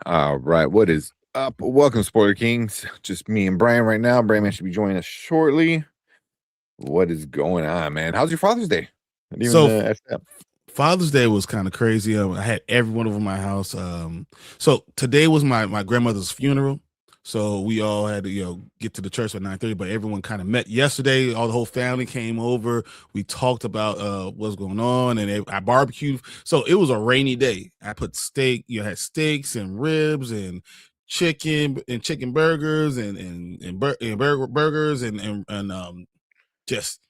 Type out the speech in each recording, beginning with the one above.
All right, what is up? Welcome, Spoiler Kings. Just me and Brian right now. Brian should be joining us shortly. What is going on, man? How's your Father's Day? Not even So ask that. Father's Day was kind of crazy. I had everyone over my house. So today was my grandmother's funeral. So we all had to get to the church at 9:30, but everyone kind of met yesterday. All the whole family came over. We talked about what's going on, and I barbecued. So it was a rainy day. I put steak. Had steaks and ribs and chicken burgers and burgers and just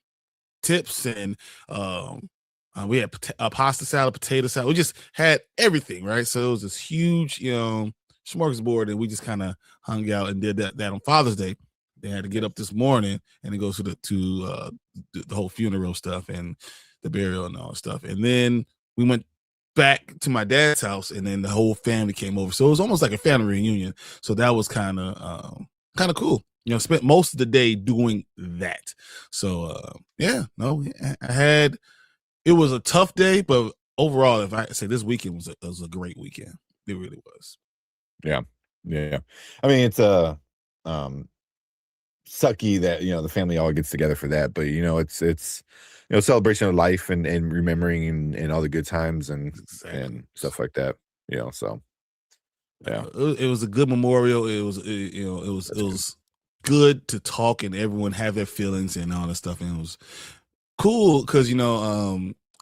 tips and we had a pasta salad, potato salad. We just had everything, right? So it was this huge, smorgasbord, and we just kind of hung out and did that on Father's Day. They had to get up this morning and it goes to the whole funeral stuff and the burial and all that stuff. And then we went back to my dad's house, and then the whole family came over. So it was almost like a family reunion. So that was kind of cool. Spent most of the day doing that. So it was a tough day, but overall, if I say this weekend was a great weekend. It really was. Yeah. I mean, it's sucky that the family all gets together for that, but it's celebration of life and remembering and all the good times and stuff like that. So yeah, it was a good memorial. It was good to talk and everyone have their feelings and all that stuff, and it was cool because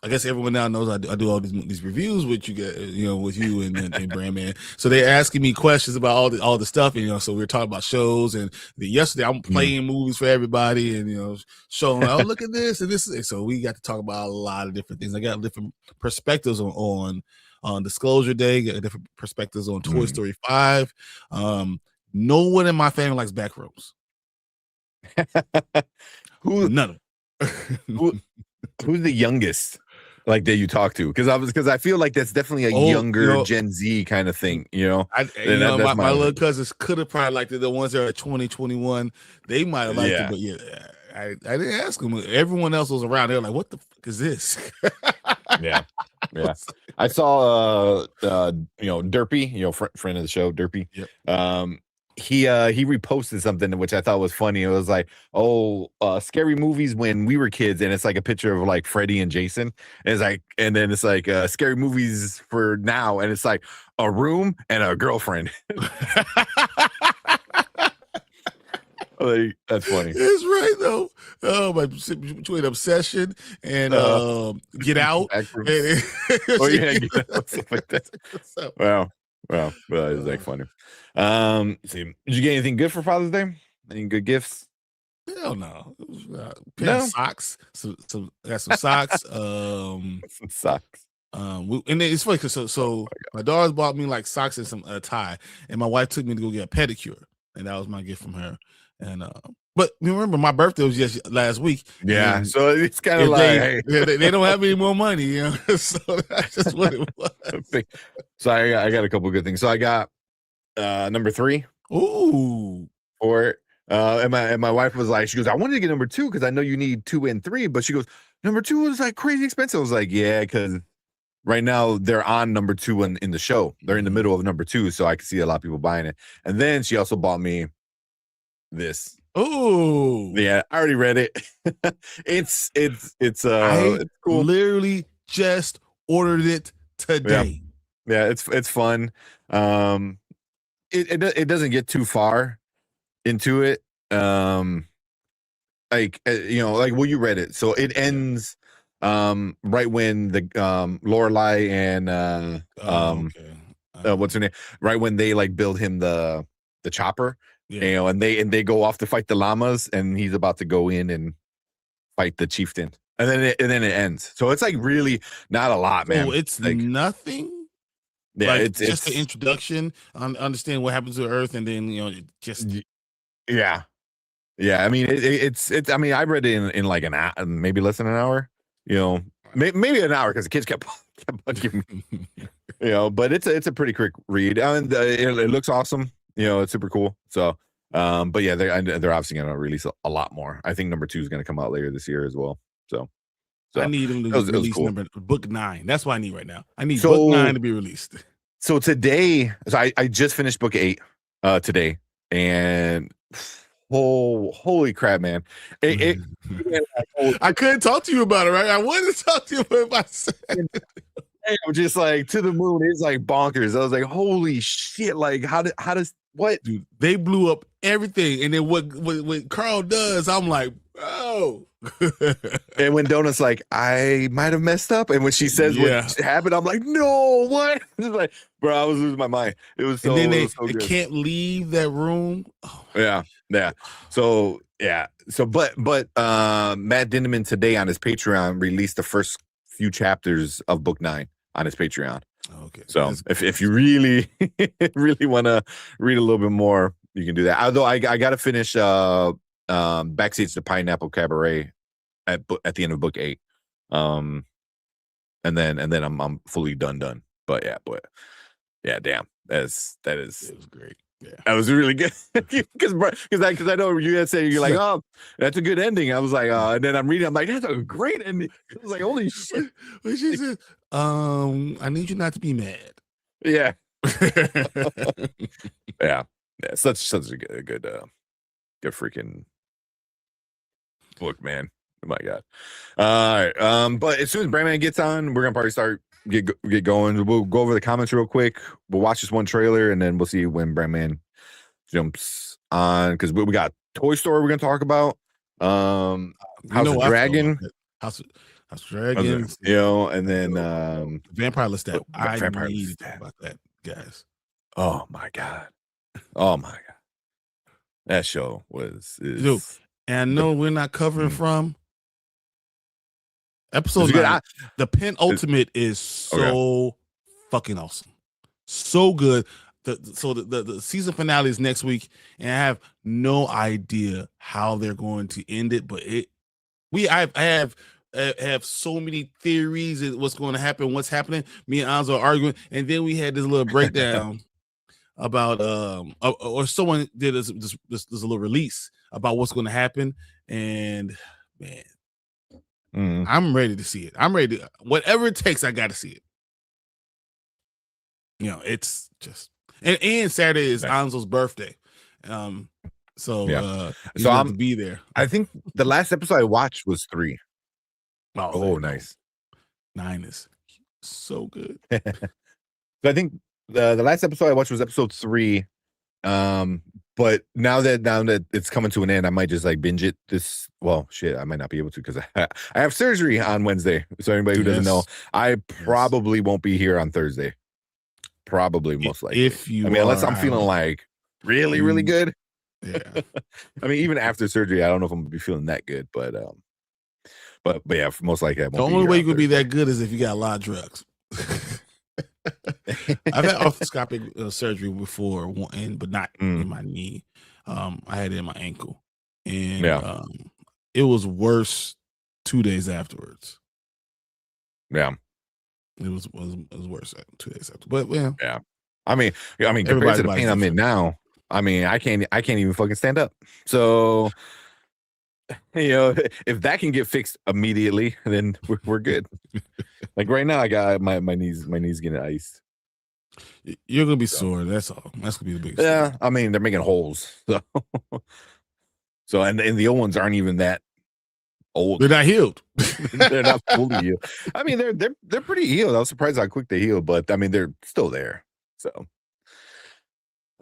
I guess everyone now knows I do all these reviews with you guys, with you and Brand Man. So they're asking me questions about all the stuff, and so we're talking about shows. And yesterday I'm playing movies for everybody, and showing oh look at this and this. So we got to talk about a lot of different things. I got different perspectives on Disclosure Day, got different perspectives on Toy Story 5. No one in my family likes Backrooms. None of them. Who's the youngest that you talk to? Because I feel like that's definitely a younger Gen Z kind of thing. My little cousins could have probably liked it. The ones that are 2021, they might have liked it, but I didn't ask them. Everyone else was around. They were like, "What the fuck is this?" Yeah. I saw Derpy, friend of the show, Derpy. Yep. He reposted something which I thought was funny. It was like, scary movies when we were kids, and it's like a picture of like Freddy and Jason. And it's like, and then it's like scary movies for now, and it's like a room and a girlfriend. That's funny. It's right though. Between Obsession and Get Out. Get Out, stuff like that. Wow, it's like funny. See, did you get anything good for Father's Day? Any good gifts? Hell no. Pair of socks. Got some socks. Some socks. And it's funny because so my daughter bought me like socks and some tie, and my wife took me to go get a pedicure, and that was my gift from her. And but remember, my birthday was just last week. Yeah, so it's kind of like they don't have any more money, so that's just what it was. So I got a couple of good things. So I got number 3. Ooh, for it. And my wife was like, she goes, I wanted to get number 2 because I know you need 2 and 3, but she goes, number 2 is like crazy expensive. I was like, yeah, because right now they're on number 2 in the show. They're in the middle of number 2, so I can see a lot of people buying it. And then she also bought me this. Oh, yeah, I already read it. It's cool. Literally just ordered it today. Yeah, it's fun. It doesn't get too far into it. Like you read it, so it ends right when the Lorelai and what's her name, right when they like build him the chopper. And they go off to fight the llamas, and he's about to go in and fight the chieftain, and then it ends. So it's like really not a lot, man. It's like nothing. Yeah, it's just the introduction. Understand what happens to Earth, and then just yeah. I mean, it's. I mean, I read it in like an hour, maybe less than an hour. Maybe an hour because the kids kept bugging me. But it's a pretty quick read, and it looks awesome. It's super cool. So, but yeah, they're obviously going to release a lot more. I think number 2 is going to come out later this year as well. So I need them to release cool. Book 9. That's what I need right now. I need book 9 to be released. So today, I just finished book 8 today, and holy crap, man! It I couldn't talk to you about it, right? I wanted to talk to you about it myself. I'm just like to the moon. It's like bonkers. I was like, holy shit! Like, how does what? Dude, they blew up everything, and then what Carl does, I'm like, oh. And when Donut's like, I might have messed up, and when she says what happened, I'm like, no, what? It's like, bro, I was losing my mind. It was so. And then they can't leave that room. Oh, yeah. So but Matt Dinneman today on his Patreon released the first few chapters of book 9 on his Patreon. Okay. So if you really want to read a little bit more, you can do that. Although I got to finish Backstage to Pineapple Cabaret at the end of book 8, and then I'm fully done. But yeah, damn, that is it was great. Yeah, that was really good because I know you had said you're like, oh, that's a good ending. I was like, and then I'm reading, I'm like, that's a great ending. I was like, holy shit. When she said, I need you not to be mad. Yeah. yeah, such a good freaking book, man. Oh my god. All right. But as soon as Brandman gets on, we're gonna probably start get going. We'll go over the comments real quick. We'll watch this one trailer, and then we'll see when Brandman jumps on, because we got Toy Story we're gonna talk about. House of Dragon. House of Dragon. And then Vampire Lestat. I need to talk about that, guys. Oh my god. That show Dude, and I know we're not covering from episode 9. The penultimate is so fucking awesome. So good. The season finale is next week, and I have no idea how they're going to end it, but I have so many theories of what's going to happen, what's happening. Me and Anzo are arguing, and then we had this little breakdown about or someone did this little release about what's going to happen, and man, I'm ready to see it. I'm ready to, whatever it takes, I got to see it. It's just and Saturday is Anzo's birthday, so I'm to be there. I think the last episode I watched was 3. Oh, nice. 9 is so good. So I think the last episode I watched was episode 3. But now that it's coming to an end, I might just like binge it. I might not be able to, because I have surgery on Wednesday. So anybody who doesn't know, I probably won't be here on Thursday. Probably, most likely. Unless I'm feeling like really, really good. Yeah. I mean, even after surgery, I don't know if I'm gonna be feeling that good, but yeah, most likely I won't. The only way you could be that good is if you got a lot of drugs. I've had arthroscopic surgery before, but not in my knee. I had it in my ankle, and it was worse 2 days afterwards. Yeah, it was worse 2 days after. But yeah. I mean, compared to the pain I'm in now, I mean, I can't even fucking stand up. So, if that can get fixed immediately, then we're good. Like right now, I got my knees getting iced. You're gonna be sore. That's all. That's gonna be the biggest. Yeah, thing. I mean, they're making holes. So and the old ones aren't even that old. They're not healed. They're not fully healed. I mean, they're pretty healed. I was surprised how quick they healed, but I mean, they're still there. So,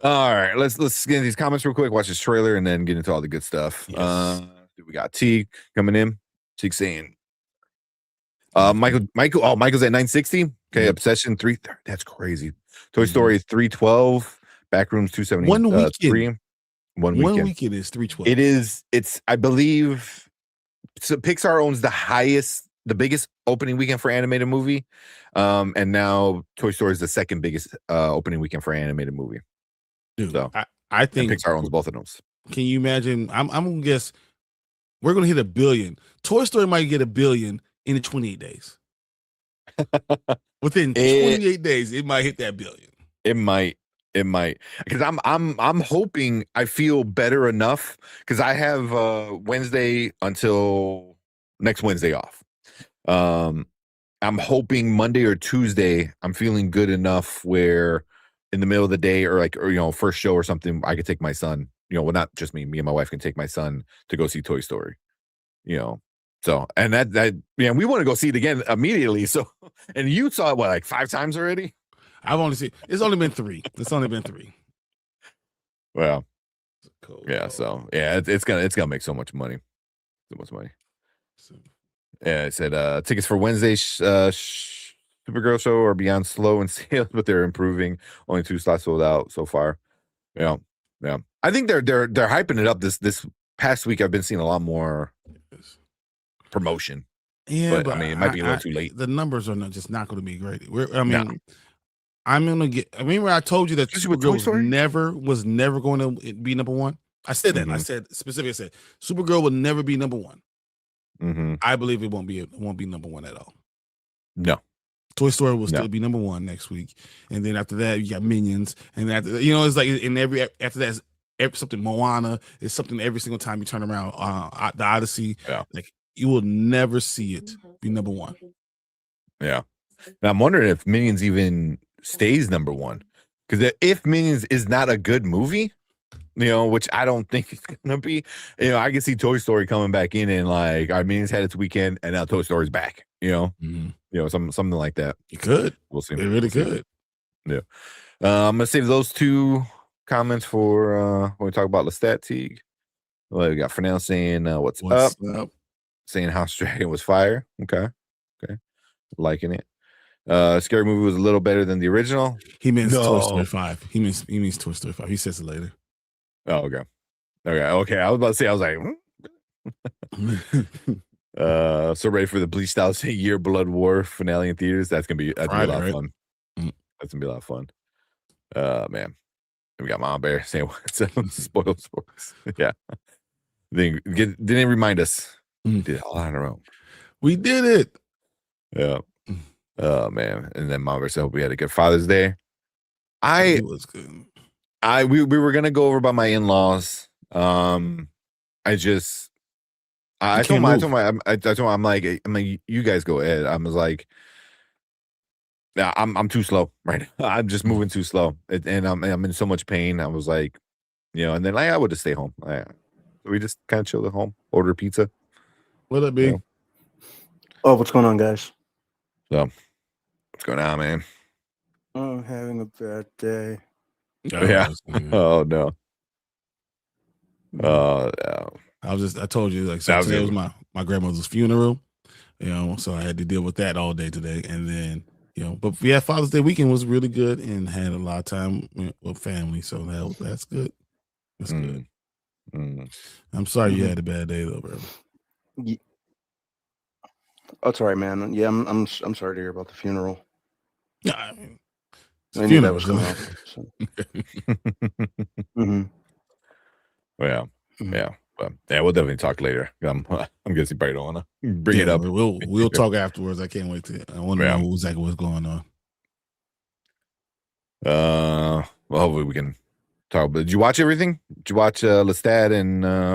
all right, let's get into these comments real quick. Watch this trailer and then get into all the good stuff. Yes. We got Teague coming in. Teague saying, Michael's at 960. Okay, Obsession 3. That's crazy. Toy Story 312. Backrooms 270. 1 weekend. 3. 1 weekend. 1 weekend is 312. It is. It's. I believe. So Pixar owns the biggest opening weekend for animated movie, and now Toy Story is the second biggest opening weekend for animated movie. Dude, so I think Pixar owns both of those. Can you imagine? I'm gonna guess we're gonna hit 1 billion. Toy Story might get 1 billion in 28 days. Within 28 days, it might hit that 1 billion. It might, because I'm hoping I feel better enough, because I have Wednesday until next Wednesday off. I'm hoping Monday or Tuesday, I'm feeling good enough where in the middle of the day or first show or something, I could take my son, well, not just me and my wife can take my son to go see Toy Story, so, and that, we want to go see it again immediately. So, and you saw it, what, like 5 times already? I've only seen, it's only been 3. It's only been 3. Well, yeah. So yeah, it's gonna make so much money. So much money. Yeah, it said tickets for Wednesday Supergirl show are beyond slow in sales, but they're improving. Only 2 slots sold out so far. Yeah. I think they're hyping it up this past week. I've been seeing a lot more promotion. Yeah, but I mean, it might be a little too late. The numbers are just not going to be great. I'm gonna get. I mean, I told you that Supergirl was never going to be number 1. I said that. I said specifically. I said Supergirl will never be number 1. I believe it won't be number 1 at all. No. Toy Story will still be number 1 next week, and then after that you got Minions, and after it's like in after that something Moana is something every single time you turn around. The Odyssey, like you will never see it be number 1. Yeah, now I'm wondering if Minions even stays number 1, because if Minions is not a good movie, which I don't think it's gonna be, I can see Toy Story coming back in and like our Minions had its weekend and now Toy Story's back. Something like that. It could. We'll see. It really could. Yeah. I'm gonna save those 2 comments for when we talk about Lestat Teague. Well, we got Fernell saying what's up? Saying House Dragon was fire. Okay. Liking it. Scary Movie was a little better than the original. He means Toy Story 5. He means Toy Story 5. He says it later. Oh, okay. I was about to say, I was like, so ready for the Bleach Year Blood War finale in theaters. That's gonna be a lot of fun. That's gonna be a lot of fun. Man, we got Mom Bear saying spoiled sports. Yeah, didn't remind us. We did it all on our own. We did it. Yeah. Oh man, and then Mom Bear said, "Hope we had a good Father's Day." It was good. We were gonna go over by my in-laws. I told him, I'm like, you guys go ahead. I was like, yeah, I'm too slow right now. I'm just moving too slow, and I'm in so much pain. I was like, and then I would just stay home. We just kind of chill at home, order pizza. What up, B? Oh, what's going on, guys? So, what's going on, man? I'm having a bad day. Yeah. Oh no. Oh yeah. I told you, like, so today was my grandmother's funeral, so I had to deal with that all day today. And then, but yeah, Father's Day weekend was really good and had a lot of time with family. So that's good. That's good. I'm sorry you had a bad day though, bro. Yeah. Oh, it's all right, man. Yeah, I'm sorry to hear about the funeral. Yeah, I mean, I knew that was coming up. So. Yeah. But yeah, we'll definitely talk later. I'm guessing you probably don't want to bring it up. We'll talk afterwards. I can't wait I want to know exactly what's going on. Well, hopefully we can talk. But did you watch everything? Did you watch Lestat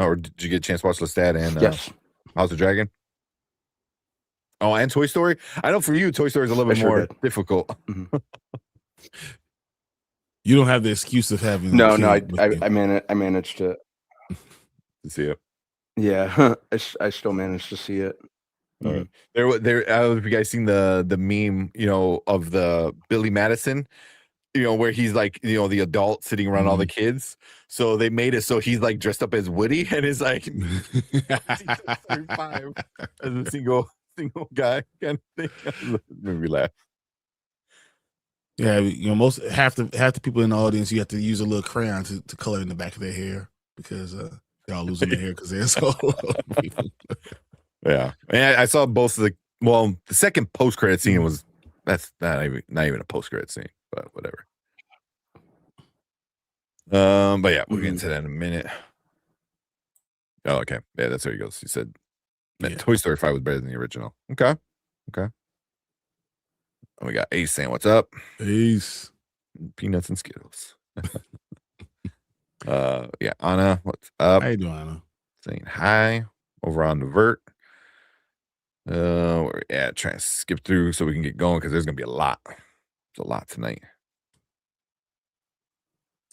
or did you get a chance to watch Lestat and yes. House of Dragon? Oh, and Toy Story. I know for you, Toy Story is a little bit more difficult. You don't have the excuse of having. No. I managed to see it. Yeah, I still managed to see it. There. I don't know if you guys seen the meme, of the Billy Madison, where he's like, the adult sitting around all the kids. So they made it so he's like dressed up as Woody and is like 35 as a single guy kind of thing. Made me laugh. Yeah, half the people in the audience, you have to use a little crayon to color in the back of their hair because they're all losing their hair because they're so people. Yeah, and I saw both of the second post credit scene was that's not even a post credit scene, but whatever. But yeah, we'll get into that in a minute. Oh, okay. Yeah, that's where he goes. He said Toy Story 5 was better than the original. Okay. And we got Ace saying, "What's up?" Ace. Peanuts and Skittles. Yeah, Anna, what's up? How you doing, Anna? Saying hi over on the Vert. Yeah, trying to skip through so we can get going because there's gonna be a lot. It's a lot tonight.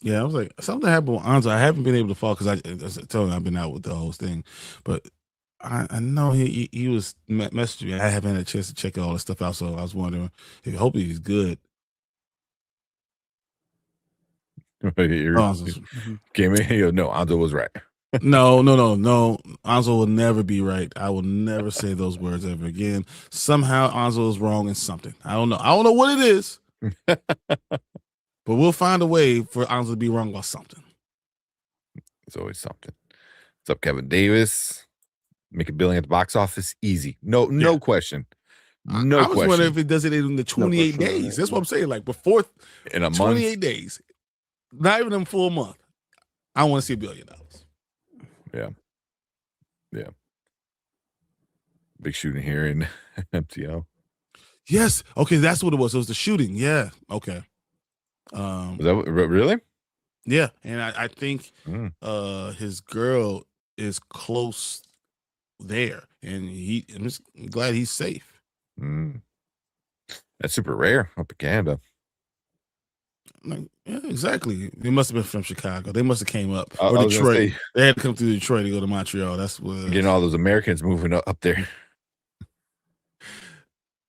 Yeah, I was like, something happened with Anzo. I haven't been able to follow because I told him I've been out with the whole thing, but I know he was messaging me. I haven't had a chance to check all the stuff out, so I was wondering if hopefully he's good. Anzo was right. No. Anzo will never be right. I will never say those words ever again. Somehow Anzo is wrong in something. I don't know. I don't know what it is. But we'll find a way for Anzo to be wrong about something. It's always something. What's up, Kevin Davis? Make $1 billion at the box office. Easy. No question. No I was question. wondering if it does it in the 28 days. That's what I'm saying. Like before in a 28 month? days. Not even a full month. I want to see $1 billion. Yeah. Big shooting here in MTO. Yes. Okay, that's what it was. It was the shooting. Yeah. Okay. Was that really? Yeah, and I think his girl is close there, and I'm just glad he's safe. That's super rare up in Canada. Like, yeah, exactly. They must have been from Chicago. They must have came up or I was gonna Detroit. say, They had to come through Detroit to go to Montreal. That's what getting all those Americans moving up there.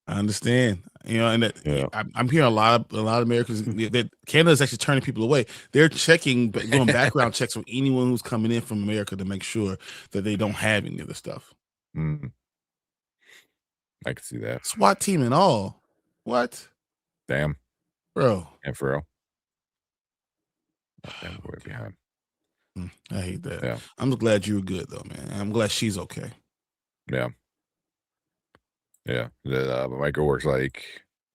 I understand. And that, I'm hearing a lot of Americans that Canada is actually turning people away. They're doing background checks on anyone who's coming in from America to make sure that they don't have any of the stuff. I can see that. SWAT team and all. What? Damn, bro. And for real. Damn, we're behind. I hate that. Yeah. I'm glad you were good though, man. I'm glad she's okay. Yeah. Yeah. The micro works like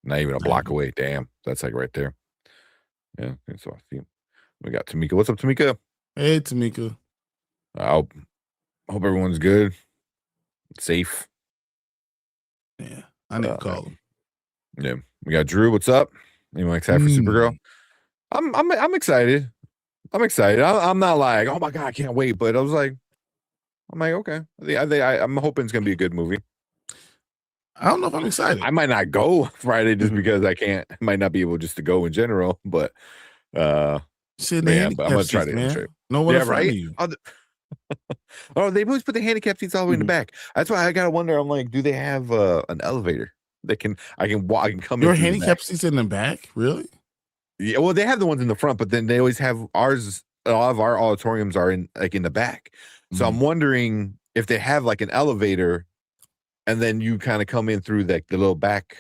not even a block away. Damn. That's like right there. Yeah. So I see. We got Tamika. What's up, Tamika? Hey, Tamika. I hope everyone's good. Safe. Yeah. I need to call him. Yeah. We got Drew. What's up? Anyone excited for Supergirl? I'm excited. I'm excited. I'm not like, oh my God, I can't wait. But I'm like, okay. I'm hoping it's gonna be a good movie. I don't know if I'm excited. I might not go Friday just because I might not be able just to go in general. But but I'm gonna try to demonstrate. No one right? Oh, they always put the handicap seats all the way in the back. That's why I gotta wonder. I'm like, do they have an elevator that I can come in? Your handicap seats in the back, really? Yeah, well, they have the ones in the front, but then they always have ours. A lot of our auditoriums are in the back. So I'm wondering if they have like an elevator, and then you kind of come in through the little back,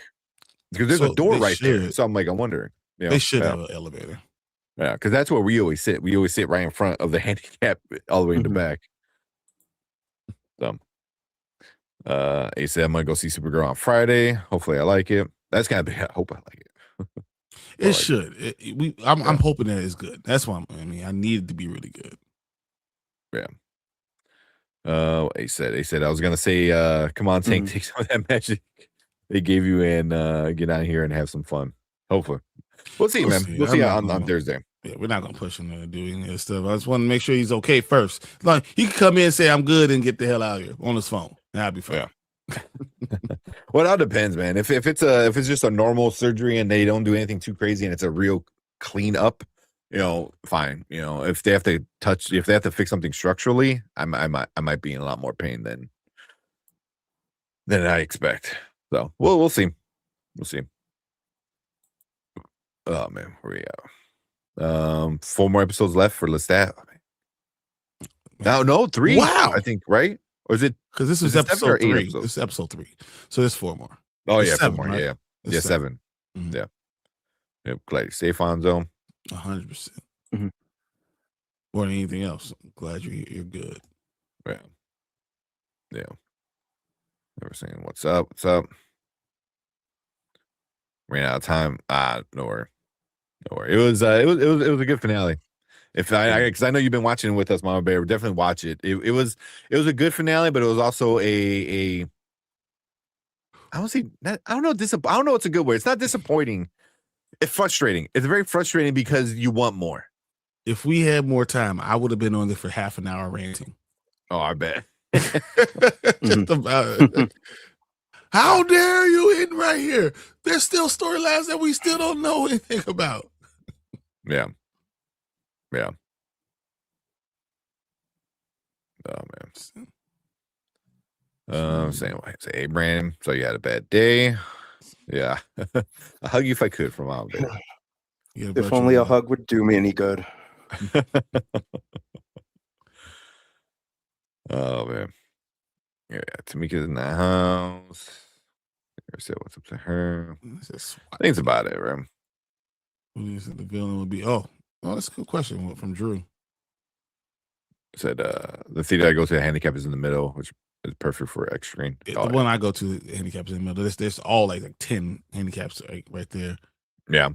because there's a door right there. So I'm wondering. They should have an elevator. Yeah, because that's where we always sit. We always sit right in front of the handicap, all the way in the back. So, he said I'm gonna go see Supergirl on Friday. Hopefully, I like it. That's kind of big. I hope I like it. It should. I'm hoping that it's good. That's why I need it to be really good. Yeah. He said I was gonna say, come on, Tank, take some of that magic they gave you and get out here and have some fun. Hopefully, we'll see, man. We'll see on Thursday. Yeah, we're not gonna push him to do any of this stuff. I just want to make sure he's okay first. Like he can come in and say I'm good and get the hell out of here on his phone. That'll be fine. Yeah. Well, it all depends, man. If it's just a normal surgery and they don't do anything too crazy and it's a real clean up, fine. If they have to fix something structurally, I might be in a lot more pain than I expect. So we'll see. We'll see. Oh man, where we at? 4 more episodes left for Lestat. No, 3. Wow, I think, right? Or is it? Because this is episode 3. This is episode 3. So there's 4 more. Oh, there's yeah, 7, 4 more. right? Yeah, 7. Yeah. Yep. Glad you're safe on zone. 100%. More than anything else. I'm glad you're good. Yeah. Yeah. Never saying what's up. What's up? Ran out of time. No worry. It was a good finale. Because I know you've been watching it with us, Mama Bear, definitely watch it. It was a good finale, but it was also I don't know what's a good word. It's not disappointing. It's frustrating. It's very frustrating because you want more. If we had more time, I would have been on there for half an hour ranting. Oh, I bet. Just about it. How dare you in right here? There's still storylines that we still don't know anything about. Yeah. Yeah. Oh man. Saying, say, hey Brandon, so you had a bad day. Yeah. I'll hug you if I could from out there. Yeah, If only a hug would do me any good. Oh man. Yeah, Tamika's in the house. I said what's up to her. I think it's about it, right? Who do you think the villain would be? Oh, that's a good question from Drew. Said the theater I go to, the handicap is in the middle, which is perfect for X screen. The one I go to, the handicap is in the middle. There's all like 10 handicaps right there. Yeah.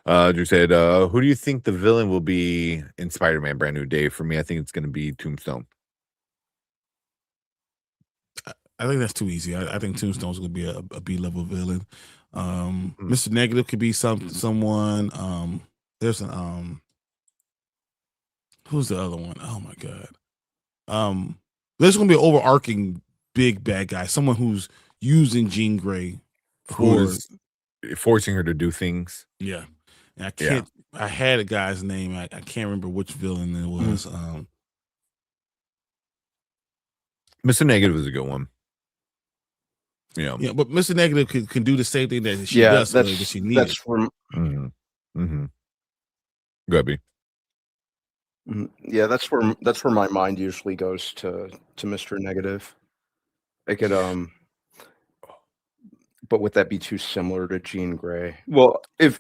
Drew said, who do you think the villain will be in Spider-Man Brand New Day? For me, I think it's going to be Tombstone. I think that's too easy. I think Tombstone's going to be a B-level villain. Mr. Negative could be someone. There's an who's the other one? Oh my god. There's going to be an overarching big bad guy, someone who's using Jean Grey who's forcing her to do things. Yeah, and I can't. Yeah. I had a guy's name. I can't remember which villain it was. Mr. Negative is a good one. Yeah, but Mr. Negative can do the same thing that she does. That she needs. That's for. Go ahead, B. Yeah, that's where my mind usually goes to Mr. Negative. I could but would that be too similar to Jean Grey? Well, if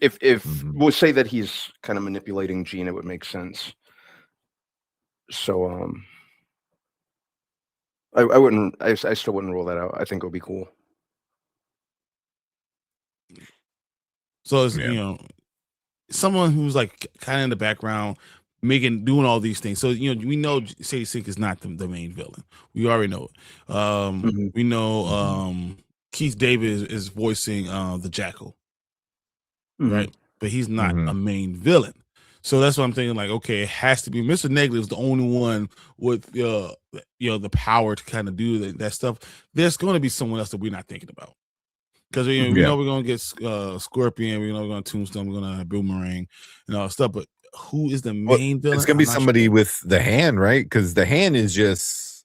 we'll say that he's kind of manipulating Jean, it would make sense. So I still wouldn't rule that out. I think it would be cool. So it's someone who's like kind of in the background, doing all these things. So we know Sadie Sink is not the main villain. We already know it. We know Keith David is voicing the Jackal, right? But he's not a main villain. So that's what I'm thinking. Like, okay, it has to be Mr. Negative is the only one with the power to kind of do that stuff. There's going to be someone else that we're not thinking about. Because we know we're gonna get Scorpion, we know we're gonna Tombstone, we're gonna have Boomerang and all that stuff. But who is the main villain? It's gonna be somebody with the hand, right? Because the hand is just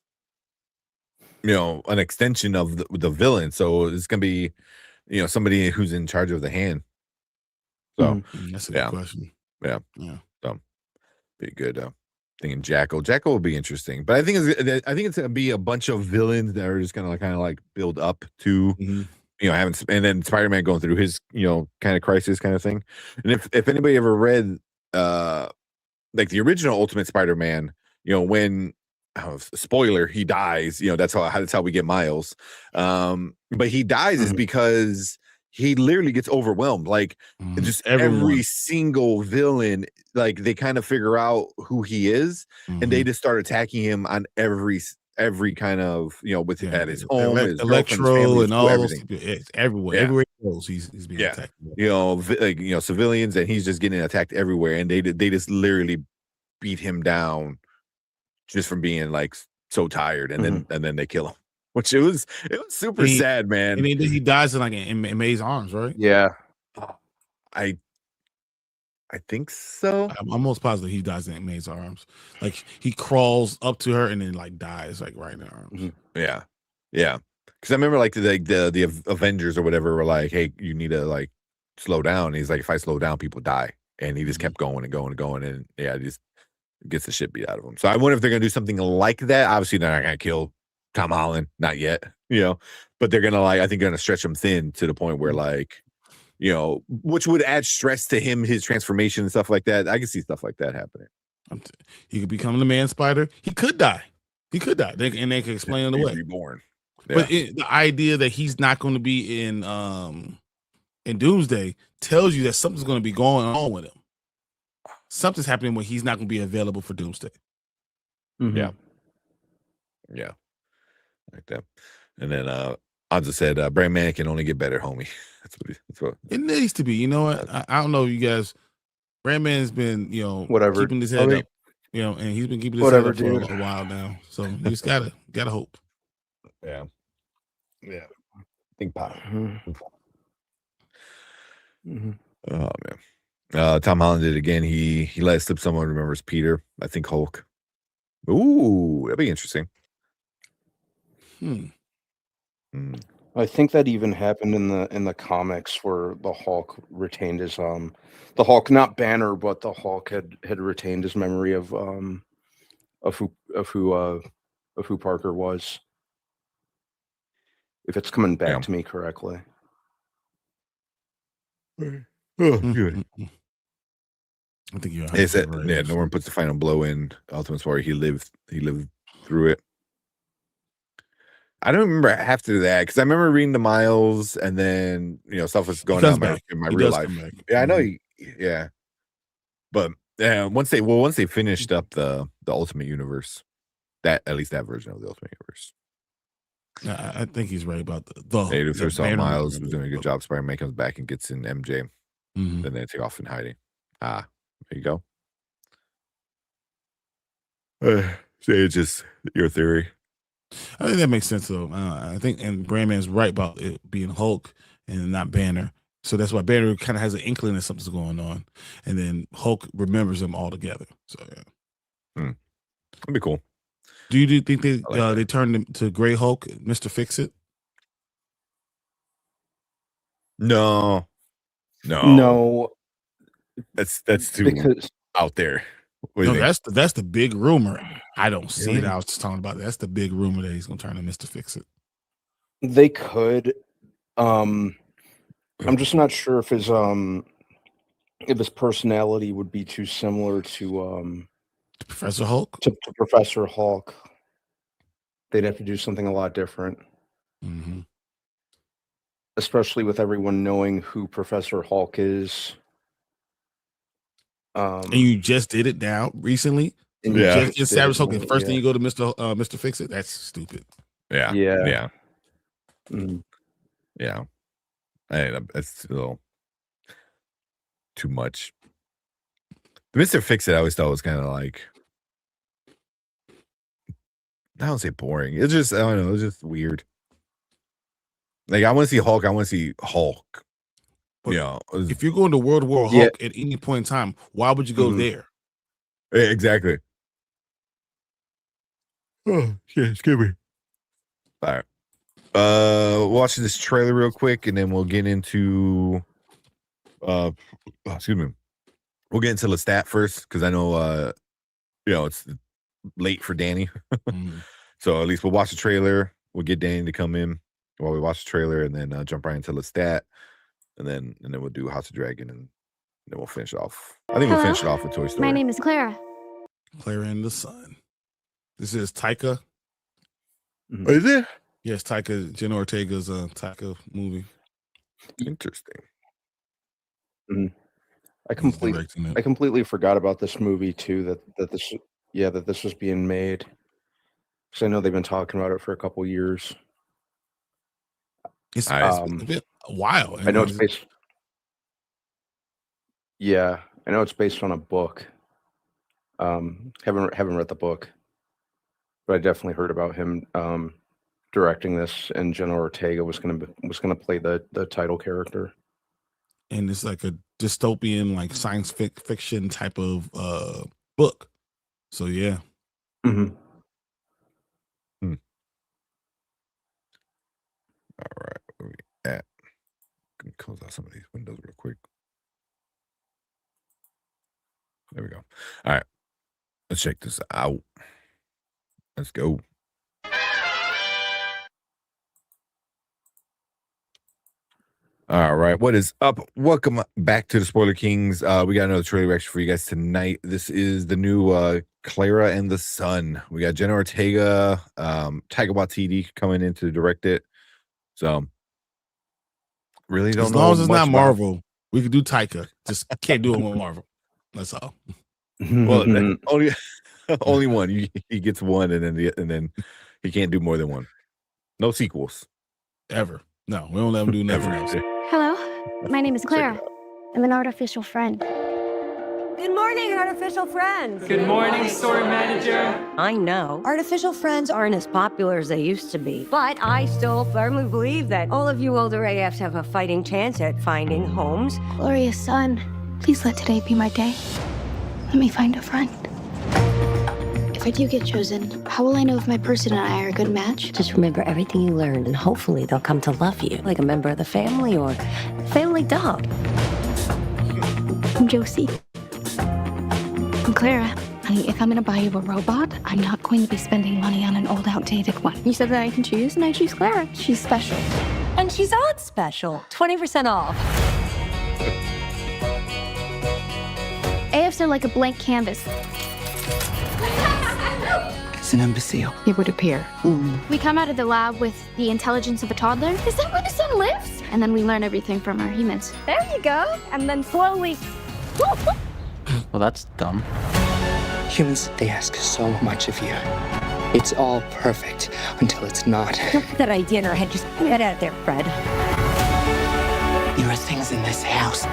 an extension of the villain. So it's gonna be somebody who's in charge of the hand. So that's a good question. Yeah. So be good. Thinking Jackal will be interesting, but I think it's gonna be a bunch of villains that are just gonna kind of like build up to. And then Spider-Man going through his, kind of crisis kind of thing. And if anybody ever read, like the original Ultimate Spider-Man, when, spoiler, he dies, that's how we get Miles. But he dies is because he literally gets overwhelmed. Like just every single villain, like they kind of figure out who he is and they just start attacking him on every kind of at his home, his Electro and all everything. It's everywhere. Yeah. Everywhere he goes, he's being attacked. Civilians, and he's just getting attacked everywhere, and they just literally beat him down just from being like so tired, and then they kill him. Which it was super sad, man. And he dies in May's arms, right? Yeah, I think so. I'm almost positive he dies in May's arms. Like he crawls up to her and then like dies like right in her arms. Yeah. Because I remember like the Avengers or whatever were like, "Hey, you need to like slow down." And he's like, "If I slow down, people die." And he just kept going and going and going, and it just gets the shit beat out of him. So I wonder if they're gonna do something like that. Obviously, they're not gonna kill Tom Holland, not yet, but they're gonna I think they're gonna stretch him thin to the point where like. Which would add stress to him, his transformation and stuff like that. I can see stuff like that happening. He could become the Man Spider. He could die. And they can explain it away. Reborn. Yeah. But the idea that he's not going to be in Doomsday tells you that something's going to be going on with him. Something's happening when he's not going to be available for Doomsday. Yeah. Like that. And then Anza said, Brand Man can only get better, homie. That's what it needs to be. You know what? I don't know, you guys. Brand Man's been, whatever, keeping his head up, and he's been keeping his head up for a while now. So you just gotta hope. Yeah. Think pop. Mhm. Oh man. Tom Holland did it again. He let it slip. Someone remembers Peter. I think Hulk. Ooh, that'd be interesting. I think that even happened in the comics where the Hulk retained his the Hulk, not Banner, but the Hulk had retained his memory of who Parker was. If it's coming back to me correctly. Oh, good. I think you're Is that right. yeah? No one puts the final blow in Ultimate Story. He lived through it. I don't remember after that because I remember reading the Miles, and then stuff was going on in my real life. Yeah, I know. Yeah, but once they finished up the Ultimate Universe, that at least that version of the Ultimate Universe. I think he's right about the. They first saw Miles was doing a good job. Spider-Man comes back and gets in MJ. Mm-hmm. Then they take off in hiding. There you go. So it's just your theory. I think that makes sense though. I think, and Brandman's right about it being Hulk and not Banner. So that's why Banner kind of has an inkling that something's going on, and then Hulk remembers them all together. So yeah, that'd be cool. Do you think they turned him to Gray Hulk, Mr. Fix-It? No. That's too out there. No, that's the big rumor. I don't see it. I was just talking about that's the big rumor that he's gonna turn to Mr. Fix-It. They could. I'm just not sure if his personality would be too similar to Professor Hulk. To Professor Hulk. They'd have to do something a lot different. Mm-hmm. Especially with everyone knowing who Professor Hulk is. And you just did it now recently. And you just established Hulk, and first thing you go to Mr. Fix-It. That's stupid. Yeah. Mm. Yeah. That's a little too much. The Mr. Fix-It I always thought was kind of like, I don't say boring. It's just, I don't know, it's just weird. Like, I want to see Hulk. I want to see Hulk. But if you're going to World War Hulk at any point in time, why would you go there? Exactly. Oh, shit, excuse me. All right. Watching this trailer real quick, and then we'll get into excuse me. We'll get into Lestat first, because I know it's late for Danny. So at least we'll watch the trailer. We'll get Danny to come in while we watch the trailer, and then jump right into Lestat, and then we'll do House of Dragon, and then we'll finish it off. I think we'll finish it off with Toy Story. My name is Clara. Clara and the Sun. This is Taika. Is it? Yes, Taika. Jenna Ortega's Taika movie. Interesting. I completely forgot about this movie too. That this was being made. Because I know they've been talking about it for a couple years. It's been a while. I know it's based. Yeah, I know it's based on a book. Haven't read the book, but I definitely heard about him directing this, and Jenna Ortega was gonna play the title character. And it's like a dystopian, like science fiction type of book. So yeah. Mm-hmm. All right, where we at? Can close out some of these windows real quick. There we go. All right, let's check this out. Let's go. All right, what is up? Welcome back to the Spoiler Kings. We got another trailer reaction for you guys tonight. This is the new Clara and the Sun. We got Jenna Ortega, Taika Waititi coming in to direct it. So really don't know. As long as it's not Marvel, we could do Taika. Just can't do it with Marvel. That's all. Well, only one. He gets one, and then he can't do more than one. No sequels ever. No, we don't let him do nothing else. Hello, my name is Clara. I'm an artificial friend. Good morning, artificial friends. Good morning, store manager. I know artificial friends aren't as popular as they used to be, but I still firmly believe that all of you older AFs have a fighting chance at finding homes. Glorious sun, please let today be my day. Let me find a friend. If I do get chosen, how will I know if my person and I are a good match? Just remember everything you learned, and hopefully they'll come to love you, like a member of the family or family dog. I'm Josie. I'm Clara. Honey, if I'm gonna buy you a robot, I'm not going to be spending money on an old, outdated one. You said that I can choose, and I choose Clara. She's special. And she's on special, 20% off. AFs are like a blank canvas. It's an imbecile. It would appear. We come out of the lab with the intelligence of a toddler. Is that where the sun lives? And then we learn everything from our humans. There you go. And then slowly. Well, that's dumb. Humans, they ask so much of you. It's all perfect until it's not. Don't put that idea in her head. Just get out there, Fred. There are things in this house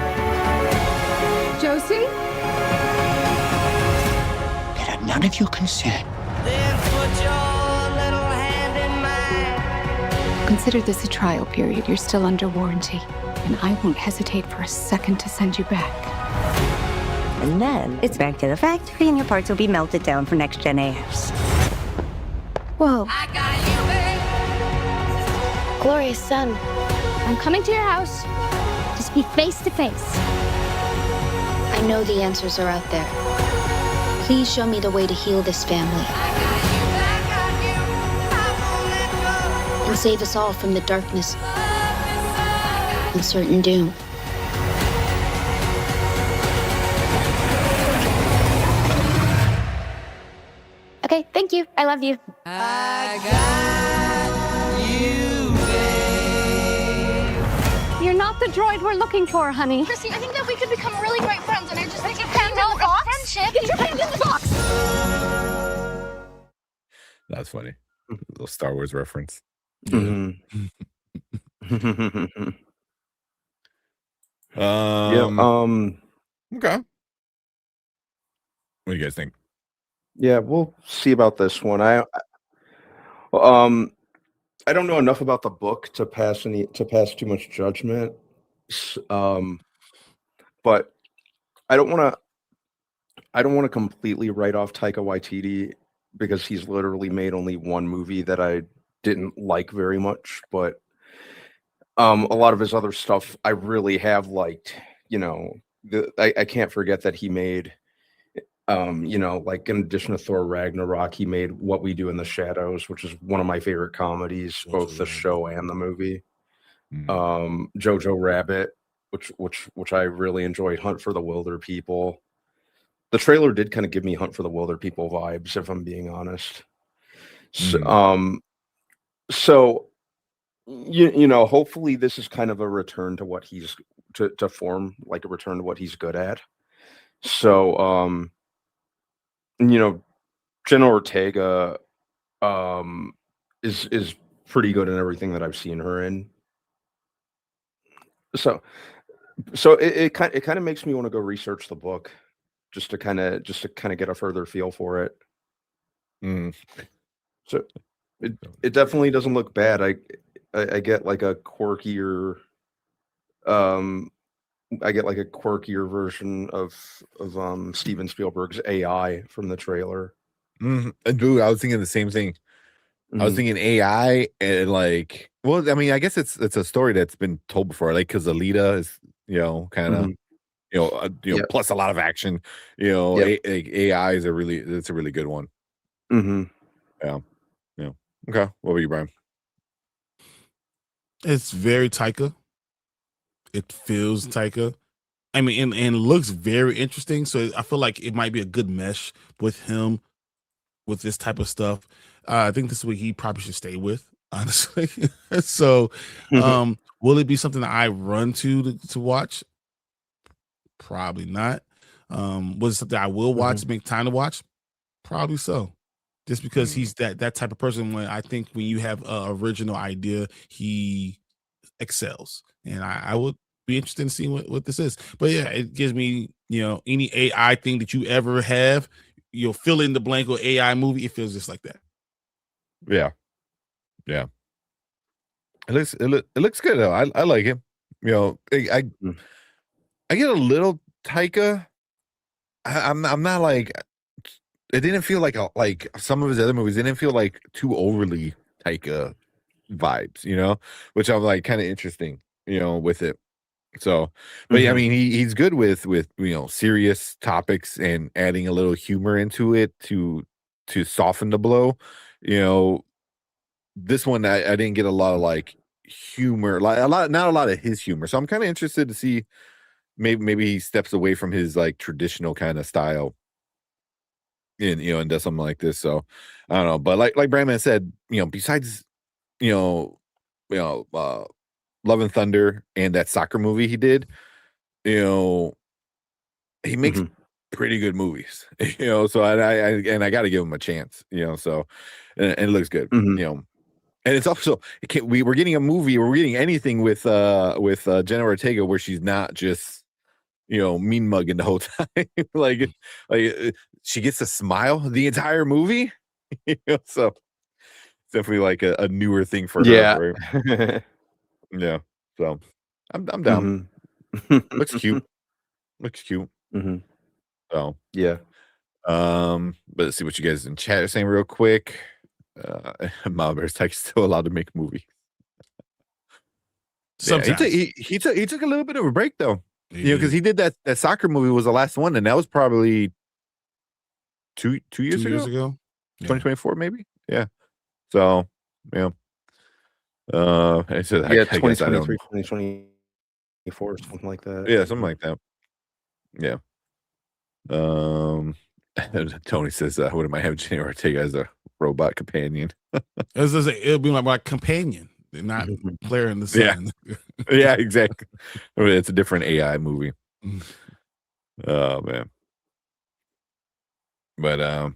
Josie? that are none of your concern. Consider this a trial period. You're still under warranty. And I won't hesitate for a second to send you back. And then it's back to the factory, and your parts will be melted down for next-gen AFs. Whoa. Glorious sun. I'm coming to your house to speak face to face. I know the answers are out there. Please show me the way to heal this family. And save us all from the darkness and certain doom. Okay, thank you. I love you. You're not the droid we're looking for, honey. Chrissy, I think that we could become really great friends, and I just think it's kind of a friendship. Get your hand in the box. That's funny. Little Star Wars reference. Mhm. Okay. What do you guys think? Yeah, we'll see about this one. I don't know enough about the book to pass too much judgment. But I don't want to completely write off Taika Waititi because he's literally made only one movie that I didn't like very much, but a lot of his other stuff I really have liked. I can't forget that he made like in addition to Thor Ragnarok, he made What We Do in the Shadows, which is one of my favorite comedies, both the show and the movie. Jojo Rabbit, which I really enjoyed. Hunt for the Wilder People. The trailer did kind of give me Hunt for the Wilder People vibes, if I'm being honest. So hopefully this is kind of a return to what he's to form, like a return to what he's good at. So Jenna Ortega is pretty good in everything that I've seen her in. So it kind of makes me want to go research the book just to kind of get a further feel for it. So it definitely doesn't look bad. I get like a quirkier version of Steven Spielberg's AI from the trailer. And dude, I was thinking the same thing. I was thinking AI and like, well, I mean, I guess it's a story that's been told before, like because Alita is, kind of, plus a lot of action. AI is it's a really good one. Yeah. Okay, what were you, Brian? It's very Taika. It feels Taika. I mean, and looks very interesting. So I feel like it might be a good mesh with him with this type of stuff. I think this is what he probably should stay with, honestly. So will it be something that I run to watch? Probably not. Was it something I will watch, make time to watch? Probably so. Just because he's that type of person. When you have an original idea, he excels. And I would be interested in seeing what this is. But yeah, it gives me any AI thing that you ever have, you'll fill in the blank with AI movie. It feels just like that. Yeah. It looks good though. I like it. I get a little Taika. I'm not like, it didn't feel like some of his other movies didn't feel like too overly Taika vibes, which I'm like kind of interesting, with it. So, but yeah, I mean, he's good with serious topics and adding a little humor into it to soften the blow. This one I didn't get a lot of like humor, not a lot of his humor. So I'm kind of interested to see maybe he steps away from his like traditional kind of style and does something like this. So I don't know, but like Brandman said, besides Love and Thunder and that soccer movie he did, he makes pretty good movies, so I got to give him a chance, so and it looks good, and it's also we're getting a movie, we're getting anything with Jenna Ortega where she's not just mean mugging the whole time. like she gets to smile the entire movie, so it's definitely like a newer thing for her, right? Yeah, so I'm down. Looks cute. So yeah. But let's see what you guys in chat are saying real quick. Malbear's Tech still allowed to make movies. Sometimes. He took a little bit of a break though, because he did that soccer movie was the last one, and that was probably two years ago, 2024 maybe. Yeah. So yeah. I said, Yeah, I guess I don't 2023, 2024, something like that. Yeah, something like that. Yeah. Tony says, "What am I having Jenny Ortega as a robot companion?" It'll be my companion, not player in the sun. Yeah, exactly. I mean, it's a different AI movie. Oh man. But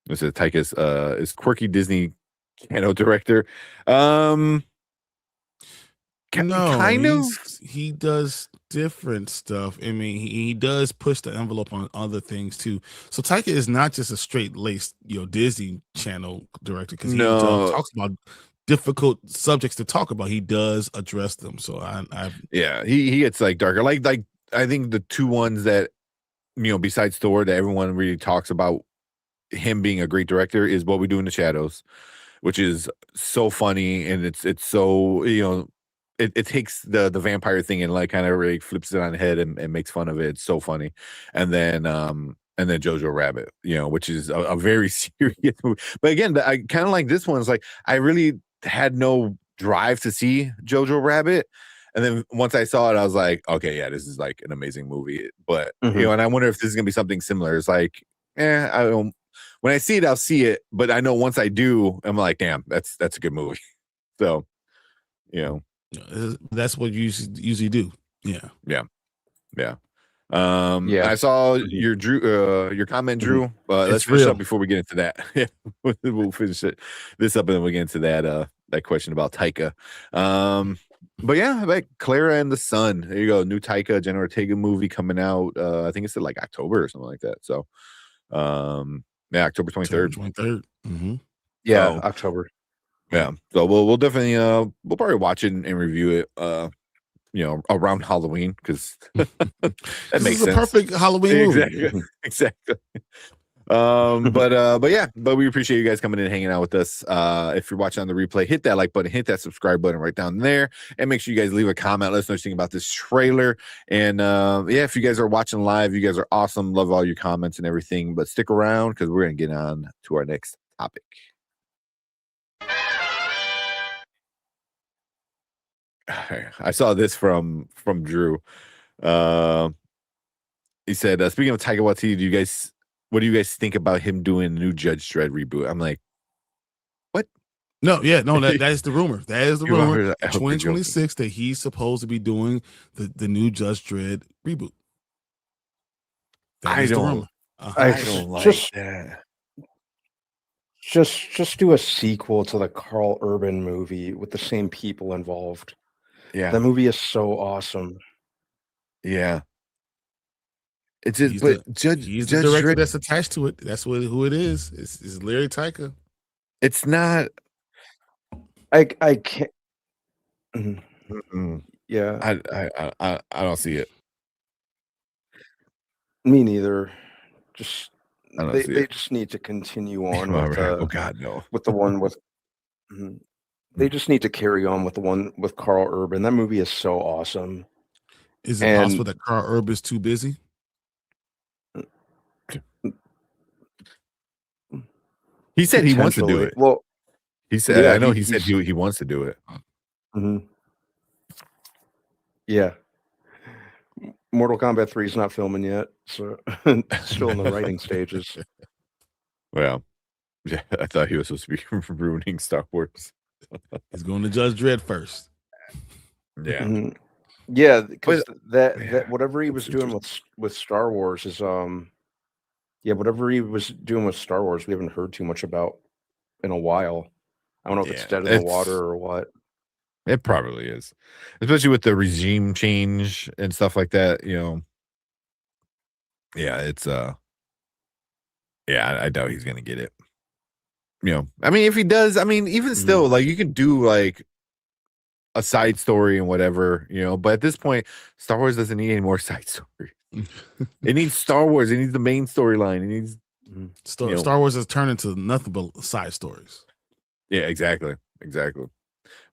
this is Taika's is quirky Disney Kano director. No, kind of. He does different stuff. I mean, he does push the envelope on other things too. So Taika is not just a straight laced, Disney Channel director, because he talks about difficult subjects to talk about. He does address them. So he gets like darker. Like I think the two ones that besides Thor that everyone really talks about him being a great director is What We Do in the Shadows, which is so funny, and it's so it takes the vampire thing and like kind of really flips it on the head and makes fun of it. It's so funny. And then Jojo Rabbit, which is a very serious movie. But again, I kind of like this one. It's like I really had no drive to see Jojo Rabbit. And then once I saw it, I was like, okay, yeah, this is like an amazing movie. But and I wonder if this is gonna be something similar. It's like, I don't. When I see it, I'll see it. But I know once I do, I'm like, damn, that's a good movie. So, that's what you usually do. Yeah. I saw your comment, Drew. Let's finish up before we get into that. We'll finish this up and then we'll get into that question about Taika. But yeah, like Clara and the Sun. There you go. New Taika Jenna Ortega movie coming out. I think it's in like October or something like that. So October 23rd. 23rd. Mm-hmm. Yeah, October. Yeah. So we'll definitely we'll probably watch it and review it around Halloween, because that makes sense. A perfect Halloween movie. Exactly. But we appreciate you guys coming in and hanging out with us. If you're watching on the replay, hit that like button, hit that subscribe button right down there, and make sure you guys leave a comment. Let us know what you think about this trailer. And if you guys are watching live, you guys are awesome. Love all your comments and everything. But stick around, because we're gonna get on to our next topic. I saw this from Drew. He said, speaking of Taika Waititi, what do you guys think about him doing a new Judge Dredd reboot? I'm like, what? No, that is the rumor. That is the rumor. 2026 that he's supposed to be doing the new Judge Dredd reboot. I don't like that. Just do a sequel to the Carl Urban movie with the same people involved. Yeah, the movie is so awesome. Yeah. It's just, He's but the Judge director Dredd, that's attached to it. That's who it is. It's Larry Tyka. it's not. I can't. Mhm. Mm-mm. Yeah, I don't see it. me neither. Just I don't they see they it. just need to continue on All with right. Oh God, no. the one with. Mhm. They just need to carry on with the one with Carl Urban. That movie is so awesome. Is it And possible that Carl Urban's too busy? He said he wants to do potentially, it. well, He said, yeah, I know he said he's he wants to do it. mhm. Yeah. Mortal Kombat 3 is not filming yet, so it's still in the writing stages. Well, yeah, I thought he was supposed to be ruining Star Wars. He's going to Judge Dredd first. Yeah. Mhm. Yeah, because But that whatever he was that's doing with Star Wars is yeah, whatever he was doing with Star Wars, we haven't heard too much about in a while. I don't know if it's yeah, dead in the water or what. it probably is, especially with the regime change and stuff like that. You know, yeah, it's yeah, I doubt he's gonna get it. You know, I mean, if he does, I mean, even still, like you could do like a side story and whatever, you know. But at this point, Star Wars doesn't need any more side story. It needs Star Wars. It needs the main storyline. It needs you know, Star Wars has turned into nothing but side stories. yeah, exactly.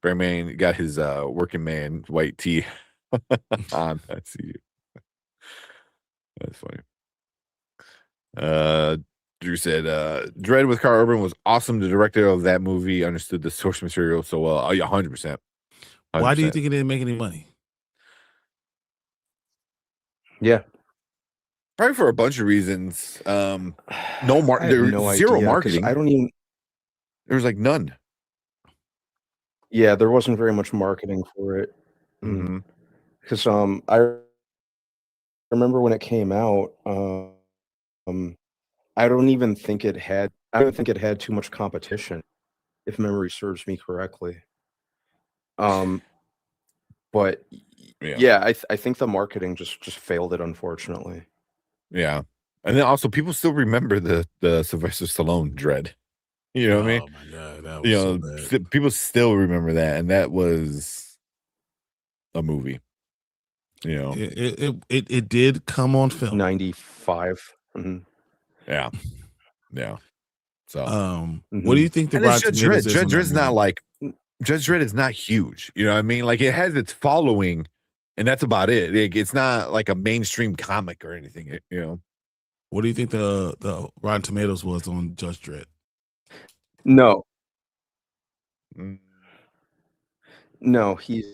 Brandman got his working man white tee on. I see you. That's funny. Drew said Dredd with Carl Urban was awesome. The director of that movie understood the source material so well. 100%. Why do you think it didn't make any money? Yeah. Probably for a bunch of reasons. No I have no zero idea, 'cause marketing. I don't even. There was like none. Yeah, there wasn't very much marketing for it. Mm-hmm. Because I remember when it came out, I don't even think it had. I don't think it had too much competition, if memory serves me correctly. But yeah, I think the marketing just failed it, unfortunately. Yeah, and then also people still remember the Sylvester Stallone Dredd. You know what I mean? Oh my god, that You was so know, bad. people still remember that, and that was a movie. You know, It did come on film. 95. Mhm. yeah. So, what do you think the and it's Rotten Judge Tomatoes Dredd. is Judge on that Dredd's not movie? like Judge Dredd is not huge. You know what I mean? Like it has its following, and that's about it. Like, it's not like a mainstream comic or anything. You know. What do you think the Rotten Tomatoes was on Judge Dredd? No, Mm, no, he's.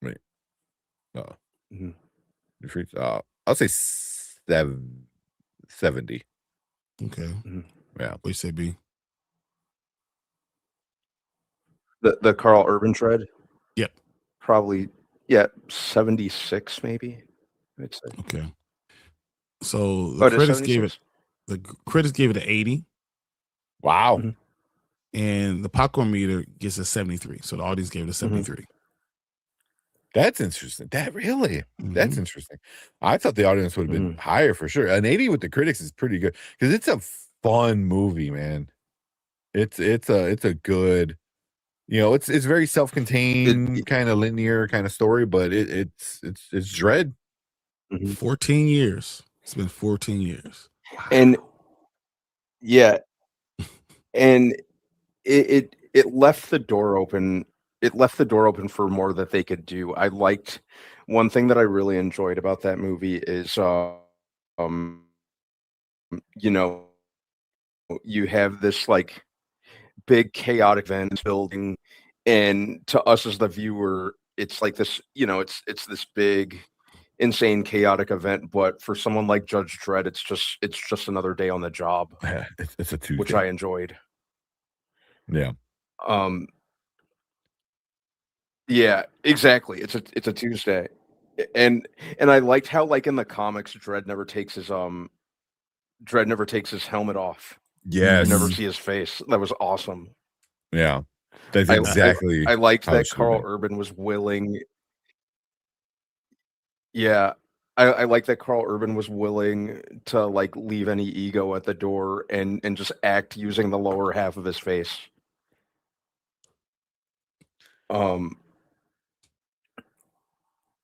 Wait. Mhm. I'll say 70. Okay. Mhm. Yeah. What do you say, B? The Carl Urban Dredd? Yep. Probably, 76 maybe, I'd say. Okay. So Oh, it is 76? the critics gave it an 80, Wow. Mhm. and the popcorn meter gets a 73. So the audience gave it a 73. That's interesting. That's Mhm. interesting. I thought the audience would have been higher for sure. An 80 with the critics is pretty good because it's a fun movie, man. It's a good, you know, it's very self-contained, kind of linear kind of story, but it's Dredd. 14 years. It's been 14 years. And yeah, and it left the door open. It left the door open for more that they could do. I liked one thing that I really enjoyed about that movie is you know, you have this like big chaotic event building, and to us as the viewer, it's like this, you know, it's this big insane chaotic event, but for someone like Judge Dredd, it's just another day on the job, It's a Tuesday. which I enjoyed. Yeah. Yeah, exactly. It's a Tuesday. And I liked how, like, in the comics, Dredd never takes his helmet off. Yes. You never see his face. That was awesome. Yeah. That's exactly. I liked how it that should Carl be. Urban was willing. Yeah, I like that Carl Urban was willing to like leave any ego at the door and just act using the lower half of his face.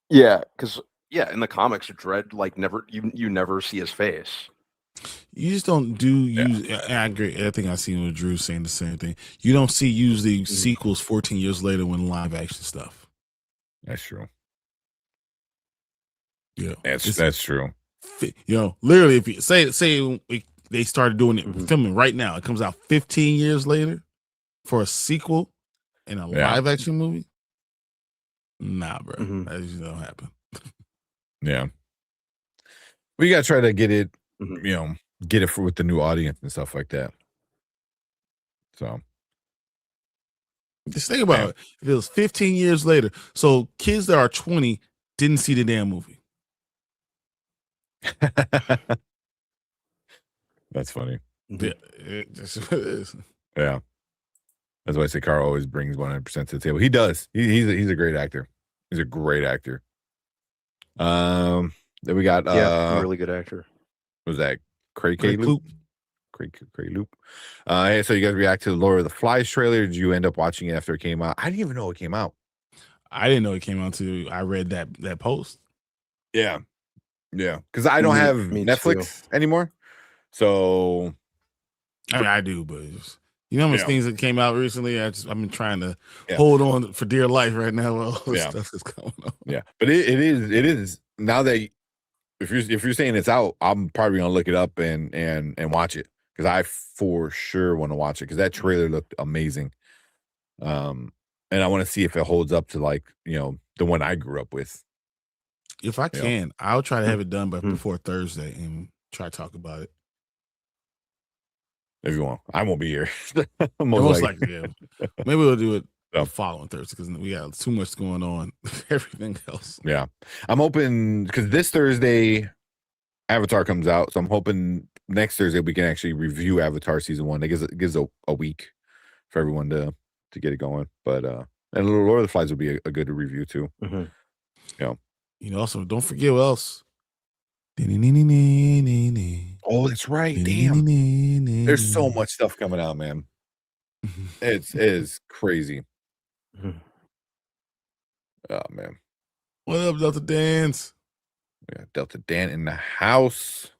Yeah, because in the comics, Dredd like never you never see his face. You just don't use. I agree. I think I seen what Drew saying the same thing. You don't see usually sequels 14 years later when live action stuff. That's true. Yeah, that's true. Literally, if you say they started doing it filming right now, it comes out 15 years later for a sequel in a live action movie. Nah, bro, that just don't happen. Yeah, we gotta try to get it. Get it with the new audience and stuff like that. So, just think about it. If it was 15 years later, so kids that are 20 didn't see the damn movie. That's funny. Yeah, that's what it is. Yeah, that's why I say Carl always brings 100% to the table. He does. He's a great actor. He's a great actor. Then we got a really good actor. What was that Craig Loop? Craig Loop. Hey, so you guys react to the Lord of the Flies trailer? Did you end up watching it after it came out? I didn't even know it came out. I didn't know it came out too. I read that post. Yeah, because I don't have Netflix anymore. So, I mean, I do, but you know how much things that came out recently. I've been trying to hold on for dear life right now. All this stuff is going on. Yeah, but it is now that if you're saying it's out, I'm probably gonna look it up and watch it because I for sure want to watch it because that trailer looked amazing. And I want to see if it holds up to like the one I grew up with. If I can, I'll try to have it done by before Thursday and try to talk about it. If you want, I won't be here. Most likely, yeah. Maybe we'll do it the following Thursday because we got too much going on. Everything else. Yeah, I'm hoping because this Thursday, Avatar comes out, so I'm hoping next Thursday we can actually review Avatar season 1. It gives a week for everyone to get it going. But and Lord of the Flies would be a good review too. Also don't forget what else. Oh, that's right. Damn. There's so much stuff coming out, man. It is crazy. Oh man. What up, Delta Dance? Yeah, Delta Dan in the house.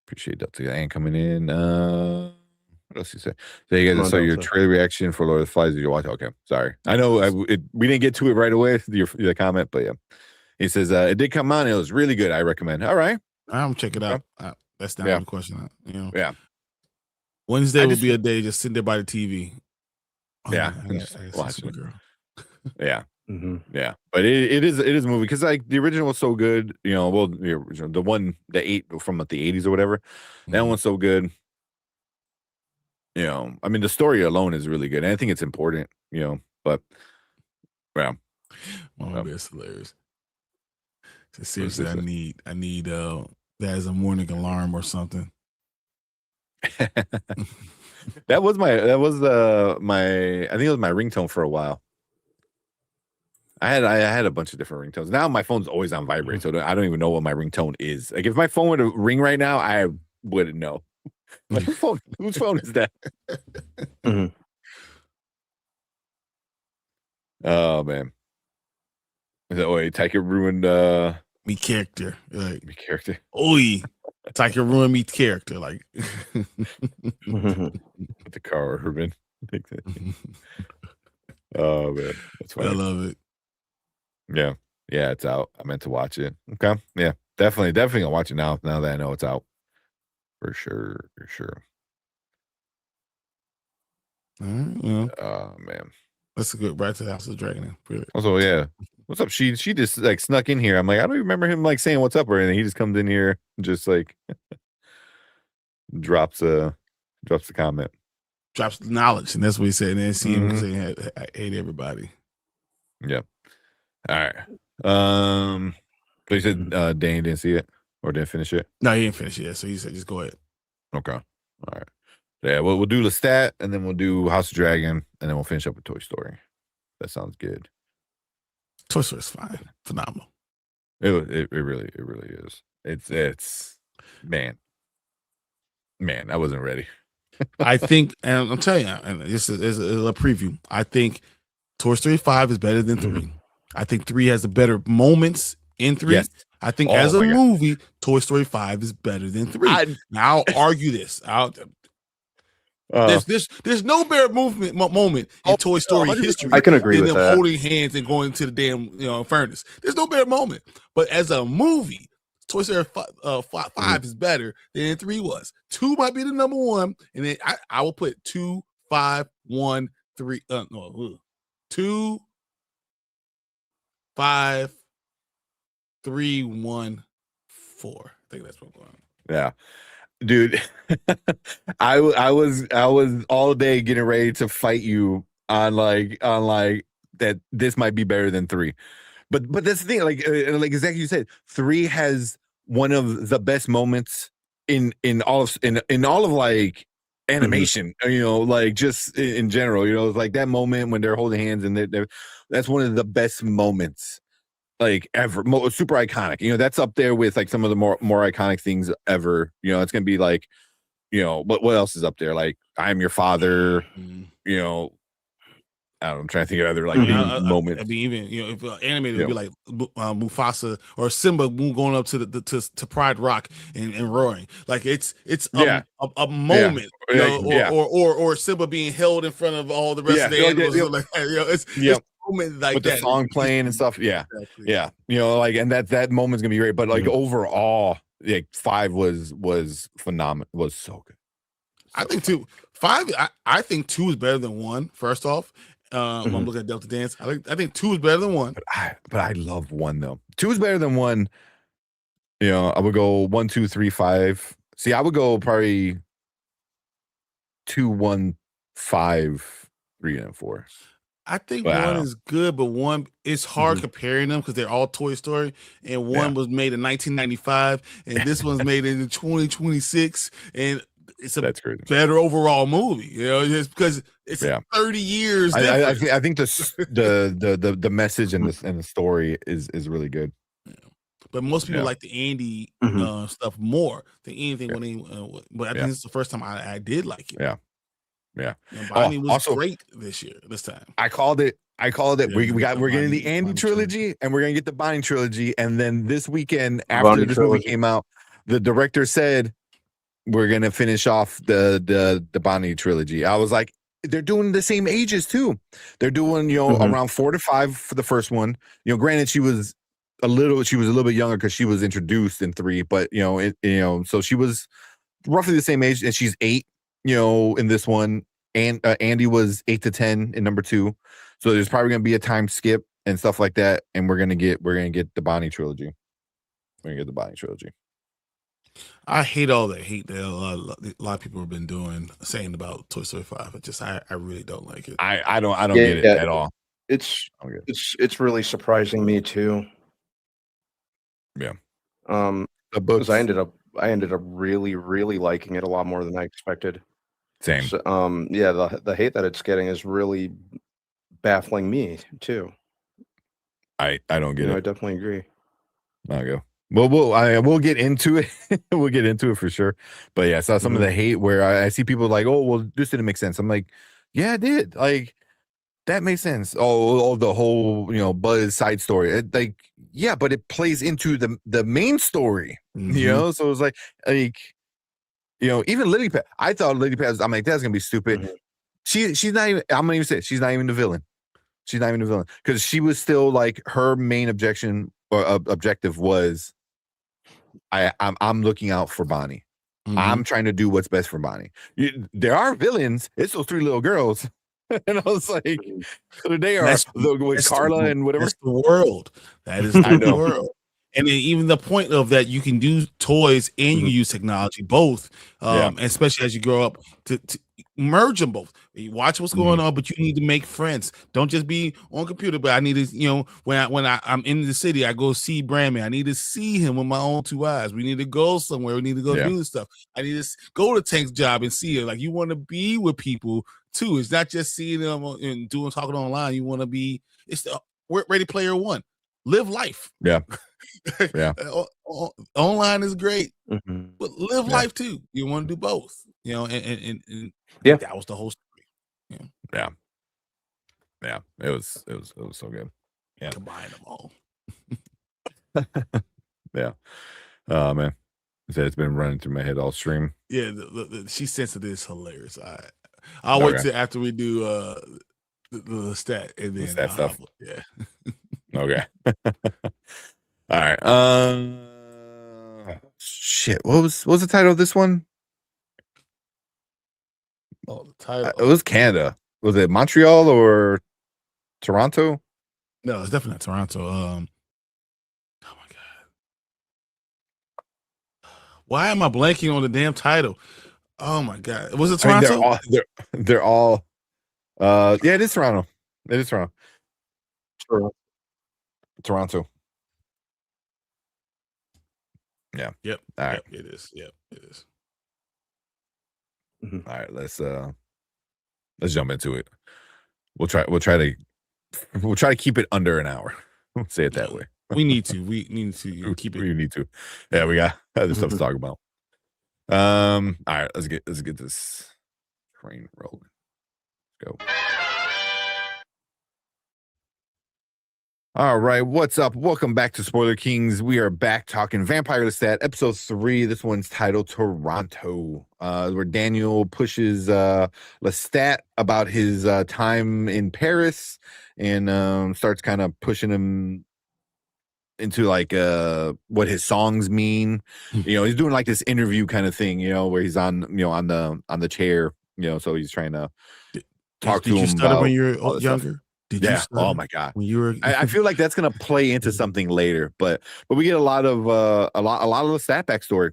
Appreciate Delta Dan coming in. What else you say? So you guys saw your trailer reaction for Lord of the Flies. Did you watch? Okay, sorry. I know we didn't get to it right away. The comment, but yeah. He says it did come out and it was really good. I recommend. All right. I'm check it out. That's not the question. Yeah. Wednesday will be a day just sitting there by the TV. Yeah. Watching girl. Yeah. Yeah. But it is a movie because like the original was so good. Well, the original, the one that from the 80s or whatever. That one's so good. I mean, the story alone is really good. And I think it's important. But yeah. It's hilarious. So seriously, I need that as a morning alarm or something. that was my I think it was my ringtone for a while. I had a bunch of different ringtones. Now my phone's always on vibrate, so I don't even know what my ringtone is. Like if my phone were to ring right now, I wouldn't know. Like, whose phone is that? Oh man. Taika ruined me character. Like me character. Oi. Taika ruined me character. Like the Carl Urban. Oh man. That's funny. I love it. Yeah. Yeah, it's out. I meant to watch it. Okay. Yeah. Definitely gonna watch it now that I know it's out. For sure. All right, Oh man. Let's go right to the House of Dragon. Also, yeah. What's up? She just like snuck in here. I'm like, I don't even remember him like saying what's up or anything. He just comes in here and just like drops the comment. Drops knowledge, and that's what he said. And then see him saying I hate everybody. Yeah. All right. But he said Danny didn't see it or didn't finish it. No, he didn't finish it yet. So he said just go ahead. Okay. All right. Yeah, we'll do Lestat and then we'll do House of Dragon and then we'll finish up with Toy Story. That sounds good. Toy Story is fine. Phenomenal. It really is. It's man, I wasn't ready. I think, and I'm telling you, and this is a preview. I think Toy Story 5 is better than 3. I think 3 has the better moments in 3. Yes. I think Oh as a my God. movie, Toy Story 5 is better than 3. Now I'll argue this. There's no better moment in Toy Story 100%. history. I can agree than with them that. holding hands and going to the damn furnace. There's no better moment. But as a movie, Toy Story 5 is better than 3 was. 2 might be the number 1, and then I will put 2, 5, 1, 3. 2, 5, 3, 1, 4. I think that's what I'm going. Yeah, dude, I was all day getting ready to fight you on like that. This might be better than 3, but that's the thing. Like exactly you said, 3 has one of the best moments in all of like animation. You know, like just in general. You know, it's like that moment when they're holding hands and that's one of the best moments like ever. Super iconic. You know, that's up there with like some of the more iconic things ever. You know, it's gonna be like, you know, what else is up there? Like I Am Your Father. You know, I don't know, I'm trying to think of other like big moments. I mean, even if animated, would be like Mufasa or Simba going up to Pride Rock and roaring. Like it's a moment, or Simba being held in front of all the rest of the animals. Like, it's a moment like with that. the song playing and stuff. Yeah, exactly. Yeah. You know, like, and that moment's gonna be great. But like overall, like 5 was phenomenal. Was so good. I think 2, 5. I think 2 is better than 1. First off. When I'm looking at Delta Dance, I think 2 is better than 1. But I love 1 though. 2 is better than 1. You know, I would go 1, 2, 3, 5. See, I would go probably 2, 1, 5, 3, and 4. I think 1 is good, but 1 it's hard comparing them because they're all Toy Story, and 1 was made in 1995, and this one's made in 2026, and it's a better overall movie, you know, just because it's 30 years. I think the message and the story is really good. But most people like the Andy stuff more than anything. But I think it's the first time I did like it. Yeah. And Bonnie was also great this time. I called it. We're getting the Andy trilogy and we're gonna get the Bonnie trilogy. And then this weekend after this movie came out, the director said we're gonna finish off the Bonnie trilogy. I was like, they're doing the same ages too. They're doing, you know, around 4 to 5 for the first one. You know, granted, she was a little bit younger because she was introduced in 3, but so she was roughly the same age, and she's 8, you know, in this one. And Andy was 8 to 10 in number 2. So there's probably gonna be a time skip and stuff like that. And we're gonna get the Bonnie trilogy. We're gonna get the Bonnie trilogy. I hate all that hate that a lot of people have been saying about Toy Story 5. I really don't like it. I don't get it at all. It's really surprising me too. Yeah. Because I ended up really, really liking it a lot more than I expected. Same. So, the hate that it's getting is really baffling me too. I don't get it. I definitely agree. I'll go. Well, we'll get into it. We'll get into it for sure. But yeah, I saw some of the hate where I see people like, oh, well, this didn't make sense. I'm like, yeah, it did. Like, that makes sense. Oh, the whole, you know, Buzz side story. Yeah, but it plays into the main story, you know? So it was like, you know, even Lily Pad. I thought Lily Pad, I'm like, that's going to be stupid. She's not even, I'm going to even say, she's not even the villain. She's not even the villain. Because she was still like, her main objection or objective was, I'm looking out for Bonnie. I'm trying to do what's best for Bonnie. There are villains. It's those 3 little girls. And I was like, they are with Carla and whatever. That's the world. That is the world. And then even the point of that, you can do toys and you can use technology, both, especially as you grow up, to merge them both. You watch what's going on, but you need to make friends. Don't just be on computer. But I need to, you know, when I'm in the city, I go see Brandman. I need to see him with my own 2 eyes. We need to go somewhere. We need to go do this stuff. I need to go to Tank's job and see it. Like, you want to be with people too. It's not just seeing them and talking online. You want to be. It's the Ready Player One. Live life. Yeah. Yeah. Online is great, Mhm. but live Yeah. life too. You want to do both, you know, and Yeah. that was the whole story. Yeah. Yeah. It was so good. Yeah. Combine them all. Yeah. Oh man. It's been running through my head all stream. Yeah, she sensitive is hilarious. I'll wait till after we do the stat and then stat stuff. Yeah. Okay. All right. Shit. What was the title of this one? Oh, the title. It was Canada. Was it Montreal or Toronto? No, it's definitely not Toronto. Oh my god. Why am I blanking on the damn title? Oh my god. Was it Toronto? I mean, they're all yeah, it is Toronto. It is Toronto. Toronto. Yeah. Yep. All right. Yep, it is. Yep, it is. Mhm. All right, let's jump into it. We'll try to keep it under an hour. We'll say it that way. We need to. We need to keep it. We need to. Yeah, we got other stuff to talk about. All right, let's get this train rolling. Let's go. All right, what's up? Welcome back to Spoiler Kings. We are back talking Vampire Lestat, episode 3. This one's titled Toronto, where Daniel pushes Lestat about his time in Paris and starts kind of pushing him into like what his songs mean. He's doing like this interview kind of thing, where he's on the chair, so he's trying to talk to him. Did you stutter about when you were all this younger? stuff. Did you Yeah. stutter Oh my god. when you were? I feel like that's gonna play into something later, but we get a lot of the Lestat backstory.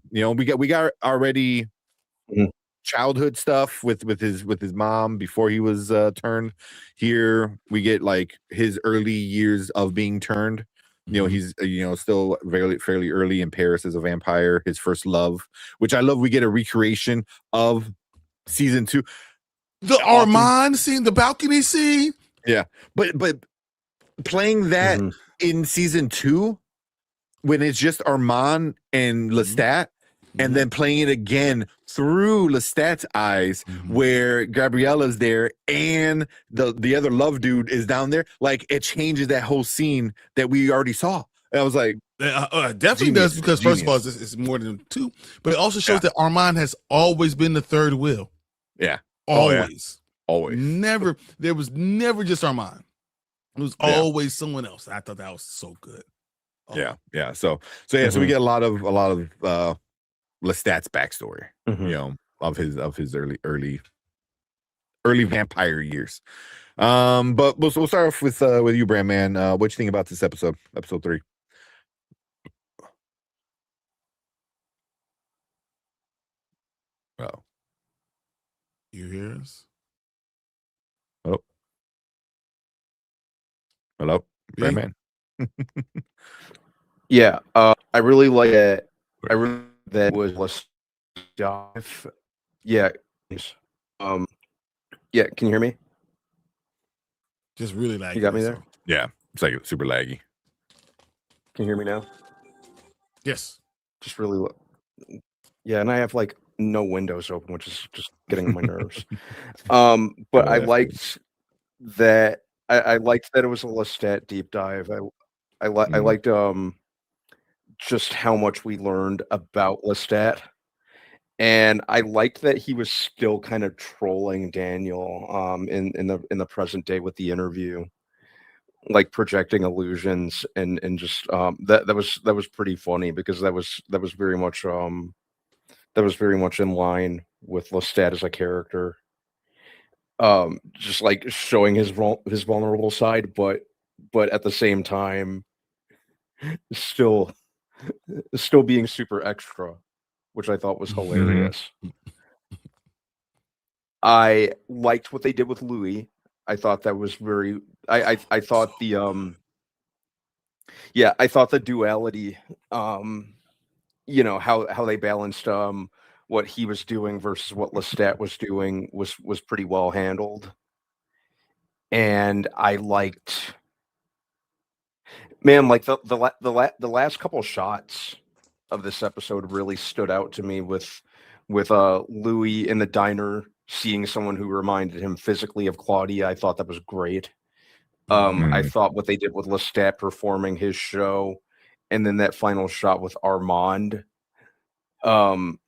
We got already Mhm. childhood stuff with his mom before he was turned. Here we get like his early years of being turned. He's still fairly early in Paris as a vampire. His first love, which I love. We get a recreation of season 2. The Armand scene, the balcony scene. Yeah, but playing that Mhm. in season 2 when it's just Armand and Lestat, and then playing it again through Lestat's eyes, where Gabriella's there and the other love dude is down there, like it changes that whole scene that we already saw. And I was like, definitely genius, does, because first of all, genius. it's more than 2, but it also shows that Armand has always been the third wheel. Yeah, Always. always. Never. There was never just Armand. It was always someone else. I thought that was so good. Oh. Yeah. So we get a lot of Lestat's backstory, of his early vampire years. But we'll start off with you, Brandman. What you think about this episode 3? Oh, You hear us? hello, Brandman. Yeah, I really like it. I really that was Lestat. Yeah. Yeah. Can you hear me? Just really like You got me there? Yeah, it's like super laggy. Can you hear me now? Yes. Just really. Yeah, and I have like no windows open, which is just getting on my nerves. But I liked that. I liked that it was a Lestat deep dive. I liked just how much we learned about Lestat, and I liked that he was still kind of trolling Daniel in the present day with the interview, like projecting illusions and just that was pretty funny, because that was very much in line with Lestat as a character. Just like showing his vulnerable side, but at the same time still being super extra, which I thought was hilarious. I liked what they did with Louis. I thought that was very I thought the I thought the duality, how they balanced what he was doing versus what Lestat was doing was pretty well handled. And I liked Man, like the last couple shots of this episode really stood out to me with Louis in the diner seeing someone who reminded him physically of Claudia. I thought that was great. I thought what they did with Lestat performing his show, and then that final shot with Armand. Something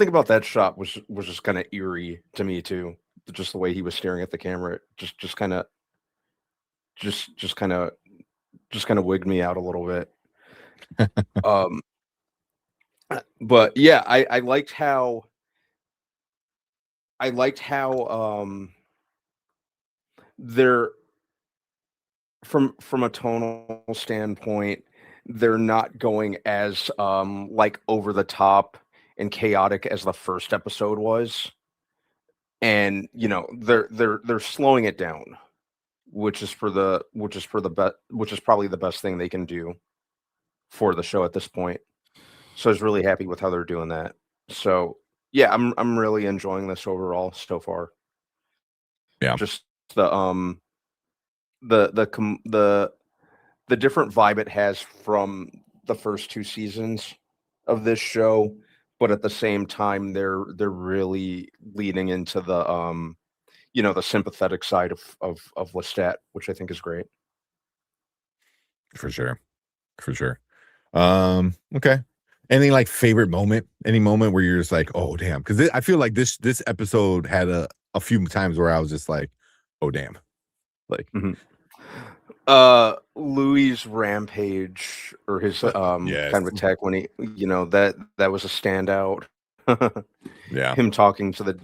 about that shot was just kind of eerie to me too. Just the way he was staring at the camera, just kind of wigged me out a little bit. But yeah, I liked how they're from a tonal standpoint, they're not going as like over the top and chaotic as the first episode was. And you know, they're slowing it down, which is probably the best thing they can do for the show at this point. So I was really happy with how they're doing that. So yeah, I'm really enjoying this overall so far. Yeah. Just the different vibe it has from the first two seasons of this show, but at the same time they're really leaning into the the sympathetic side of Lestat, which I think is great. For sure. Okay. Any like favorite moment? Any moment where you're just like, oh damn? Because I feel like this episode had a few times where I was just like, oh damn. Like Louis' rampage or his yes. kind of attack when he that was a standout. Yeah. Him talking to the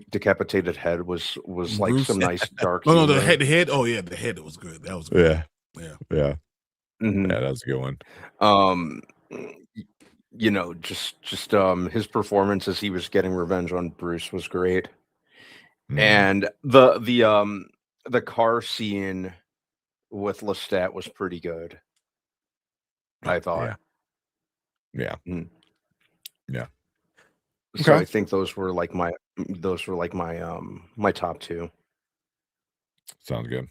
decapitated head was like Bruce? some nice dark No, the humor. head. Oh yeah, the head was good. That was good. Yeah. Mhm. Yeah, that was a good one. Just his performance as he was getting revenge on Bruce was great. Mhm. And the car scene with Lestat was pretty good, I thought. Yeah. Mm. Yeah. So Okay. I think those were like my my top two. Sounds good.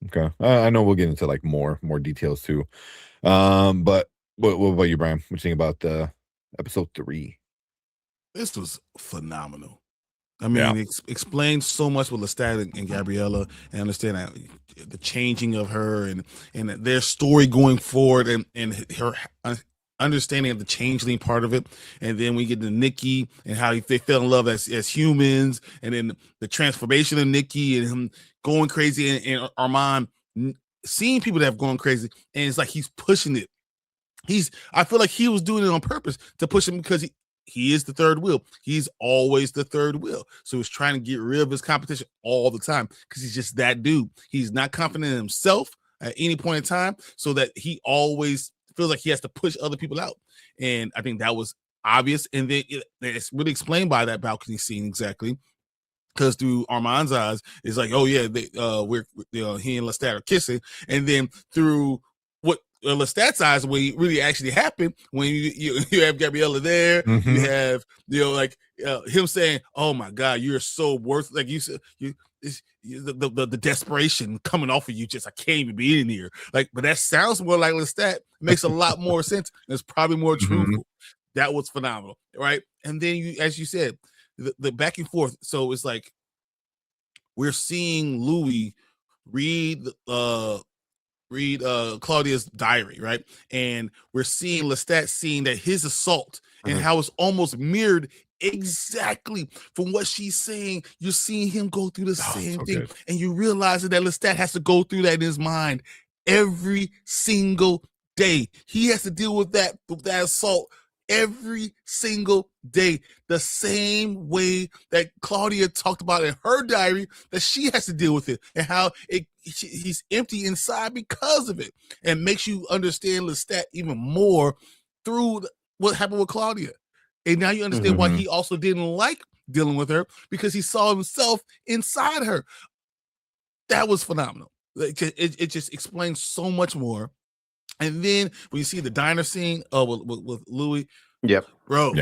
Okay. I know we'll get into like more details too. But what about you, Brian? What do you think about episode 3? This was phenomenal. I mean, it explains so much with Lestat and Gabriella, and understand the changing of her and their story going forward, and her understanding of the changeling part of it. And then we get to Nikki and how they fell in love as humans, and then the transformation of Nikki and him going crazy, and Armand seeing people that have gone crazy, and it's like he's pushing it. I feel like he was doing it on purpose to push him, because he is the third wheel. He's always the third wheel. So he's trying to get rid of his competition all the time, because he's just that dude. He's not confident in himself at any point in time, so that he always feels like he has to push other people out. And I think that was obvious. And then it's really explained by that balcony scene exactly. Because through Armand's eyes, it's like, oh yeah, he and Lestat are kissing, and then through what Lestat's eyes, when it really actually happened, when you have Gabriella there, you have him saying, "Oh my God, you're so worth," like you said, the desperation coming off of you, just I can't even be in here. Like, but that sounds more like Lestat. Makes a lot more sense. And it's probably more truthful. That was phenomenal, right? And then as you said, the back and forth. So it's like we're seeing Louis read Claudia's diary, right? And we're seeing Lestat seeing that his assault and how it's almost mirrored exactly from what she's saying. You're seeing him go through the same thing, good. And you realize that Lestat has to go through that in his mind every single day. He has to deal with that assault every single day, the same way that Claudia talked about in her diary, that she has to deal with it, and how he's empty inside because of it, and makes you understand Lestat even more through what happened with Claudia. And now you understand why he also didn't like dealing with her, because he saw himself inside her. That was phenomenal. It just explains so much more. And then when you see the diner scene with Louis, bro,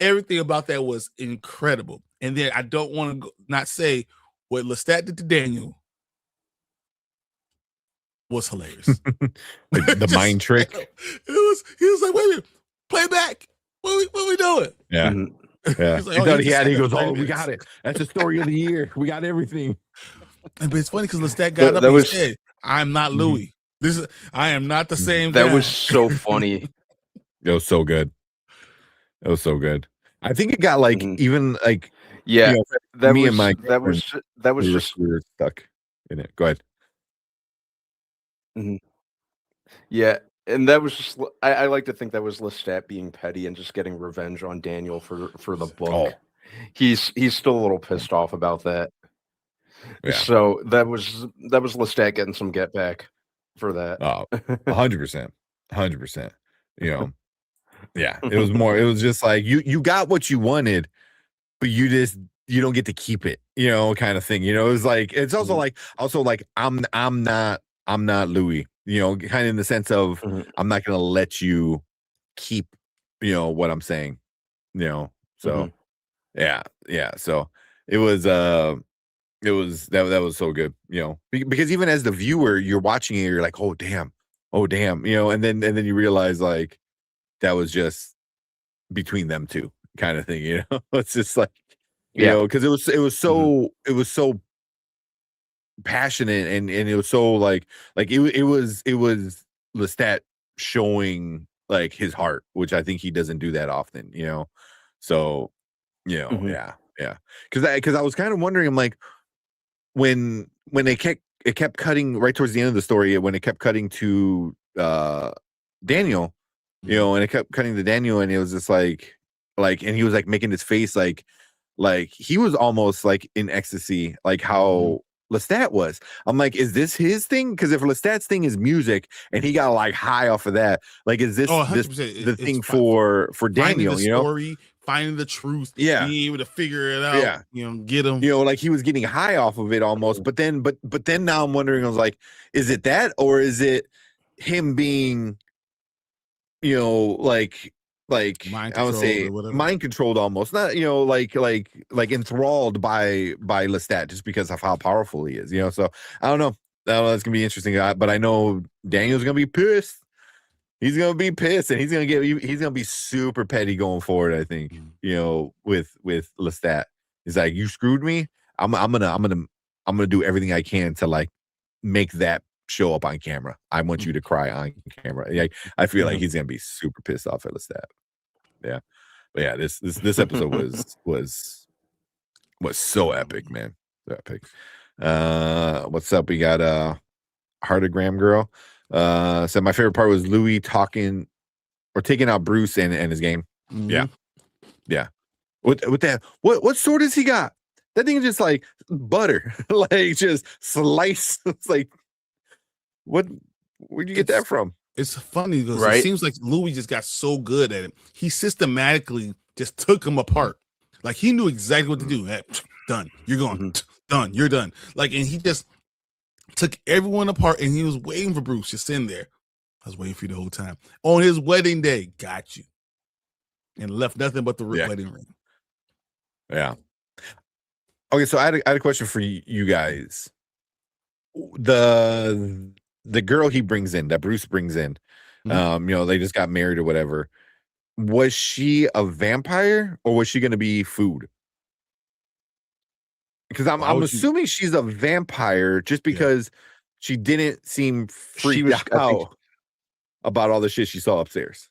everything about that was incredible. And then I don't want to not say what Lestat did to Daniel was hilarious. The mind trick. He was like, wait a minute, play back. What we doing? Yeah. Mhm. Yeah. He's like, He oh, thought he he just had it. He said goes, that oh, 30 we got it. That's the story of the year. We got everything. But it's funny because Lestat got up That and was- said, I'm not Louis. I am not the same That guy. was so funny. It was so good. It was so good. I think it got like Mhm. even like Yeah, you know, that me was and my that was we were, just we were stuck in it. Go ahead. yeah, and that was just I like to think that was Lestat being petty and just getting revenge on Daniel for the book. Oh. He's still a little pissed off about that. Yeah. So that was Lestat getting some get back for that. Oh, 100%. 100%. You know. Yeah. It was more, it was just like you got what you wanted, but you don't get to keep it, you know, kind of thing. You know, it was like it's also like I'm not Louis, you know, kind of in the sense of I'm not gonna let you keep, you know, what I'm saying, you know. So yeah. So it was that was so good, you know, because even as the viewer, you're watching it, you're like, oh damn, you know, and then you realize like that was just between them two kind of thing, you know. It's just like, you know, because it was so passionate and it was so like it was Lestat showing like his heart, which I think he doesn't do that often, you know. So, you know, yeah. Because I was kind of wondering, I'm like, when it kept cutting right towards the end of the story, when it kept cutting to Daniel, you know, and it kept cutting to Daniel, and it was just like, and he was like making his face like he was almost like in ecstasy, like how Lestat was. I'm like, is this his thing? Because if Lestat's thing is music and he got like high off of that, like, is this, the thing for Daniel? You know, story, finding the truth, yeah, being able to figure it out, you know, get him. You know, like he was getting high off of it almost. But then now I'm wondering, I was like, is it that, or is it him being, you know, like I would say mind controlled almost, not, you know, like enthralled by Lestat just because of how powerful he is, you know. So I don't know. It's gonna be interesting, but I know Daniel's gonna be pissed. He's gonna be pissed, and he's gonna be super petty going forward, I think, you know, with Lestat. He's like, you screwed me. I'm gonna do everything I can to like make that show up on camera. I want you to cry on camera. Like, I feel like he's gonna be super pissed off at Lestat. Yeah, but yeah, this episode was so epic, man. So epic. What's up? We got Heartogram Girl. So my favorite part was Louis talking or taking out Bruce and his game. Yeah. With that, what sword has he got? That thing is just like butter, like just slice. It's like, where'd you get that from? It's funny because it seems like Louis just got so good at it. He systematically just took him apart. Like he knew exactly what to do. Hey, done. You're going. Done. You're done. Like, and he just took everyone apart, and he was waiting for Bruce just in there. I was waiting for you the whole time. On his wedding day, got you. And left nothing but the wedding ring. Yeah. Okay, so I had a question for you guys. The girl he brings in, that Bruce brings in, you know, they just got married or whatever. Was she a vampire or was she going to be food? Because I'm assuming she's a vampire just because she didn't seem freaked out about all the shit she saw upstairs.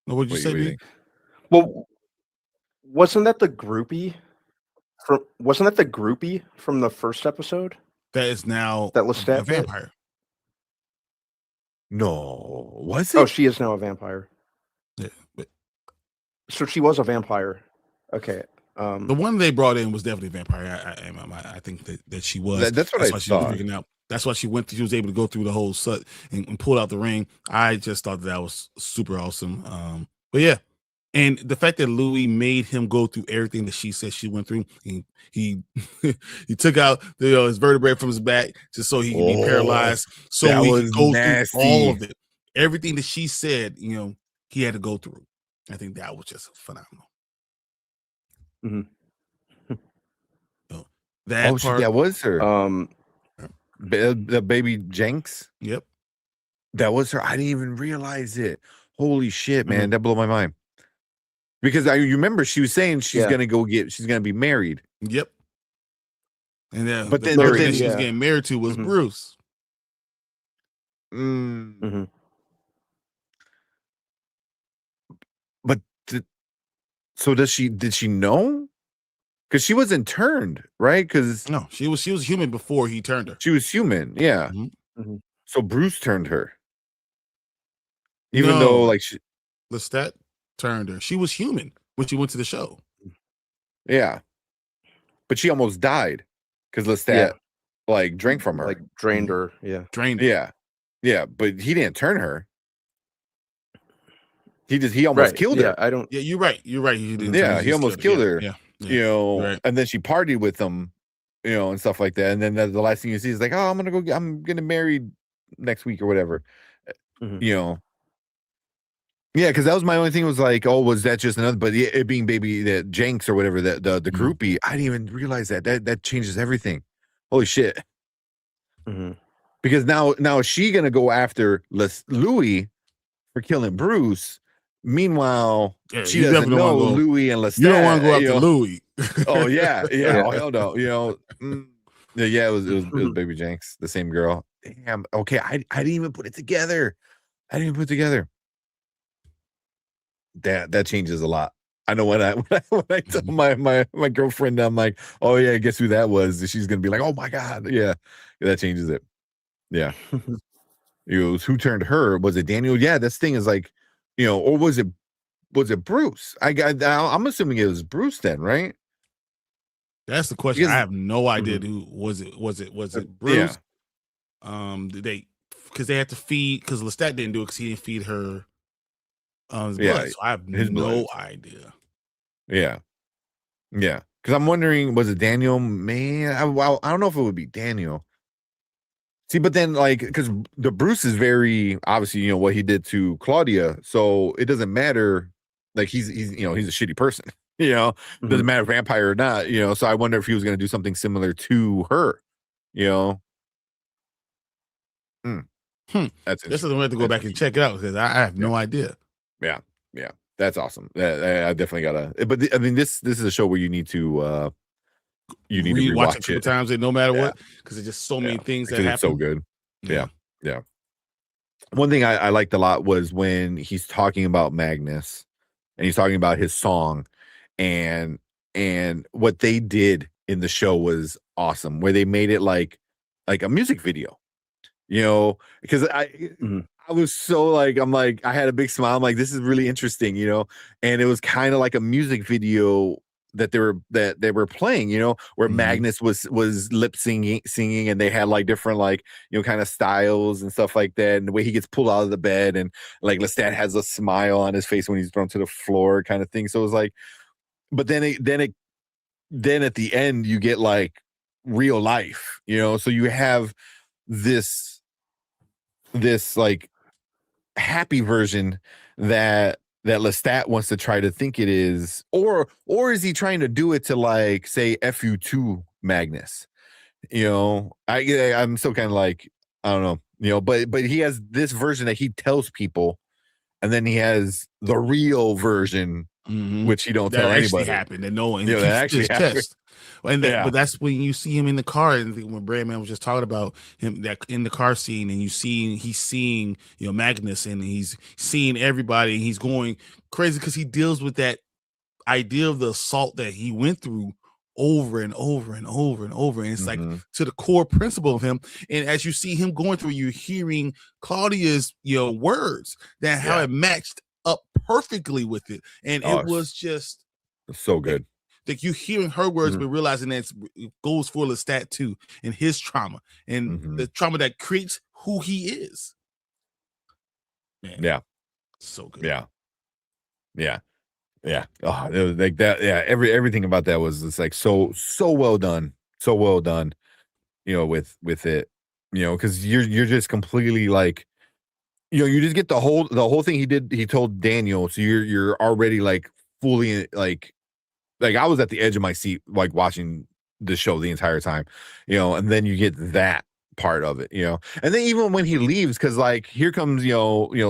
What'd you say? Well, wasn't that the groupie from the first episode? That is now that Lestat a vampire. No, was it? Oh, she is now a vampire. Yeah, so she was a vampire. Okay. The one they brought in was definitely a vampire. I think that she was. That's what I thought. That's why she went. She was able to go through the whole set and pull out the ring. I just thought that was super awesome. But yeah, and the fact that Louis made him go through everything that she said she went through. He took out his vertebrae from his back just so he could be paralyzed. So he could go through all of it. Everything that she said, you know, he had to go through. I think that was just phenomenal. Mm-hmm. So that part, that was her. the baby Jenks. Yep. That was her. I didn't even realize it. Holy shit, man. Mhm. That blew my mind. Because you remember she was saying she's Yeah. gonna be married. Yep. And then But the then- person then- she was yeah. getting married to was Mhm. Bruce. Mm, Mhm. but so did she know? Because she wasn't turned, right? Because No, she was human before he turned her. she was human. Yeah. Mhm. Mhm. So Bruce turned her. Even No. though like she, Lestat turned her. She was human when she went to the show. yeah. But she almost died because Lestat Yeah. like drank from her. Like drained her. Yeah. Drained her. yeah. Yeah. But he didn't turn her. He almost Right. killed Yeah. her. I don't. Yeah, you're right. You're right. He didn't Yeah, turn her, he just almost killed killed her. Yeah. Yeah. You know, right. and then she partied with him, you know, and stuff like that. And then the last thing you see is like, oh, I'm gonna marry next week or whatever. Mhm. You know. Yeah, because that was my only thing was like, oh, was that just another? But it being baby that Jenks or whatever that the Mhm. groupie, I didn't even realize that changes everything. Holy shit! Mhm. Because now is she gonna go after Louis for killing Bruce? Meanwhile, Yeah, she you doesn't definitely don't know wanna go- Louis and Lestat. You don't want to go you after know? Louis. Oh yeah. Yeah. Oh hell no. You know. Yeah. It was baby Jenks, the same girl. Damn. Okay. I didn't even put it together. That changes a lot. I know when I tell my girlfriend, I'm like, oh yeah, guess who that was? She's gonna be like, oh my god, yeah, that changes it. Yeah, it was who turned her? Was it Daniel? Yeah, this thing is like, you know, or was it Bruce? I'm assuming it was Bruce then, right? That's the question. Because- I have no idea who was it. Was it Bruce? Did they because they had to feed because Lestat didn't do it because he didn't feed her his Yeah, blood. So I have his no blood. idea. Yeah. Because I'm wondering, was it Daniel? Man, I don't know if it would be Daniel. See, but then like, because the Bruce is very obviously, you know what he did to Claudia, so it doesn't matter. Like he's you know he's a shitty person. You know, doesn't matter vampire or not. You know, so I wonder if he was going to do something similar to her. You know. That's This is we have to go back and check it out because I have no idea. Yeah, that's awesome. I definitely gotta. But I mean, this is a show where you need to to Watch it a rewatch couple it. times, and no matter Yeah. what, because there's just so many things that Because happen. it's so good. Yeah. One thing I liked a lot was when he's talking about Magnus and he's talking about his song and what they did in the show was awesome, where they made it like a music video, you know, because I was so like, I'm like, I had a big smile. I'm like, this is really interesting, you know, and it was kind of like a music video that they were playing, you know, where Magnus was lip singing, and they had like different like, you know, kind of styles and stuff like that, and the way he gets pulled out of the bed, and like Lestat has a smile on his face when he's thrown to the floor, kind of thing. So it was like, but then at the end you get like real life, you know, so you have this like happy version that Lestat wants to try to think it is, or is he trying to do it to like say F you to Magnus? You know, I'm still kind of like, I don't know, you know, but he has this version that he tells people, and then he has the real version, which he don't that tell actually anybody. happened, and no one Yeah, that actually happened. chest. And but that's when you see him in the car, and when Brandman was just talking about him that in the car scene, and he's seeing you know Magnus, and he's seeing everybody, and he's going crazy because he deals with that idea of the assault that he went through over and over and over and over, and it's like to the core principle of him. And as you see him going through, you're hearing Claudia's words, that how it matched up perfectly with it, and it was just so good. Like you hearing her words, but realizing that it goes for Lestat too, and his trauma, and the trauma that creates who he is. Man, yeah, so good. Yeah. Oh, it was like that. Yeah, everything about that was just like so well done, You know, with it, you know, because you're just completely like, you know, you just get the whole thing he told Daniel, so you're already like fully like I was at the edge of my seat like watching the show the entire time, you know, and then you get that part of it, and then even when he leaves, because like here comes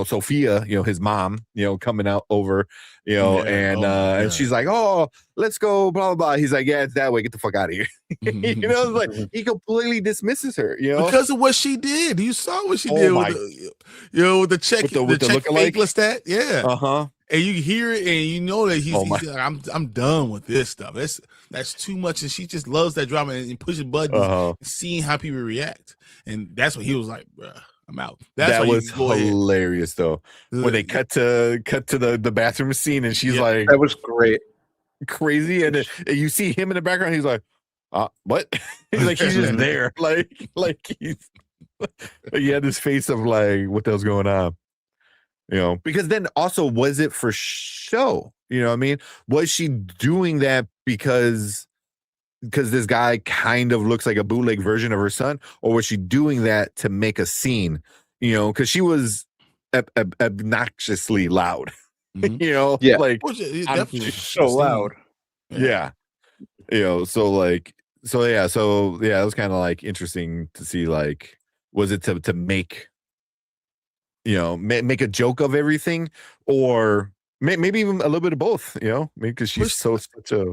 Sophia, his mom, coming out over, and she's like, oh, let's go, blah blah blah. He's like, yeah, it's that way, get the fuck out of here. It's like he completely dismisses her, because of what she did. You saw what she did with the check, with the fake Lestat, uh-huh. And you hear it, and you know that he's like, I'm done with this stuff. That's too much, and she just loves that drama and pushes buttons, and seeing how people react, and that's what he was like, bruh, I'm out. That was hilarious though, when they cut to the bathroom scene, and she's like, that was great, crazy, and you see him in the background. He's like, what? He's like, he's just there, like he had this face of like, what the hell's going on? Because then also, was it for show? What I mean? Was she doing that because this guy kind of looks like a bootleg version of her son, or was she doing that to make a scene? Because she was obnoxiously loud. Like so loud. Yeah. So it was kind of like interesting to see, like, was it to make make a joke of everything, or maybe even a little bit of both, because she's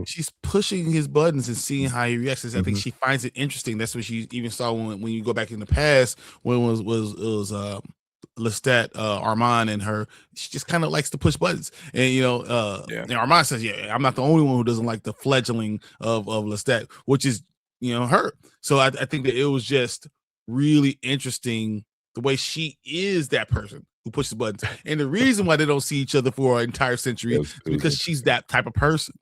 she's pushing his buttons and seeing how he reacts. I think she finds it interesting. That's what she even saw when you go back in the past, when it was Lestat, Armand, and her. She just kind of likes to push buttons, and and Armand says, I'm not the only one who doesn't like the fledgling of Lestat, which is her. So I think that it was just really interesting the way she is that person who pushes buttons. And the reason why they don't see each other for an entire century is because she's that type of person.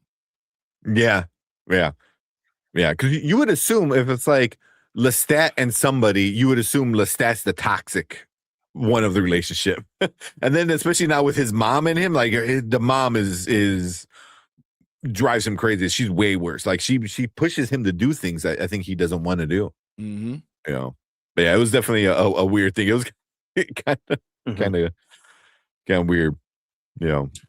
Yeah. Because you would assume, if it's like Lestat and somebody, you would assume Lestat's the toxic one of the relationship. And then especially now with his mom and him, like the mom is drives him crazy. She's way worse. Like she pushes him to do things I think he doesn't want to do. But yeah, it was definitely a weird thing. It was kind of weird.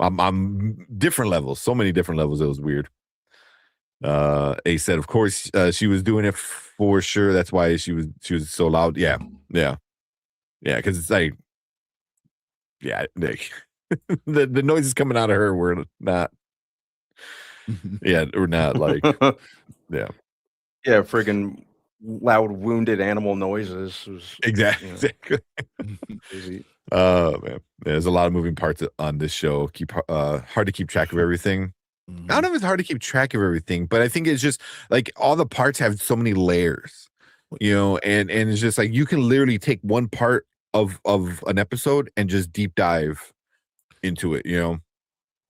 I'm different levels, so many different levels. It was weird. A said, of course, she was doing it for sure. That's why she was so loud. Yeah. Because it's like, the noises coming out of her were not. Or not like, friggin' loud wounded animal noises was, exactly. Crazy. Man, there's a lot of moving parts on this show. Hard to keep track of everything. I don't know if it's hard to keep track of everything, but I think it's just like all the parts have so many layers, and it's just like you can literally take one part of an episode and just deep dive into it.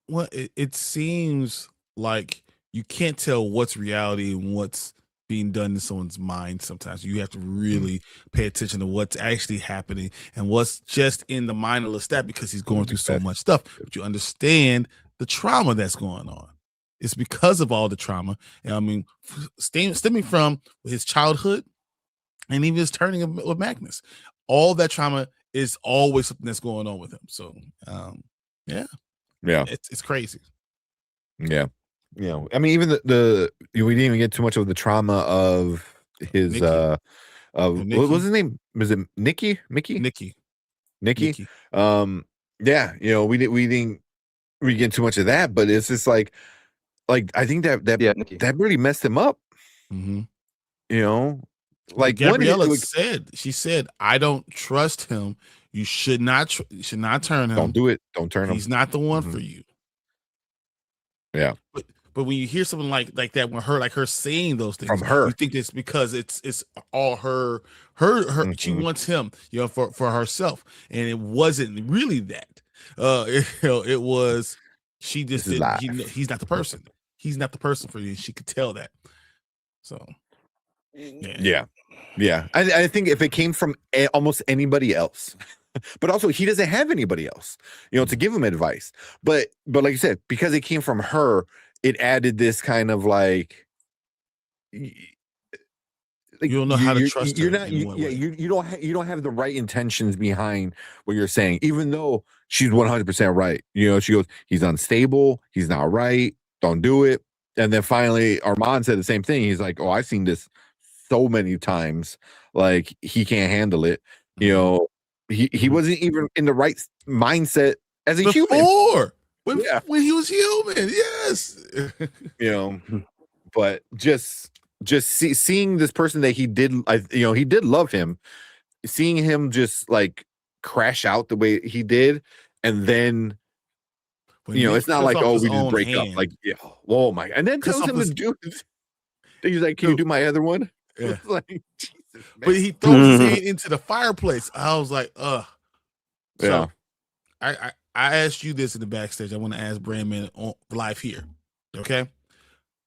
Well, it seems like you can't tell what's reality and what's being done in someone's mind. Sometimes you have to really pay attention to what's actually happening and what's just in the mind of Lestat, because he's going through so much stuff. But you understand the trauma that's going on. It's because of all the trauma. I mean, stemming from his childhood and even his turning with Magnus. All that trauma is always something that's going on with him. So, it's crazy. Yeah. I mean, even we didn't even get too much of the trauma of his Nikki. what was his name? Was it Nikki? Nikki. We didn't get too much of that, but it's just like I think that really messed him up. Like Gabriella said, I don't trust him. You should not turn him. Don't do it. Don't turn him. He's not the one for you. Yeah. But when you hear something like that, when her saying those things from her, you think it's because it's all her. She wants him, for herself, and it wasn't really that. It was she just did. He's not the person. He's not the person for you. She could tell that. So, yeah. I think if it came from almost anybody else. But also, he doesn't have anybody else, to give him advice. But like you said, because it came from her, it added this kind of like you don't know how to trust her. You don't have the right intentions behind what you're saying, even though she's 100% right. She goes, he's unstable, he's not right, don't do it. And then finally, Armand said the same thing. He's like, oh, I've seen this so many times, like he can't handle it. You know, he wasn't even in the right mindset as a human. Before, Yeah. when he was human, yes. You know, but just seeing this person that he did, he did love him, seeing him just like crash out the way he did, and then When you know, Nick it's not cuts like, off oh, his we just own break up. hand. Like, yeah, oh my, and then Cuts tells off him to his- do it. He's like, can you do my other one? Yeah. It's like, Jesus, man. But he throws his hand into the fireplace. I was like, ugh. So Yeah. I asked you this in the backstage. I want to ask Brandman on live here. Okay.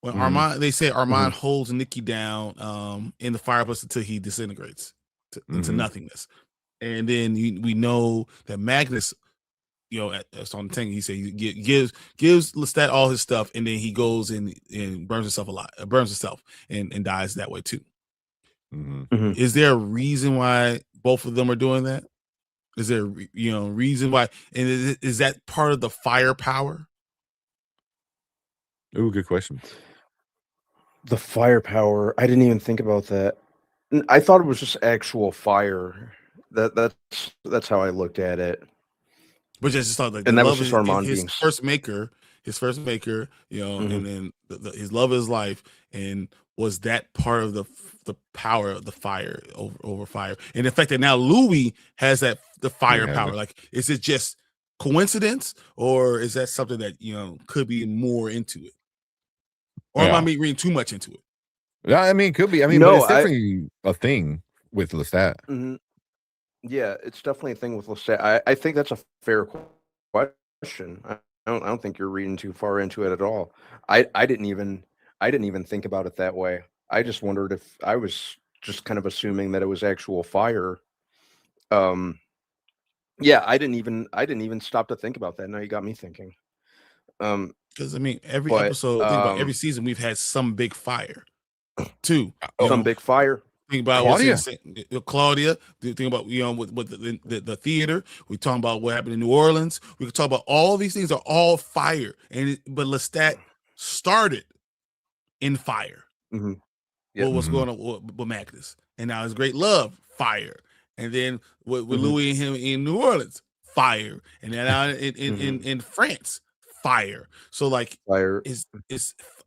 When Armand, they say Armand holds Nikki down in the fireplace until he disintegrates into nothingness. And then we know that Magnus, you know, that's on the thing. He said he gives Lestat all his stuff, and then he goes and burns himself and dies that way too. Is there a reason why both of them are doing that? Is there reason why? And is that part of the firepower? Oh, good question. The firepower. I didn't even think about that. I thought it was just actual fire. That's how I looked at it. But just thought like, and that was love just is Armand his being first maker, you know, and then his love of his life, and was that part of the power of the fire over fire, and the fact that now Louis has the firepower. Like, is it just coincidence, or is that something that could be more into it, or am I reading too much into it? Yeah, I mean, it could be. I mean, No, but it's definitely a thing with Lestat. Yeah, it's definitely a thing with Lestat. I think that's a fair question. I don't think you're reading too far into it at all. I didn't even think about it that way. I just wondered if I was just kind of assuming that it was actual fire. Yeah, I didn't even stop to think about that. Now you got me thinking. Because I mean, every episode, think about every season, we've had some big fire too. Some big fire. Think about Claudia. Think about with the theater. We talking about what happened in New Orleans. We could talk about all these things are all fire, but Lestat started in fire. What was going on with Magnus, and now his great love, fire, and then with Louis and him in New Orleans, fire, and then now in France, fire. So like, fire is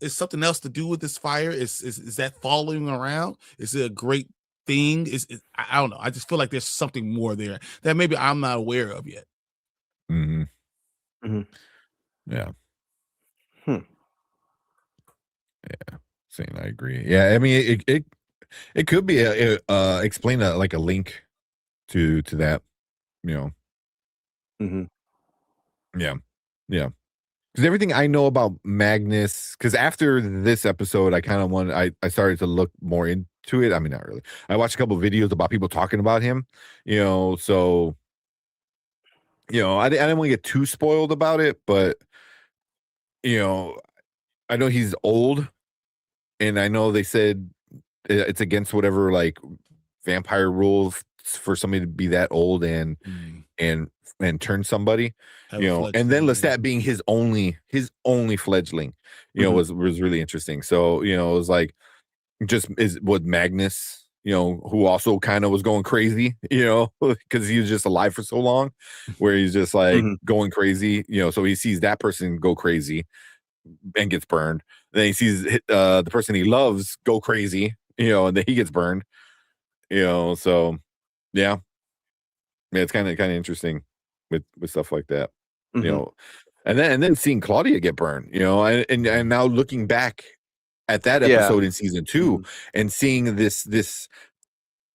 something else to do with this fire? Is that following around? Is it a great thing? I don't know. I just feel like there's something more there that maybe I'm not aware of yet. Yeah. Yeah. Saying I agree. Yeah, I mean, it could be explain like a link to that. Yeah. Because everything I know about Magnus, because after this episode, I kind of I started to look more into it. I mean, not really. I watched a couple of videos about people talking about him, so, I didn't want to get too spoiled about it, but, I know he's old, and I know they said it's against whatever, like, vampire rules for somebody to be that old and turn somebody, and then Lestat being his only fledgling, was really interesting. So, it was like, just with Magnus, who also kind of was going crazy, because he was just alive for so long, where he's just like going crazy, so he sees that person go crazy and gets burned. Then he sees the person he loves go crazy, and then he gets burned, so yeah, it's kind of interesting with stuff like that, and then seeing Claudia get burned, and now looking back at that episode in season 2 and seeing this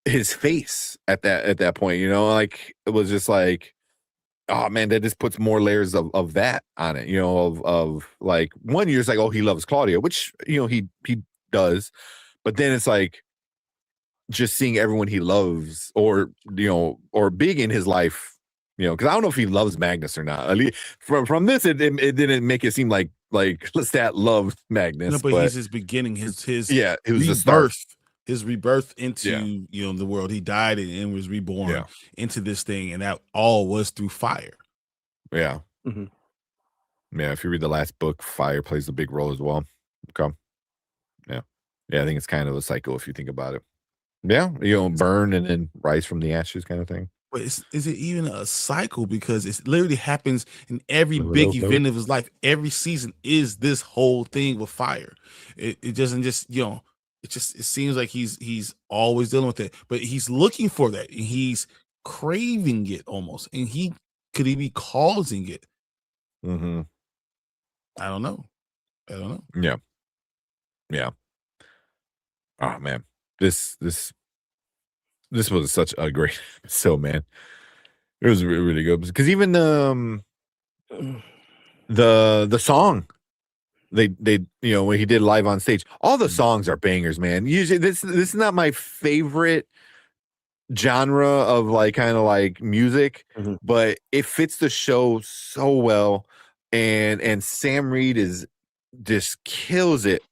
his face at that point, like, it was just like, oh man, that just puts more layers of that on it, of like, one year's like, oh, he loves Claudia, which he does, but then it's like, just seeing everyone he loves or big in his life, because I don't know if he loves Magnus or not. At least from this, it didn't make it seem like Lestat loved Magnus. No, but he's his beginning, his it was rebirth, the start. His rebirth into the world. He died and was reborn into this thing, and that all was through fire. Yeah. Yeah, if you read the last book, fire plays a big role as well. Okay. Yeah. Yeah, I think it's kind of a cycle if you think about it. Yeah, burn and then rise from the ashes kind of thing. But is it even a cycle? Because it literally happens in every Live big without fire. event of his life. Every season is this whole thing with fire. It doesn't just, it seems like he's always dealing with it. But he's looking for that, and he's craving it almost. And could he be causing it? Mm-hmm. I don't know. Yeah. Yeah. Oh man. This was such a great episode, man. It was really, really good because even the song they when he did live on stage, all the songs are bangers, man. Usually this is not my favorite genre of like kind of like music, but it fits the show so well, and Sam Reid just kills it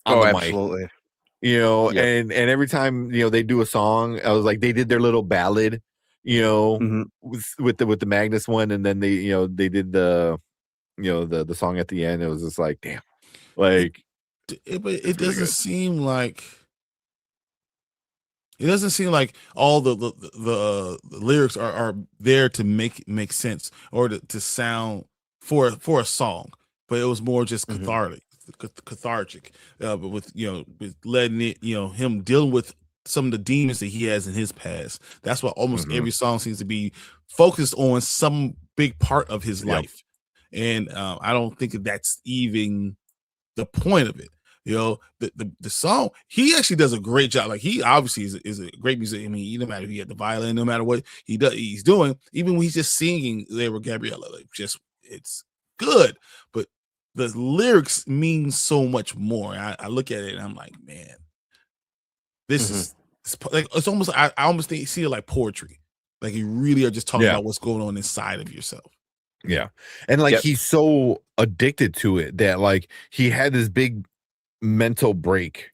on the mic. Absolutely. Yep. and every time they do a song, I was like, they did their little ballad, with the Magnus one, and then they did the the song at the end. It was just like, damn, like But it doesn't seem like all the lyrics are there to make sense or to sound for a song, but it was more just cathartic, but with with letting it him dealing with some of the demons that he has in his past. That's why almost every song seems to be focused on some big part of his life, and I don't think that's even the point of it. The song, he actually does a great job. Like, he obviously is a great musician. I mean, no matter if he had the violin, no matter what he's doing, even when he's just singing there with Gabriella, like, just, it's good. But the lyrics mean so much more. I look at it and I'm like, man, this is like, it's almost, I almost see it like poetry. Like, you really are just talking about what's going on inside of yourself. Yeah. And like, he's so addicted to it that like he had this big mental break,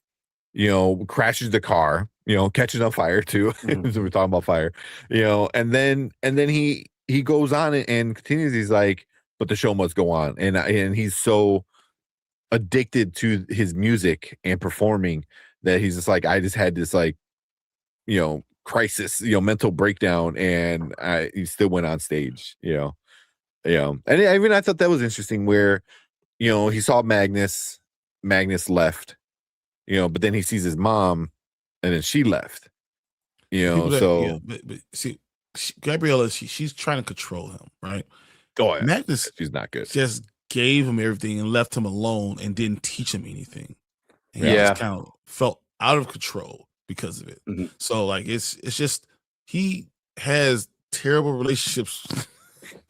crashes the car, catching on fire too. So we're talking about fire, and then he goes on and continues. He's like, but the show must go on. And he's so addicted to his music and performing that he's just like, I just had this like, crisis, mental breakdown, and he still went on stage, and I thought that was interesting where, he saw Magnus left, but then he sees his mom and then she left, but see, Gabriella, she's trying to control him, right? Oh, yeah. Magnus, she's not good. Just gave him everything and left him alone and didn't teach him anything. And he just kind of felt out of control because of it. So like, it's just, he has terrible relationships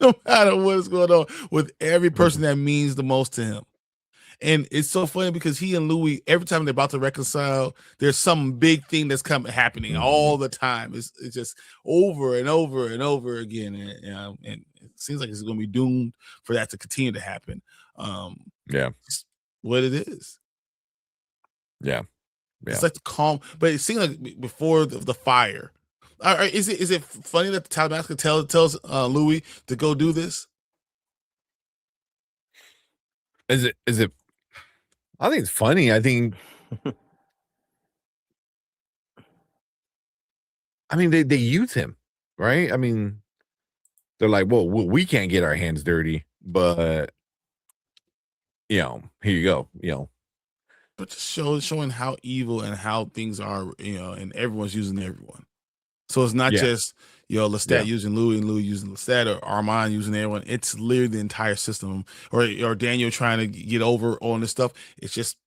no matter what's going on with every person that means the most to him. And it's so funny because he and Louis, every time they're about to reconcile, there's some big thing that's happening all the time. It's just over and over and over again, and it seems like it's going to be doomed for that to continue to happen. It's what it is. Yeah. It's like the calm, but it seems like before the fire. All right, is it funny that the Taskmaster tells Louis to go do this? Is it? I think it's funny. I think. I mean, they use him, right? I mean, they're like, well, we can't get our hands dirty, but here you go, But just showing how evil and how things are, and everyone's using everyone. So it's not just Lestat using Louis and Louis using Lestat, or Armand using everyone. It's literally the entire system, or Daniel trying to get over on this stuff. It's just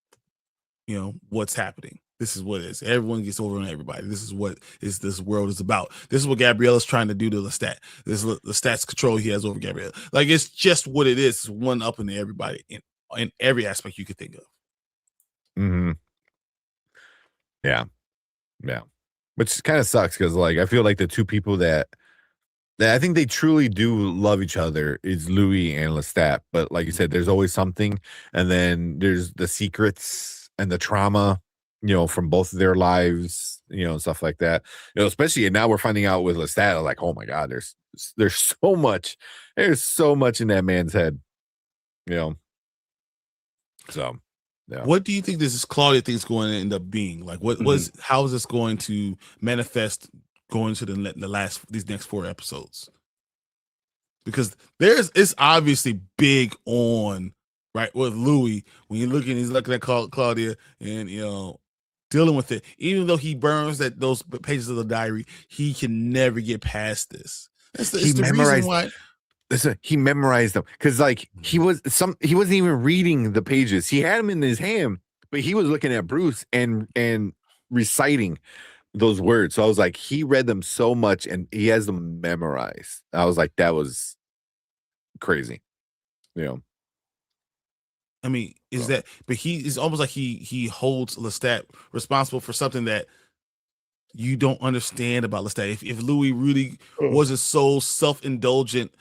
what's happening. This is what it is. Everyone gets over on everybody. This is what this world is about. This is what Gabriella's trying to do to Lestat. This is Lestat's control he has over Gabriella. Like, it's just what it is. It's one up into everybody in every aspect you could think of. Yeah. Which kind of sucks because, like, I feel like the two people that I think they truly do love each other is Louis and Lestat. But like you said, there's always something, and then there's the secrets and the trauma, from both of their lives, and stuff like that. Especially, and now we're finding out with Lestat, like, oh my God, there's so much in that man's head, So Yeah. What do you think this Claudia thing's going to end up being? Like, how is this going to manifest going to these next 4 episodes? Because it's obviously big on right with Louis when he's looking at Claudia and dealing with it. Even though he burns those pages of the diary, he can never get past this. It's the reason why. Listen, he memorized them because like he wasn't even reading the pages. He had them in his hand, but he was looking at Bruce and reciting those words. So I was like, he read them so much and he has them memorized. I was like, that was crazy. I mean, but it's almost like he holds Lestat responsible for something that you don't understand about Lestat. If Louis really wasn't so self-indulgent,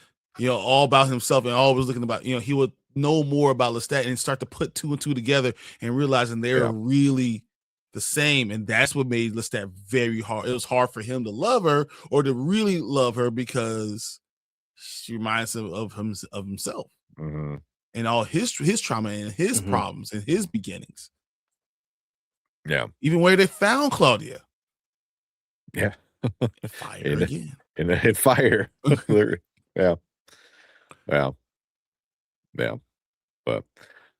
all about himself and always looking about, he would know more about Lestat and start to put 2 and 2 together and realizing they're really the same. And that's what made Lestat very hard. It was hard for him to love her or to really love her because she reminds him of himself and all his trauma and his problems and his beginnings. Yeah. Even where they found Claudia. Yeah. Fire again. And it hit fire. Yeah. But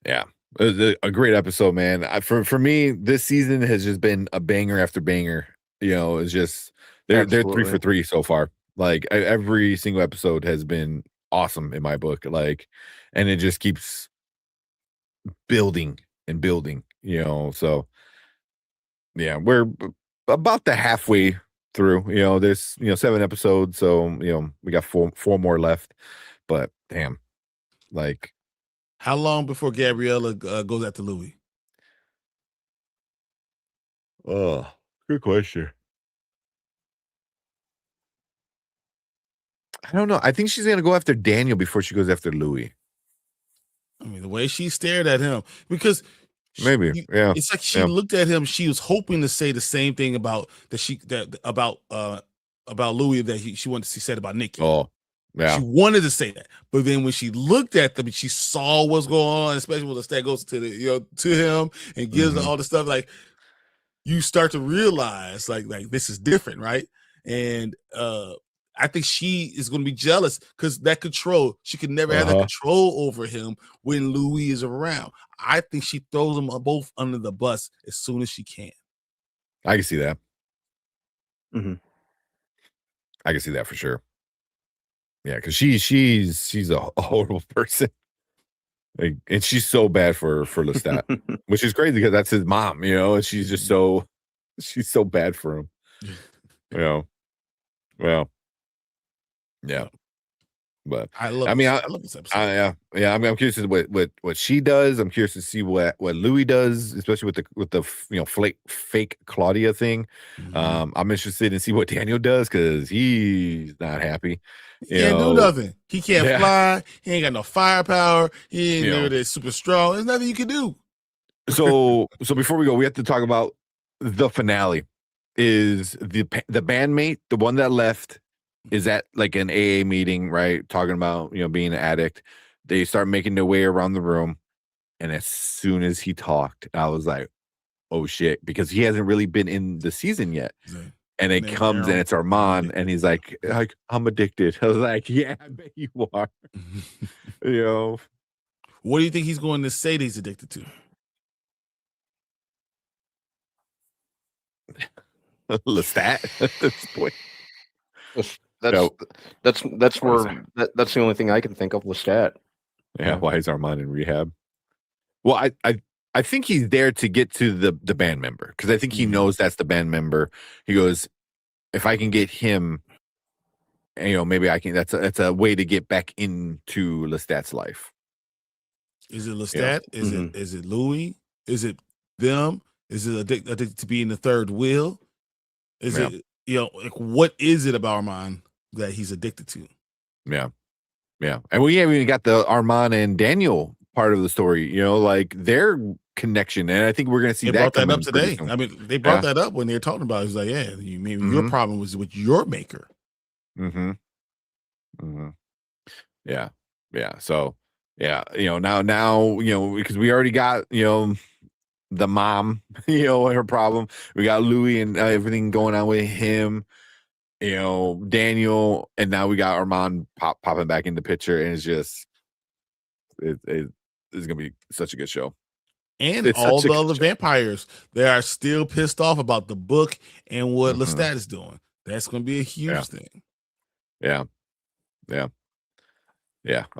yeah, it was a great episode, man. For me, this season has just been a banger after banger. It's just they're 3 for 3 so far. Like every single episode has been awesome in my book. Like, and it just keeps building and building. So yeah, we're about the halfway through. There's 7 episodes, so we got four more left. But damn, like, how long before Gabriella goes after Louis? Oh, good question. I don't know. I think she's gonna go after Daniel before she goes after Louis. I mean, the way she stared at him, because maybe, yeah, it's like she looked at him. She was hoping to say the same thing about Louis that she wanted to see said about Nikki. Oh, yeah. She wanted to say that, but then when she looked at them, she saw what's going on, especially when Lestat goes to to him and gives her all the stuff. Like, you start to realize, like this is different, right? And I think she is going to be jealous because that control, she can never have that control over him when Louis is around. I think she throws them both under the bus as soon as she can. I can see that. I can see that for sure. Yeah, because she's a horrible person, like, and she's so bad for Lestat, which is crazy because that's his mom, and she's just she's so bad for him. Well, yeah, but I love this episode. I'm curious to see what she does. I'm curious to see what Louis does, especially with the fake Claudia thing. I'm interested in see what Daniel does because he's not happy. He can't do nothing. He can't fly. He ain't got no firepower. He ain't never that super strong. There's nothing you can do. So before we go, we have to talk about the finale. Is the bandmate, the one that left, is at like an AA meeting, right? Talking about, being an addict. They start making their way around the room. And as soon as he talked, I was like, oh shit, because he hasn't really been in the season yet. And it comes and it's Armand and he's like, I'm addicted. I was like, yeah, I bet you are. What do you think he's going to say that he's addicted to? Lestat at this point. That's where that's the only thing I can think of. Lestat. Yeah, why is Armand in rehab? Well, I think he's there to get to the band member because I think he knows that's the band member. He goes, if I can get him, maybe I can. That's a way to get back into Lestat's life. Is it Lestat? Is it Louis? Is it them? Is it addicted to being the third wheel? Is it like what is it about Armand that he's addicted to? Yeah, and we haven't even got the Armand and Daniel part of the story. Like their connection, and I think we're going to see that. Brought that up today. I mean, they brought that up when they were talking about it. It was like, yeah, maybe your problem was with your maker. Yeah. So yeah, now because we already got the mom, you know, her problem. We got Louis and everything going on with him. You know, Daniel, and now we got Armand popping back in the picture, and it's just it's gonna be such a good show. And It's all such a the good other show. vampires, they are still pissed off about the book and what Mhm. Lestat is doing. That's going to be a huge thing. Yeah. I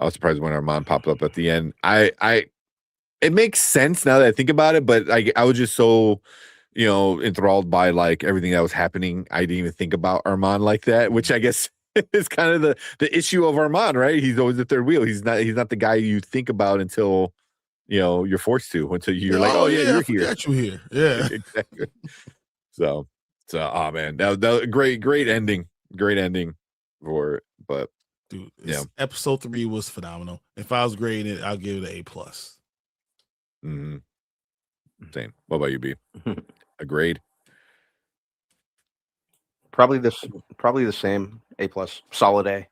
was surprised when Armand popped up at the end. It makes sense now that I think about it, but I was just so, you know, enthralled by like everything that was happening. I didn't even think about Armand like that, which I guess is kind of the issue of Armand, right? He's always the third wheel. He's not the guy you think about until, you know, you're forced to, until you're like, oh yeah, I you're here. forgot you here. Yeah. Exactly. So oh man, that was great ending for it. But Dude, yeah. episode 3 was phenomenal. If I was grading it, I'll give it an A+. Same. What about you, B? A grade? Probably the same. A+. Solid A.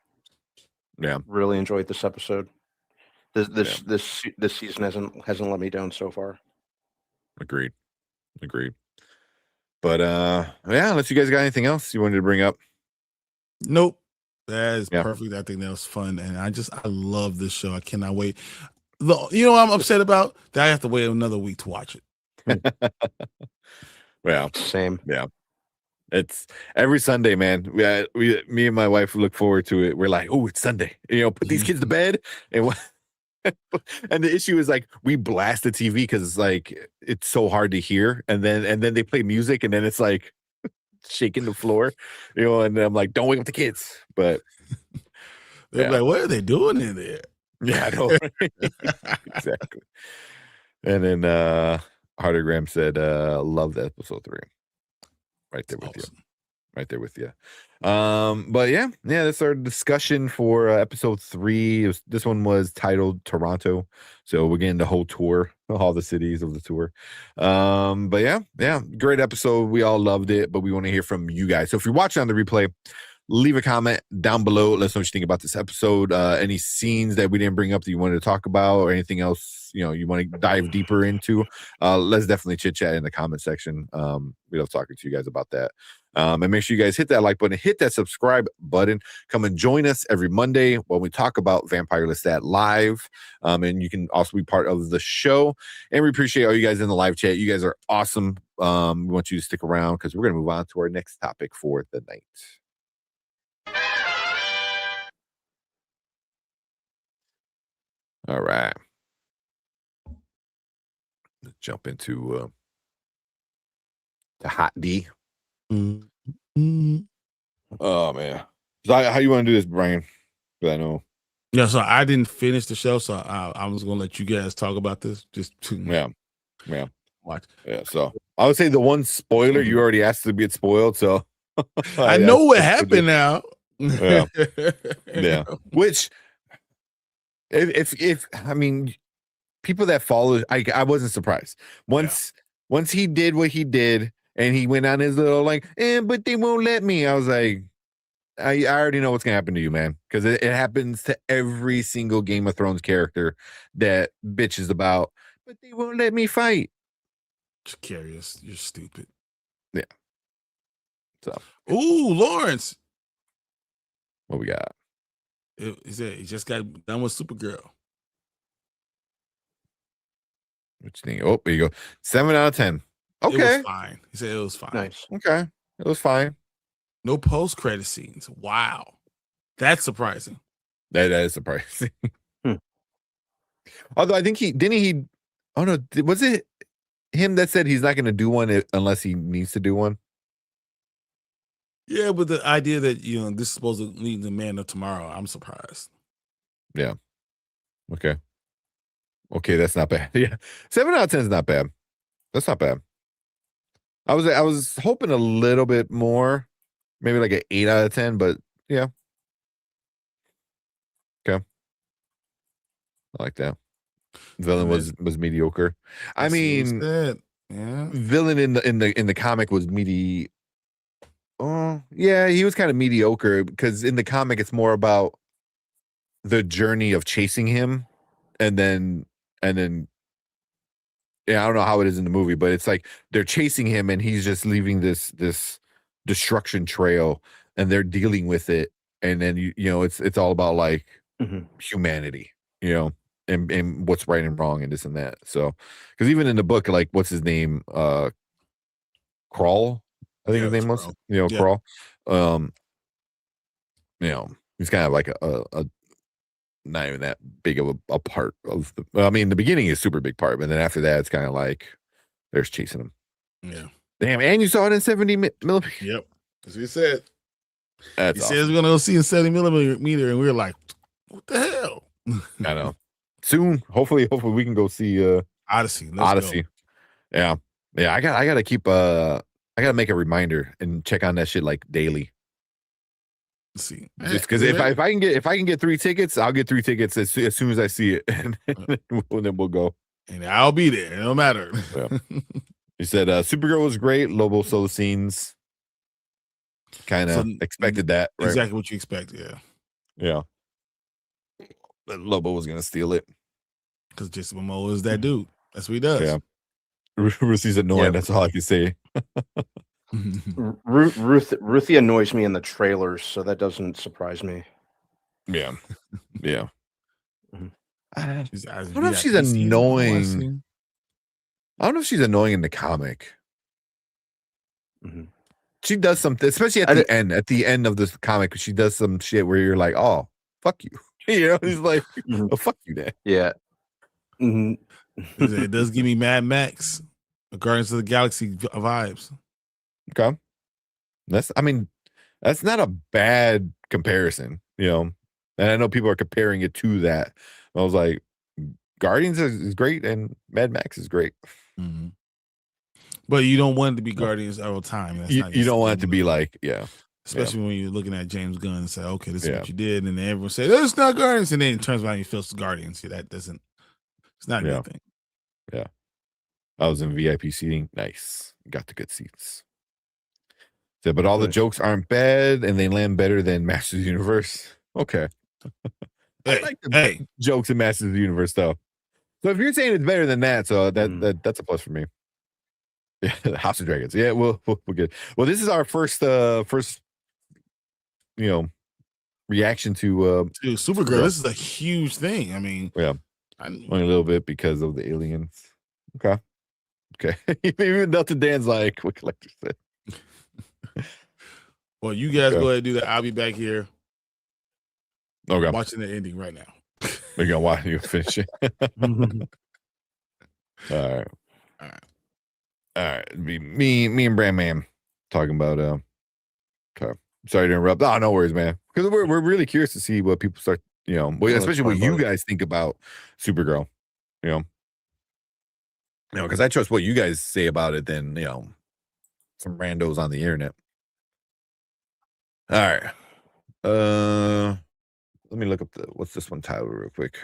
Yeah. Really enjoyed this episode. This season hasn't let me down so far. Agreed. But yeah, unless you guys got anything else you wanted to bring up. Nope. That is perfect. I think that was fun. And I love this show. I cannot wait. You know what I'm upset about? That I have to wait another week to watch it. Yeah. Same. Yeah. It's every Sunday, man. Me and my wife look forward to it. We're like, oh, it's Sunday. You know, put these kids to bed. And and the issue is like we blast the TV because it's like it's so hard to hear. And then they play music, and then it's like shaking the floor, you know, and I'm like, don't wake up the kids. But they're like, what are they doing in there? Yeah, I know. Exactly. And then Hardigram said, love the episode 3. Right there with you. Right there with you. But yeah, that's our discussion for episode 3. This one was titled Toronto. So we're getting the whole tour, all the cities of the tour. But yeah, great episode. We all loved it, but we want to hear from you guys. So if you're watching on the replay, leave a comment down below. Let us know what you think about this episode. Any scenes that we didn't bring up that you wanted to talk about, or anything else, you know, you want to dive deeper into. Let's definitely chit chat in the comment section. We love talking to you guys about that. And make sure you guys hit that like button, hit that subscribe button. Come and join us every Monday when we talk about Vampire Lestat live. And you can also be part of the show. And we appreciate all you guys in the live chat. You guys are awesome. We want you to stick around because we're going to move on to our next topic for the night. All right. Let's jump into the hot D. Mm-hmm. Oh man, so how you want to do this, Brian? Because I know. Yeah, so I didn't finish the show, so I was gonna let you guys talk about this. Just to watch. Yeah, so I would say the one spoiler you already asked to get spoiled, so I know what happened now. Yeah. Which, if I mean, people that follow, I wasn't surprised once he did what he did. And he went on his little like, but they won't let me. I was like, I already know what's gonna happen to you, man, because it happens to every single Game of Thrones character that bitches about. But they won't let me fight. Just curious, you're stupid. Yeah. So, ooh, Lawrence, what we got? He said he just got done with Supergirl. What you think? Oh, there you go. 7 out of 10. Okay. It was fine. He said it was fine. Nice. Okay. It was fine. No post-credit scenes. Wow. That's surprising. That is surprising. Although I think oh no, was it him that said he's not going to do one unless he needs to do one? Yeah, but the idea that, you know, this is supposed to lead the Man of Tomorrow, I'm surprised. Yeah. Okay, that's not bad. Yeah. 7 out of 10 is not bad. That's not bad. I was hoping a little bit more, maybe like an 8 out of 10, but yeah. Okay. I like that. Villain was mediocre. I mean, villain in the comic was oh yeah, he was kind of mediocre because in the comic it's more about the journey of chasing him and then Yeah, I don't know how it is in the movie, but it's like they're chasing him and he's just leaving this destruction trail and they're dealing with it. And then you know, it's all about like humanity, you know, and what's right and wrong and this and that. So because even in the book, like what's his name? Crawl, I think his name was, you know, Crawl. You know, he's kind of like a not even that big of a part of the. I mean, the beginning is super big part, but then after that, it's kind of like there's chasing him. Yeah. Damn, and you saw it in 70 millimeter. Yep. As we said. That's he awesome. says we're gonna go see in 70 millimeter, and we were like, "What the hell?" I know. Soon, hopefully, we can go see Odyssey. Odyssey. Go. Yeah. I gotta keep I gotta make a reminder and check on that shit like daily. Let's see, just because if I can get 3 tickets, I'll get 3 tickets as soon as I see it, and then we'll go. And I'll be there. It don't matter. Yeah. You said Supergirl was great. Lobo solo scenes. Kind of expected that. Right? Exactly what you expect. Yeah. But Lobo was gonna steal it because Jason Momoa is that dude. That's what he does. Yeah. Ruthie's annoying. Yeah. That's all I can say. Ruthie annoys me in the trailers, so that doesn't surprise me. Yeah. I don't know if she's annoying. I don't know if she's annoying in the comic. She does something, especially at the end of this comic. She does some shit where you're like, "Oh, fuck you," you know. He's like, "Oh, fuck you, Dad." Yeah. It does give me Mad Max, Guardians of the Galaxy vibes. Okay, that's not a bad comparison, you know. And I know people are comparing it to that. I was like, Guardians is great, and Mad Max is great. But you don't want it to be Guardians all the time. That's you don't want it to be like, especially when you're looking at James Gunn and say, okay, this is what you did, and then everyone say, "That's not Guardians," and then it turns around and you feel Guardians. That doesn't. It's not a good thing. Yeah, I was in VIP seating. Nice, got the good seats. So, but all the jokes aren't bad, and they land better than Masters of the Universe. Okay. I like the jokes in Masters of the Universe, though. So if you're saying it's better than that, so that's a plus for me. Yeah, House of Dragons. Yeah, we'll get. Well, this is our first reaction to Supergirl. This is a huge thing. I mean, only a little bit because of the aliens. Okay. Even Delta Dan's like, what collector said. Well, you guys go ahead and do that. I'll be back here. Okay. Watching the ending right now. We're gonna watch you finish it. All right. Me and Brand Man talking about okay. Sorry to interrupt. Oh, no worries, man. Because we're really curious to see what people start, especially what you guys think about Supergirl. Because I trust what you guys say about it than some randos on the internet. All right. Let me look up what's this one title real quick.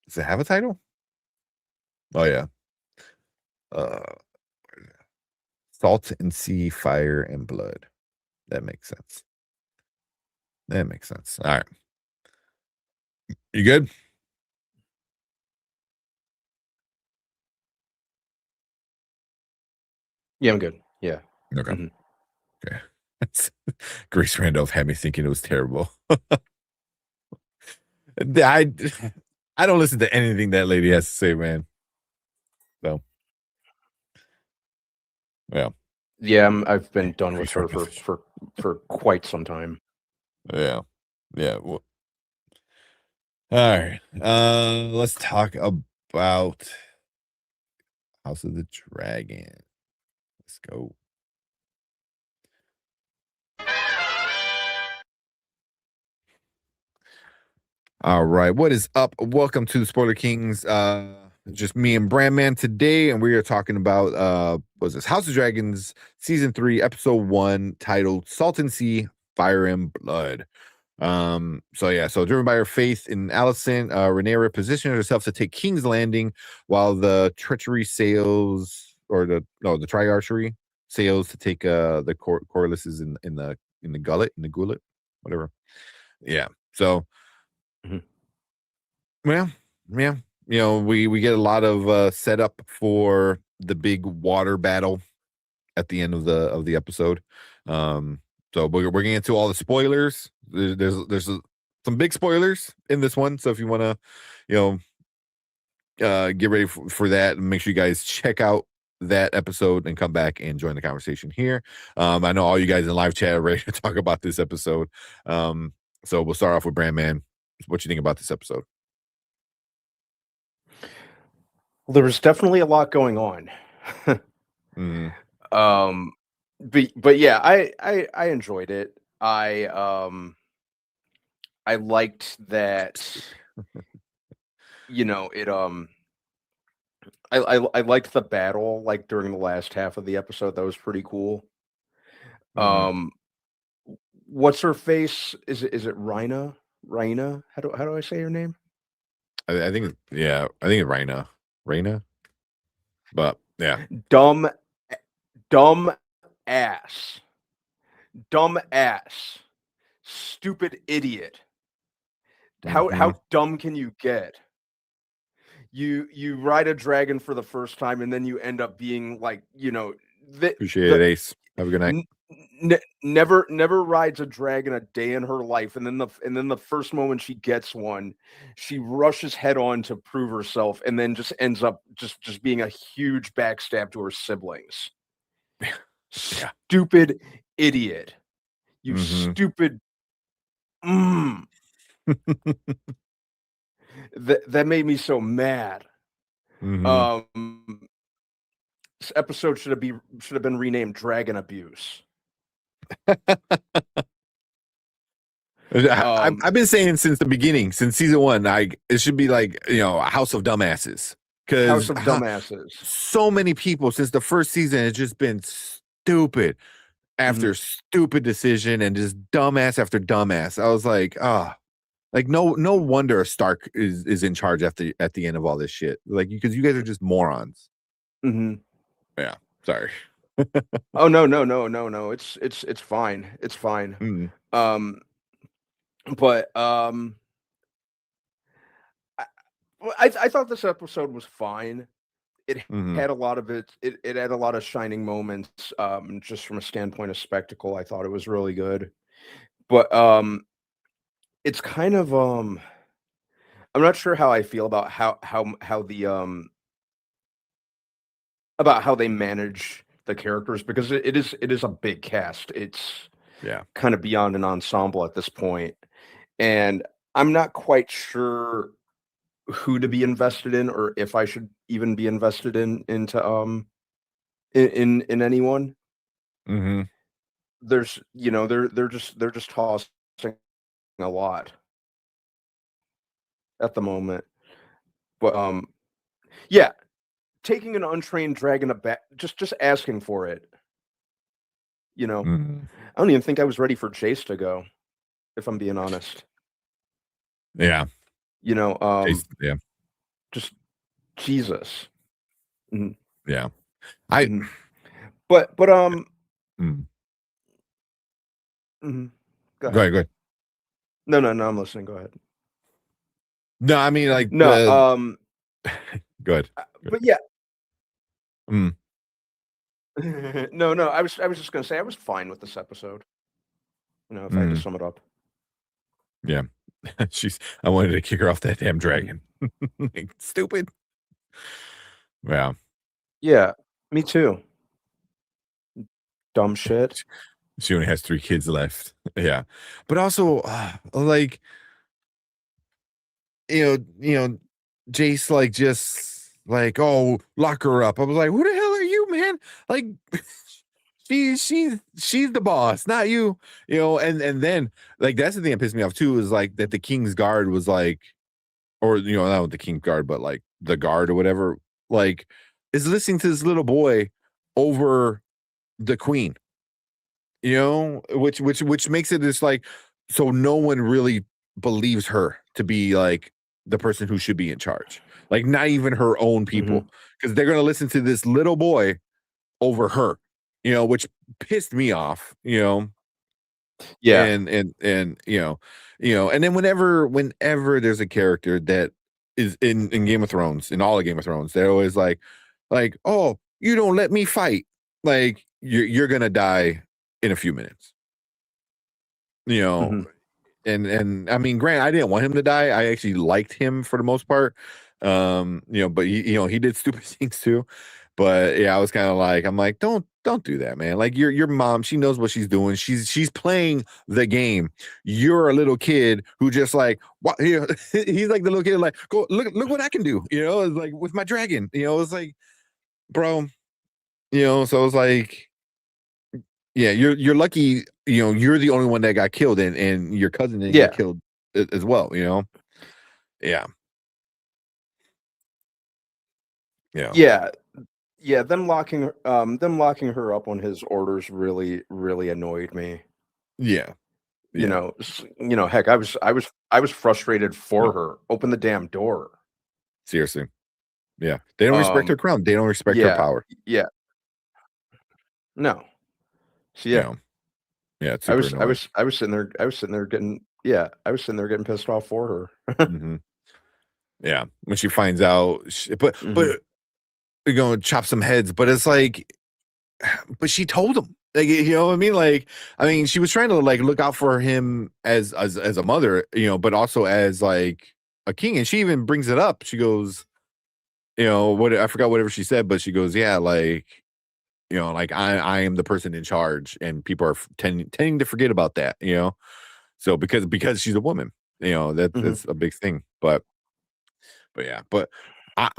Does it have a title? Oh yeah. Salt and Sea, Fire and Blood. That makes sense. All right. You good? Yeah, I'm good. Yeah. Okay. Okay. Grace Randolph had me thinking it was terrible. I don't listen to anything that lady has to say, man. So, yeah, I've been done with her for quite some time. Yeah. Well, all right. Let's talk about House of the Dragon. Let's go. All right, what is up? Welcome to the Spoiler Kings. Just me and Brandman today, and we are talking about what's this? House of Dragons season 3, episode 1, titled "Salt and Sea, Fire and Blood." So driven by her faith in Alicent, Rhaenyra positioned herself to take King's Landing while the treachery sails, or the triarchery sails to take the Corlys's in the gullet, whatever. Yeah. So, well, yeah, we get a lot of setup for the big water battle at the end of the episode. So we're gonna get into all the spoilers. There's some big spoilers in this one. So if you want to, get ready for that, and make sure you guys check out that episode and come back and join the conversation here. I know all you guys in live chat are ready to talk about this episode. So we'll start off with Brandman. What you think about this episode? Well, there was definitely a lot going on. But yeah, I enjoyed it. I liked that. It I liked the battle like during the last half of the episode. That was pretty cool. What's her face? Is it Rhaena? How do I say her name? I think it's Rhaena. But yeah. Dumb ass. Stupid idiot. How dumb can you get? You ride a dragon for the first time and then you end up being like, Appreciate it, Ace. Have a good night. Never rides a dragon a day in her life, and then the first moment she gets one, she rushes head on to prove herself, and then just ends up just being a huge backstab to her siblings. Yeah. Stupid idiot. You stupid. That made me so mad. This episode should have been renamed Dragon Abuse. I've been saying since the beginning, since season 1, it should be like a House of Dumbasses. House of Dumbasses. So many people since the first season has just been stupid after stupid decision and just dumbass after dumbass. I was like, like no wonder a Stark is in charge at the end of all this shit. Like, because you guys are just morons. Yeah, sorry. Oh no. It's fine. It's fine. But I thought this episode was fine. It had a lot of it had a lot of shining moments. Just from a standpoint of spectacle, I thought it was really good. But it's kind of I'm not sure how I feel about how the about how they manage the characters, because it is a big cast. It's kind of beyond an ensemble at this point, and I'm not quite sure who to be invested in, or if I should even be invested into in anyone. There's they're just tossing a lot at the moment, but yeah, taking an untrained dragon just asking for it. I don't even think I was ready for Jace to go, if I'm being honest. Yeah. Jace, just Jesus. Yeah. But go ahead. No, I'm listening. Go ahead. No, I mean, like, no, good. But yeah. No, I was just gonna say I was fine with this episode. If I had to sum it up. Yeah. I wanted to kick her off that damn dragon. Like, stupid. Yeah. Yeah, me too. Dumb shit. She only has 3 kids left. Yeah. But also, like, Jace, like, just like, oh, lock her up. I was like, who the hell are you, man? Like, she's the boss, not you. And then, like, that's the thing that pissed me off too, is like that the King's Guard was like, or not the King's Guard, but like the guard or whatever, like, is listening to this little boy over the queen. Which makes it just like, so no one really believes her to be like the person who should be in charge. Like, not even her own people, because they're gonna listen to this little boy over her. which pissed me off, Yeah. and and then whenever there's a character that is in Game of Thrones, in all of Game of Thrones, they're always like, oh, you don't let me fight, like you're gonna die in a few minutes, Mhm. and I mean, Grant, I didn't want him to die. I actually liked him for the most part, but he did stupid things too. But yeah, I was kind of like, I'm like, don't do that, man. Like your mom, she knows what she's doing. She's playing the game. You're a little kid who just like, what? He's like the little kid, like, go look what I can do. It's like with my dragon. It's like, bro. So it was like, yeah, you're lucky. You're the only one that got killed, and your cousin didn't Yeah. get killed as well. Yeah. Yeah, them locking her up on his orders really, really annoyed me. Yeah. Heck, I was frustrated for her. Open the damn door. Seriously. Yeah. They don't respect her crown. They don't respect her power. Yeah. No. So yeah. Yeah. It's super annoying. I was sitting there getting pissed off for her. Mhm. Yeah. When she finds out, but we're going to chop some heads, but it's like, but she told him, like, what I mean? Like, I mean, she was trying to like look out for him as a mother, but also as like a king. And she even brings it up. She goes, what, I forgot whatever she said, but she goes, yeah, like, like I am the person in charge, and people are tending to forget about that, so because she's a woman, that's a big thing. But yeah, but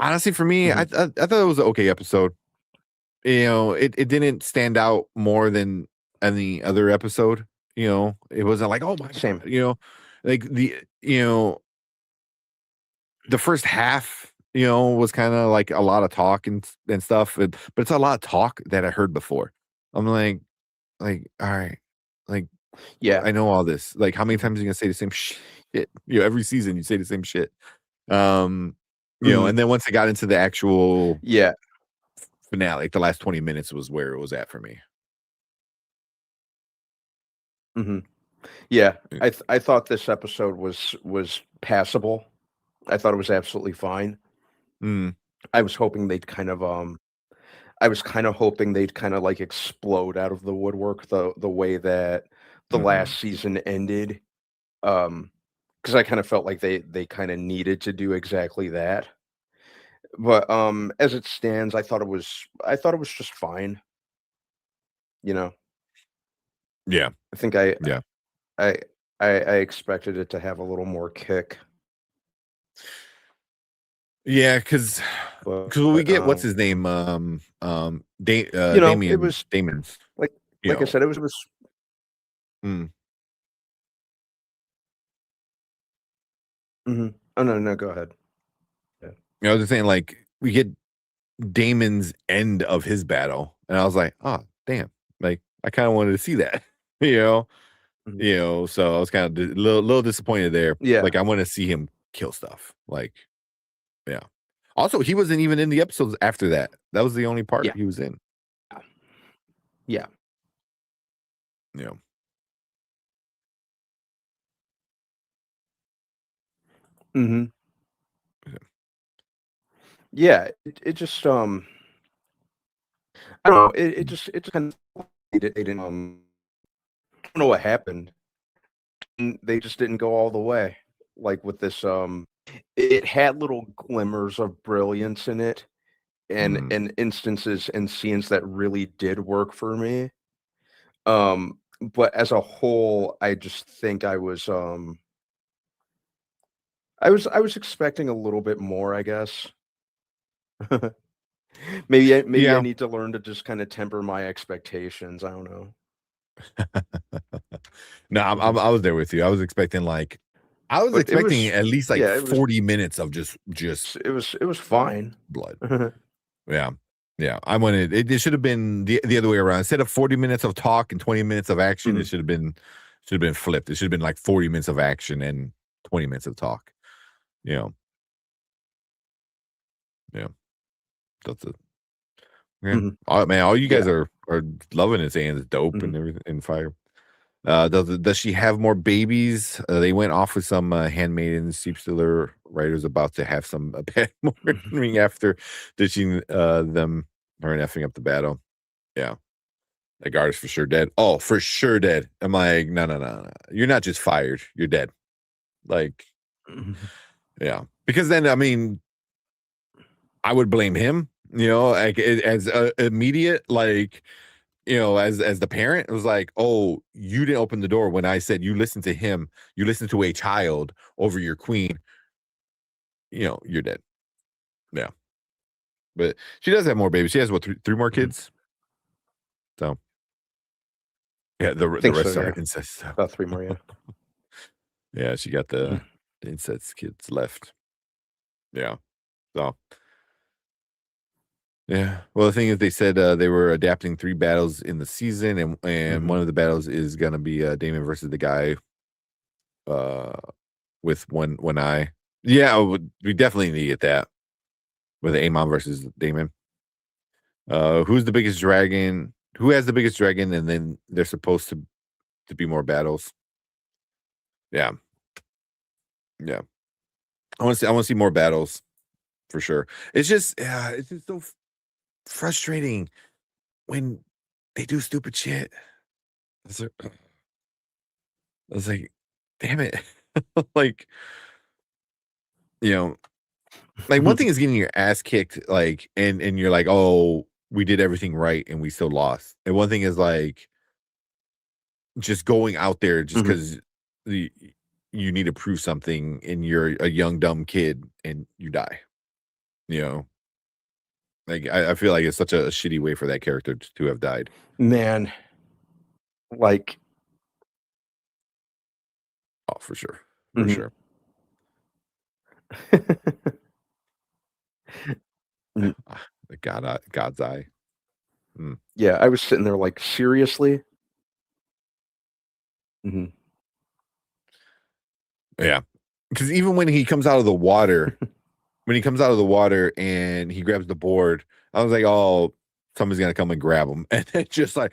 honestly, for me, I thought it was an okay episode. It didn't stand out more than any other episode. It wasn't like, oh my Same. God, like the first half, was kind of like a lot of talk and stuff, but it's a lot of talk that I heard before. I'm like, all right, like, Yeah. I know all this. Like, how many times are you gonna say the same shit? Every season you say the same shit. And then once I got into the actual finale, like the last 20 minutes was where it was at for me. Yeah, I thought this episode was passable. I thought it was absolutely fine. I was hoping they'd kind of like explode out of the woodwork the way that the last season ended. Because I kind of felt like they kind of needed to do exactly that. But as it stands, I thought it was just fine. Yeah. I think I expected it to have a little more kick. Yeah, because we get what's his name, Damien. It was Damon's like I said, it was. Oh no, go ahead. Yeah. I was just saying, like, we get Damon's end of his battle, and I was like, oh damn, like I kind of wanted to see that, so I was kind of a little disappointed there. Yeah, like I want to see him kill stuff, like, yeah. Also, he wasn't even in the episodes after that. That was the only part he was in. Yeah. Yeah, it just I don't know. It just kind of they didn't I don't know what happened. They just didn't go all the way. Like with this it had little glimmers of brilliance in it, and instances and scenes that really did work for me. But as a whole, I just think I was expecting a little bit more, I guess. maybe I need to learn to just kind of temper my expectations. I don't know. No, I was there with you. I was expecting at least like 40 minutes of just it was fine. Blood. Yeah. I wanted it should have been the other way around. Instead of 40 minutes of talk and 20 minutes of action, it should have been flipped. It should have been like 40 minutes of action and 20 minutes of talk. Yeah. That's it. Yeah. Man, all you guys are are loving it, saying it's dope and everything and fire. Does she have more babies? They went off with some handmaidens. Sheep Stealer writers about to have some bad morning after ditching them or effing up the battle. Yeah, that guard is for sure dead. Oh, for sure dead. I'm like, no. You're not just fired. You're dead. Like, yeah, because then I mean, I would blame him. You know, like as immediate, like. You know, as the parent, it was like, oh, you didn't open the door when I said you listened to him. You listened to a child over your queen. You know, you're dead. Yeah. But she does have more babies. She has, what, three more kids? So, yeah, the rest so, are yeah. incest. About 3 more, yeah. Yeah, she got the incest kids left. Yeah. So, yeah. Well, the thing is, they said they were adapting 3 battles in the season, and one of the battles is gonna be Daemon versus the guy with one eye. Yeah, we definitely need to get that with Aemon versus Daemon. Who's the biggest dragon? Who has the biggest dragon? And then they're supposed to be more battles. Yeah. I want to see more battles for sure. It's just so frustrating when they do stupid shit. I was like, damn it. Like, you know, like one thing is getting your ass kicked, like, and you're like, oh, we did everything right and we still lost. And one thing is like just going out there just because you need to prove something and you're a young, dumb kid and you die. You know, like I feel like it's such a shitty way for that character to have died. Man, like, oh, for sure, for sure. The God's eye. Yeah, I was sitting there like, seriously? Yeah, because even when he comes out of the water, and he grabs the board, I was like, oh, somebody's gonna come and grab him, and then just like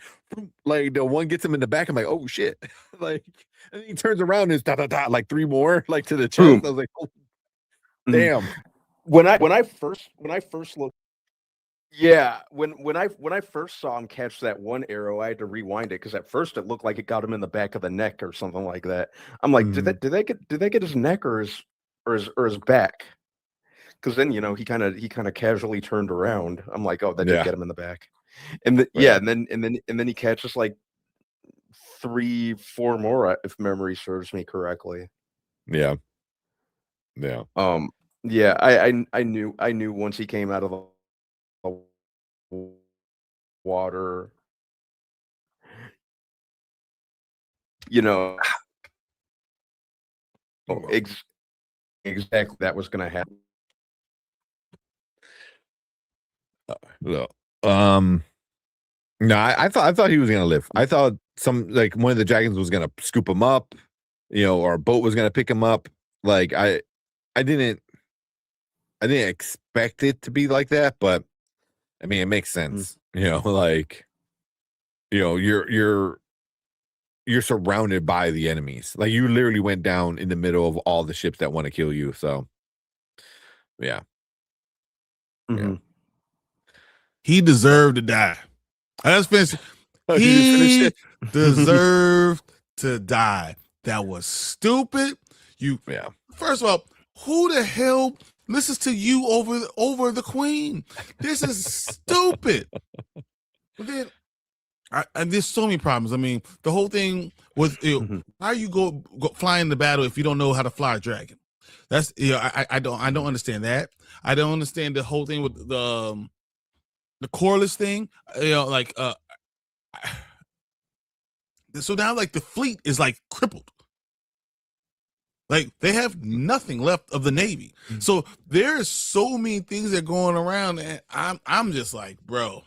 the one gets him in the back. I'm like, oh shit! Like, and then he turns around and it's like 3 more like to the chest. Boom. I was like, oh, damn. When I first looked, yeah, when I first saw him catch that one arrow, I had to rewind it because at first it looked like it got him in the back of the neck or something like that. I'm like, did they get his neck or his back? Because then, you know, he kind of casually turned around. I'm like, oh, that did get him in the back, and then he catches like 3, 4 more, if memory serves me correctly. Yeah. Yeah, I knew once he came out of the water, you know, exactly that was going to happen. No, I thought he was gonna live. I thought like one of the dragons was gonna scoop him up, you know, or a boat was gonna pick him up. Like I didn't expect it to be like that, but I mean it makes sense. You know, like, you know, you're surrounded by the enemies. Like you literally went down in the middle of all the ships that want to kill you. So yeah. Yeah. He deserved to die. Let's finish. He deserved to die. That was stupid. First of all, who the hell listens to you over the queen? This is stupid. But then, and there's so many problems. I mean, the whole thing with how you go fly in the battle if you don't know how to fly a dragon. That's I don't understand that. I don't understand the whole thing with the Corliss thing. You know, like so now like the fleet is like crippled. Like they have nothing left of the Navy. So there's so many things that are going around, and I'm just like, bro,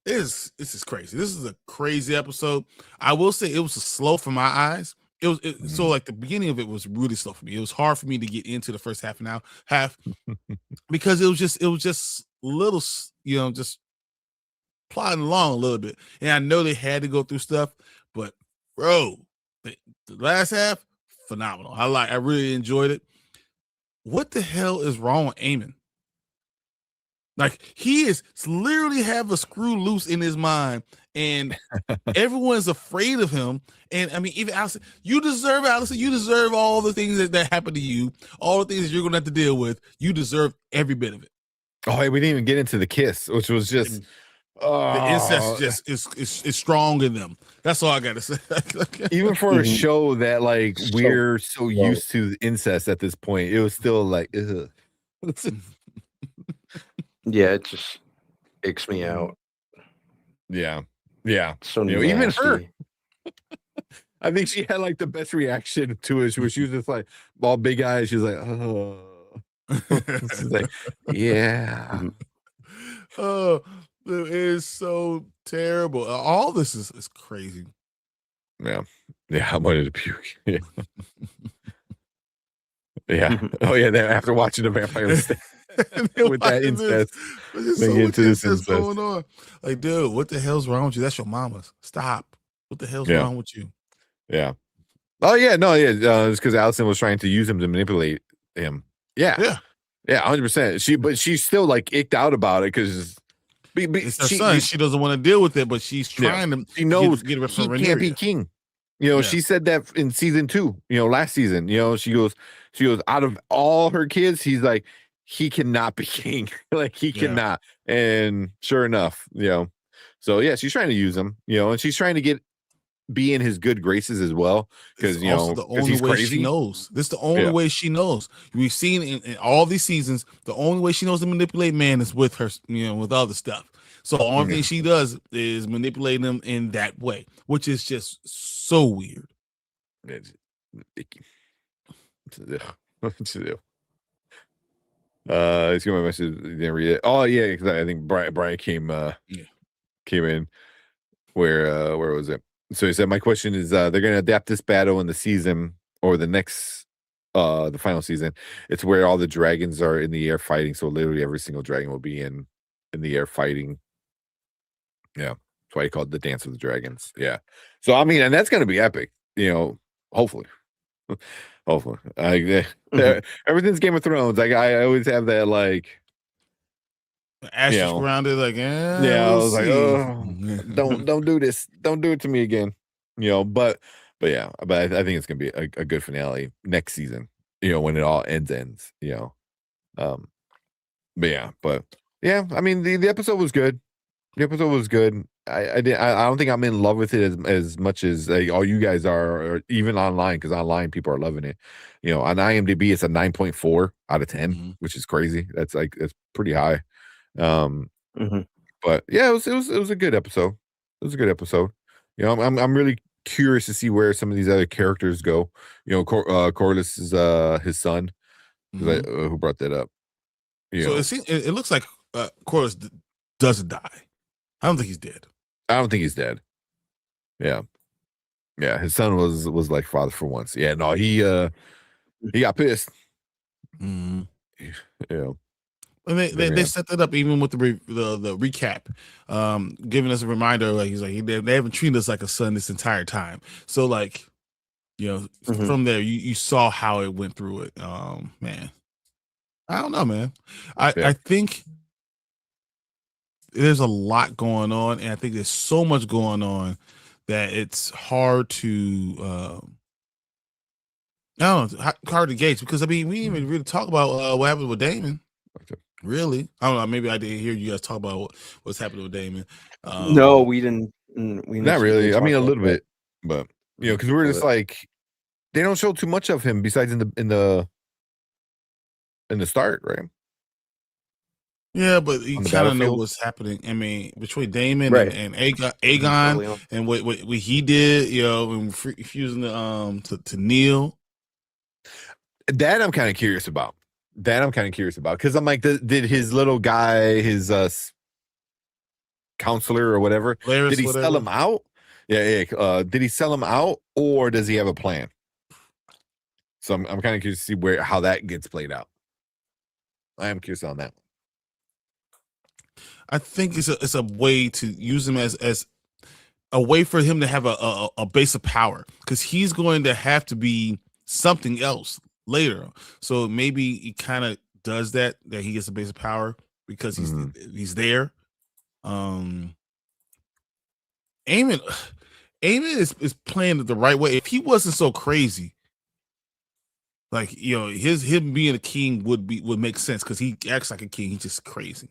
this is crazy. This is a crazy episode. I will say it was slow for my eyes. So like the beginning of it was really slow for me. It was hard for me to get into the first half because it was just little, you know, just plodding along a little bit. And I know they had to go through stuff, but bro, the last half, phenomenal. I really enjoyed it. What the hell is wrong with Eamon? Like, he is literally have a screw loose in his mind, and everyone's afraid of him. And I mean, even Allison, you deserve all the things that happened to you, all the things that you're gonna have to deal with. You deserve every bit of it. Oh, hey, we didn't even get into the kiss, which was just the incest just is strong in them. That's all I gotta say. Even for a show that like we're so used to incest at this point, it was still like ugh. Yeah, it just icks me out. Yeah. So Even her. I think she had like the best reaction to it. She was just like all big eyes. She's like, oh. She's like, yeah. Oh, it is so terrible. All this is crazy. Yeah. I wanted to puke. Yeah. Oh yeah. Then after watching the Vampire with that incest, going on. Like, dude, what the hell's wrong with you? That's your mama's. Stop. What the hell's wrong with you? Yeah. Oh yeah. No. Yeah. It's because Allison was trying to use him to manipulate him. Yeah. 100%. But she's still like icked out about it because it's her son. She doesn't want to deal with it, but she's trying to. She knows get he can't be king. She said that in season 2. Last season. She goes out of all her kids, he's like, he cannot be king. Like he cannot. And sure enough, so yeah, she's trying to use him. And she's trying to be in his good graces as well, because the only way she knows. This is the only way she knows. We've seen in all these seasons, the only way she knows to manipulate man is with her, with other stuff. So the only thing she does is manipulate them in that way, which is just so weird. It's gonna message. Didn't read it. Oh yeah, because I think Brian came in. Where was it? So he said, my question is, they're gonna adapt this battle in the season or the next the final season. It's where all the dragons are in the air fighting. So literally every single dragon will be in the air fighting. Yeah. That's why he called the Dance of the Dragons. Yeah. So I mean, and that's gonna be epic, hopefully. Hopefully. Everything's Game of Thrones. Like I always have that like ashes around it, like I was like, oh, don't do this. Don't do it to me again. But I think it's gonna be a good finale next season. When it all ends. I mean the episode was good. The episode was good. I don't think I'm in love with it as much as all you guys are, or even online, because online people are loving it. On IMDb it's a 9.4 out of 10, which is crazy. That's pretty high. But yeah, it was a good episode. It was a good episode. I'm really curious to see where some of these other characters go. Corlys is his son. Who brought that up? So it looks like Corlys doesn't die. I don't think he's dead. I don't think he's dead. Yeah. His son was like father for once. Yeah, no, he got pissed. And they set that up even with the recap, giving us a reminder. Like he's like they haven't treated us like a son this entire time. So like, from there you saw how it went through it. Man, I don't know, man. I think there's a lot going on, and I think there's so much going on that it's hard to hard to gauge, because I mean we didn't even really talk about what happened with Daemon. Really? I don't know. Maybe I didn't hear you guys talk about what's happening with Daemon. No, we didn't. Not really. I mean, a little bit, but because we're just like, they don't show too much of him besides in the start, right? Yeah, but you kind of know what's happening. I mean, between Daemon and Aegon and what he did, and refusing to kneel. That I'm kind of curious about. Because I'm like, did his little guy, his counselor or whatever, did he sell him out? Did he sell him out, or does he have a plan? So I'm kind of curious to see how that gets played out. I am curious on that. I think it's a way to use him as a way for him to have a base of power, because he's going to have to be something else later. So maybe he kind of does that he gets a base of power because he's there. Eamon is playing it the right way. If he wasn't so crazy, like, you know, him being a king would make sense, because he acts like a king. He's just crazy.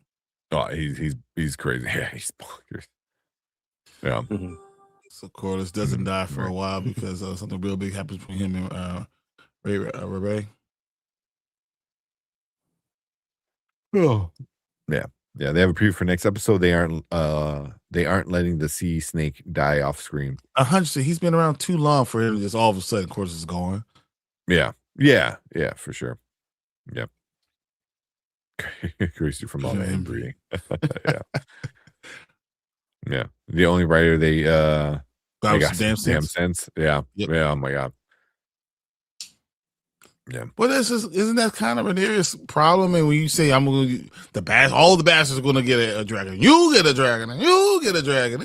Oh, he's crazy. Yeah, he's bonkers. Yeah. So Corliss doesn't die for a while because something real big happens between him and Ray. Oh, yeah. They have a preview for next episode. They aren't letting the sea snake die off screen. 100%. He's been around too long for him to just all of a sudden, Corliss is gone. Yeah, for sure. Yep. Crazy from all that inbreeding. Yeah. Yeah. The only writer they got some damn sense. Yeah. Yep. Yeah. Oh my God. Yeah. Well, isn't that kind of an serious problem? And when you say all the bastards are going to get a dragon, you get a dragon, and you get a dragon.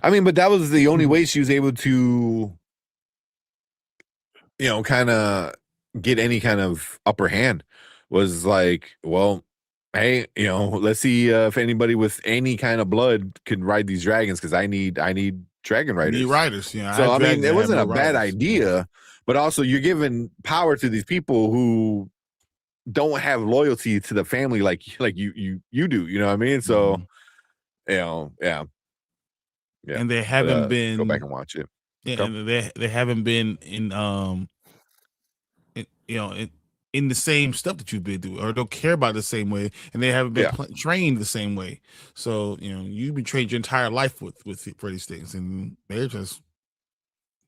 I mean, but that was the only way she was able to, you know, kind of get any kind of upper hand, was like, well, hey, you know, let's see if anybody with any kind of blood can ride these dragons, because I need dragon riders. You need riders, yeah. So I mean, it wasn't a bad idea, but also you're giving power to these people who don't have loyalty to the family like you do. You know what I mean? So, you know, yeah. And they haven't been. Go back and watch it. Yeah, and they haven't been in the same stuff that you've been doing, or don't care about the same way, and they haven't been trained the same way. So, you know, you've been trained your entire life for these things, and they're just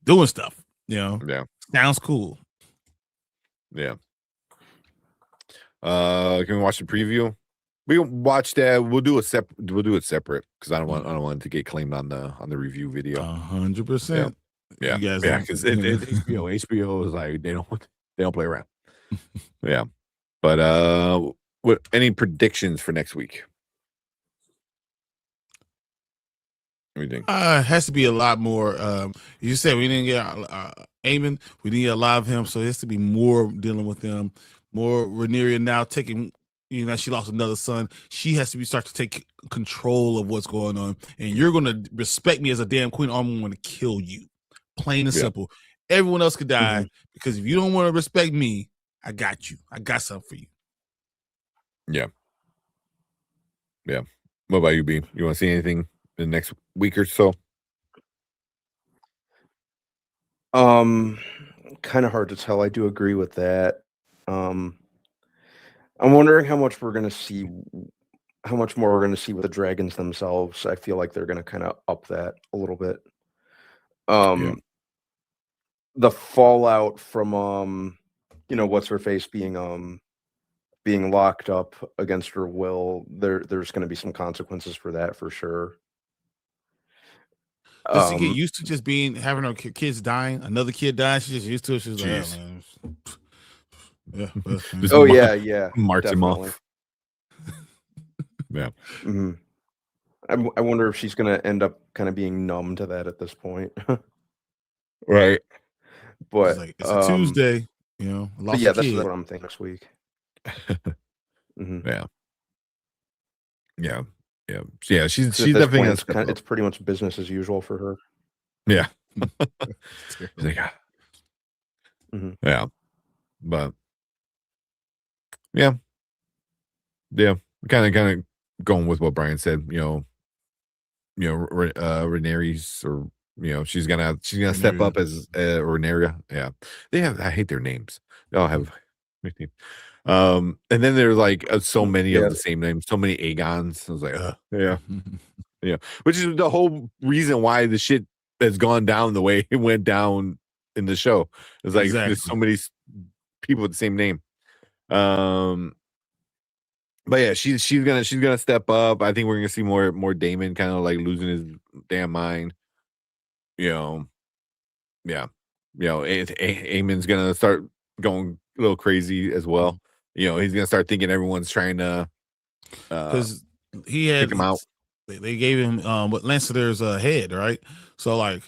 doing stuff. You know, sounds cool. Yeah. Can we watch the preview? We watch that. We'll do it separate because I don't want it to get claimed on the review video. 100%. Yeah, because HBO is like they don't play around. Yeah, but what? Any predictions for next week? What do you think? It has to be a lot more. You said we didn't get Eamon. We didn't get a lot of him, so it has to be more dealing with them. More Rhaenyra now taking. You know, she lost another son. She has to start to take control of what's going on, and you're going to respect me as a damn queen. I'm going to kill you, plain and simple. Everyone else could die because if you don't want to respect me, I got you. I got something for you. Yeah. What about you, B? You want to see anything in the next week or so? Kind of hard to tell. I do agree with that. I'm wondering how much more we're going to see with the dragons themselves. I feel like they're going to kind of up that a little bit. The fallout from what's her face being locked up against her will, there's going to be some consequences for that for sure. Does she get used to just having her kids dying? Another kid dying, she's just used to it. She's like, oh, man. Yeah. Yeah. Marks him off. Yeah. I wonder if she's going to end up kind of being numb to that at this point. Right. But it's a Tuesday, you know. That's what I'm thinking next week. Yeah. She's definitely it's pretty much business as usual for her. Yeah. Yeah. But yeah, kind of going with what Brian said. Rhaenyra's, or she's gonna step up as Rhaenyra. Yeah, I hate their names. They all have nicknames. And then there's like so many of the same names, so many Aegons. I was like, which is the whole reason why the shit has gone down the way it went down in the show. It's like there's so many people with the same name. But yeah, she's gonna step up. I think we're gonna see more Daemon kind of like losing his damn mind. Aemon's gonna start going a little crazy as well. He's gonna start thinking everyone's trying to because he had Kick him out. They gave him what Lannister's head, right? So like,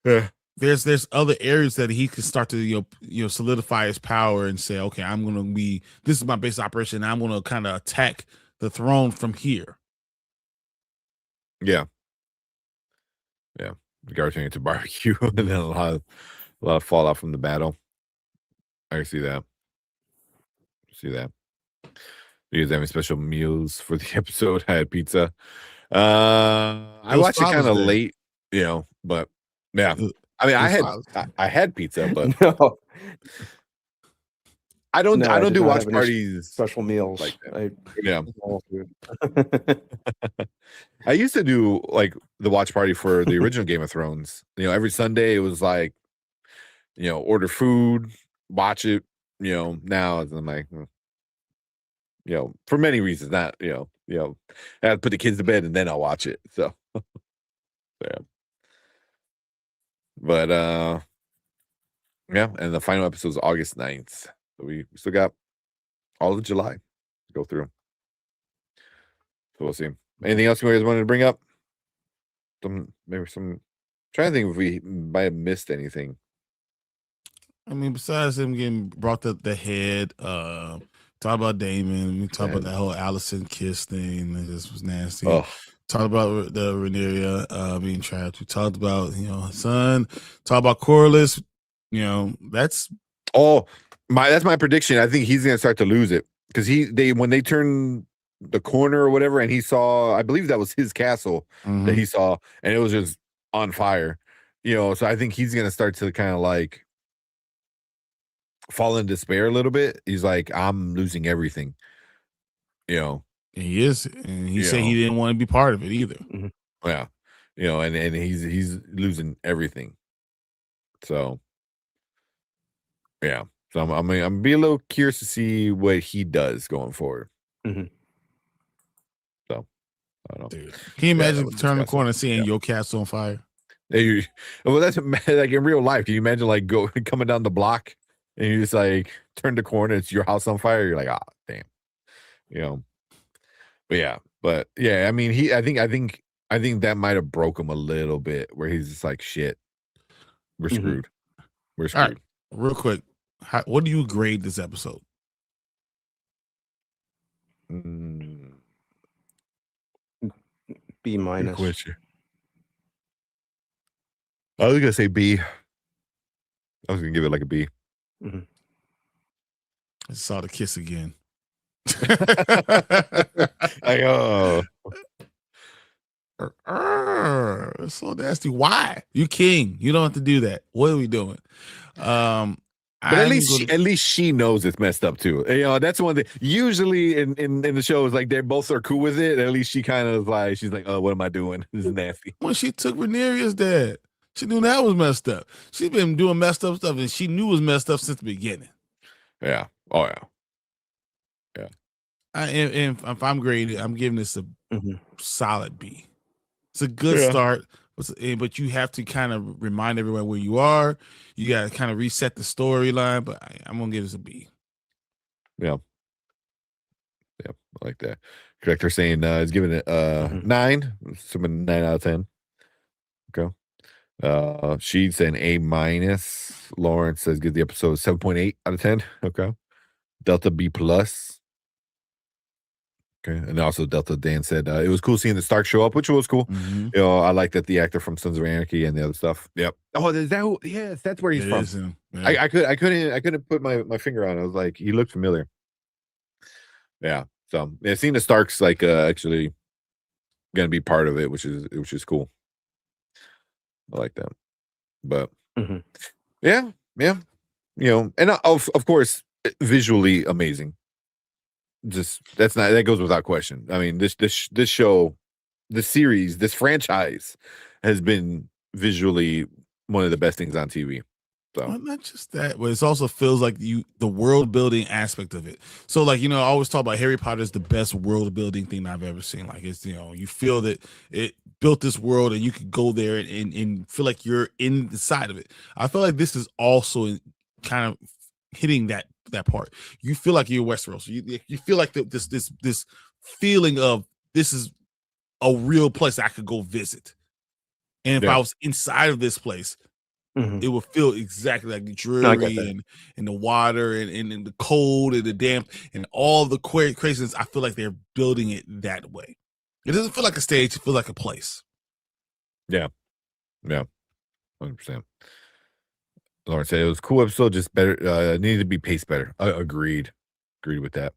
Yeah. there's other areas that he can start to solidify his power and say, okay, I'm gonna be, this is my base operation. I'm gonna kind of attack the throne from here. Yeah. The guard turning into barbecue, and then a lot of fallout from the battle. I can see that. Do you guys have any special meals for the episode? I had pizza. I watched it kind of late, but yeah. I mean, I had pizza, but No, I don't I did do not watch have any parties. special meals. Like I Yeah. all food. I used to do like the watch party for the original Game of Thrones. Every Sunday it was like, order food, watch it. Now I'm like, for many reasons, not I had to put the kids to bed and then I'll watch it. So, yeah. But yeah, and the final episode is August 9th. So we still got all of July to go through. So we'll see. Anything else you guys wanted to bring up? Trying to think if we might have missed anything. I mean, besides him getting brought up the head, talk about Damon, we talk about that whole Allison kiss thing. This was nasty. Oh, Talked about the Rhaenyra being trapped. We talked about her son. Talk about Corlys. That's my prediction. I think he's gonna start to lose it because when they turn the corner or whatever, and he saw, I believe that was his castle that he saw, and it was just on fire. So I think he's gonna start to kind of like fall in despair a little bit. He's like, I'm losing everything. He is, and he said he didn't want to be part of it either. Yeah, and he's losing everything. So yeah, so I'm be a little curious to see what he does going forward. So I don't know. Dude, can you imagine turning the corner and seeing your castle on fire? Well, that's like in real life. Can you imagine like coming down the block and you just like turn the corner, it's your house on fire? You're like, damn, But yeah, I mean, I think that might have broke him a little bit, where he's just like, shit, we're screwed. We're screwed. All right, real quick, what do you grade this episode? B minus. I was gonna say B. I was gonna give it like a B. I saw the kiss again. It's so nasty. Why? You king. You don't have to do that. What are we doing? But at least she knows it's messed up too. That's one thing. Usually in the shows, like they both are cool with it. At least she kind of like, she's like, oh, what am I doing? This is nasty. When she took Rhaenyra's dad, she knew that was messed up. She's been doing messed up stuff, and she knew it was messed up since the beginning. Yeah. Oh yeah. And if I'm grading, I'm giving this a solid B. It's a good start, but you have to kind of remind everyone where you are. You got to kind of reset the storyline, but I'm going to give this a B. Yeah. I like that. Correct. They're saying it's giving it 9. Something 9 out of 10. Okay. She's saying A minus. Lawrence says give the episode 7.8 out of 10. Okay. Delta B plus. Okay, and also Delta Dan said it was cool seeing the Stark show up, which was cool. I like that the actor from Sons of Anarchy and the other stuff. Yep. Oh, is that? Yes, that's where he's from. Yeah. I couldn't put my finger on it. I was like, he looked familiar. Yeah. So seeing the Starks like actually gonna be part of it, which is cool. I like that. But yeah. And of course, visually amazing. That goes without question. I mean, this show, this series, this franchise has been visually one of the best things on TV. So well, not just that, but it also feels like the world building aspect of it. So like, I always talk about Harry Potter is the best world building thing I've ever seen. Like it's, you feel that it built this world and you could go there and feel like you're inside of it. I feel like this is also kind of hitting that part. You feel like you're Westeros. You feel like this feeling of this is a real place I could go visit. And if I was inside of this place, it would feel exactly like dreary and the water and the cold and the damp and all the craziness. I feel like they're building it that way. It doesn't feel like a stage. It feels like a place. Yeah. 100%. Lauren said it was a cool episode, just better. Needed to be paced better. Agreed with that.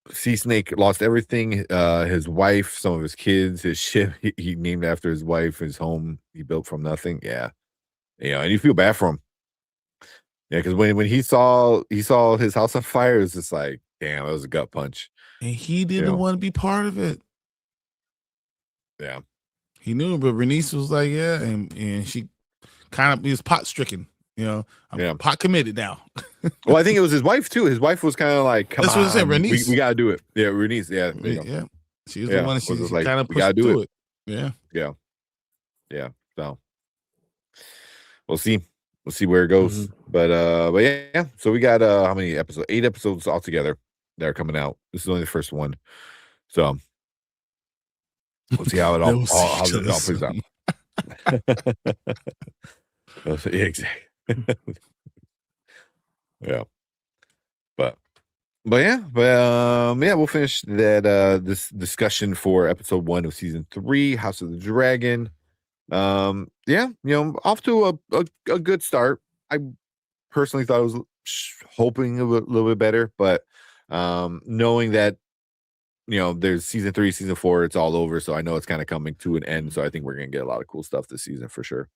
Sea Snake lost everything. His wife, some of his kids, his ship he named after his wife, his home he built from nothing. Yeah. And you feel bad for him. Yeah, because when he saw his house on fire, it was just like, damn, it was a gut punch. And he didn't want to be part of it. Yeah. He knew, but Bernice was like, yeah, and she kind of was pot stricken. I'm pot committed now. Well, I think it was his wife too. His wife was kind of like, come That's on, what I said, Bernice. We gotta do it. Yeah, Bernice. Yeah, yeah. She was the one that she like, kind of we pushed gotta do it. Yeah. So we'll see. We'll see where it goes. But yeah. So we got how many episodes? 8 episodes altogether that are coming out. This is only the first one. So we'll see how it all plays out. Yeah, exactly. Yeah. But we'll finish that this discussion for episode 1 of season 3, House of the Dragon. Off to a good start. I personally thought I was hoping a little bit better, but knowing that there's season 3, season 4, it's all over, so I know it's kind of coming to an end, so I think we're gonna get a lot of cool stuff this season for sure.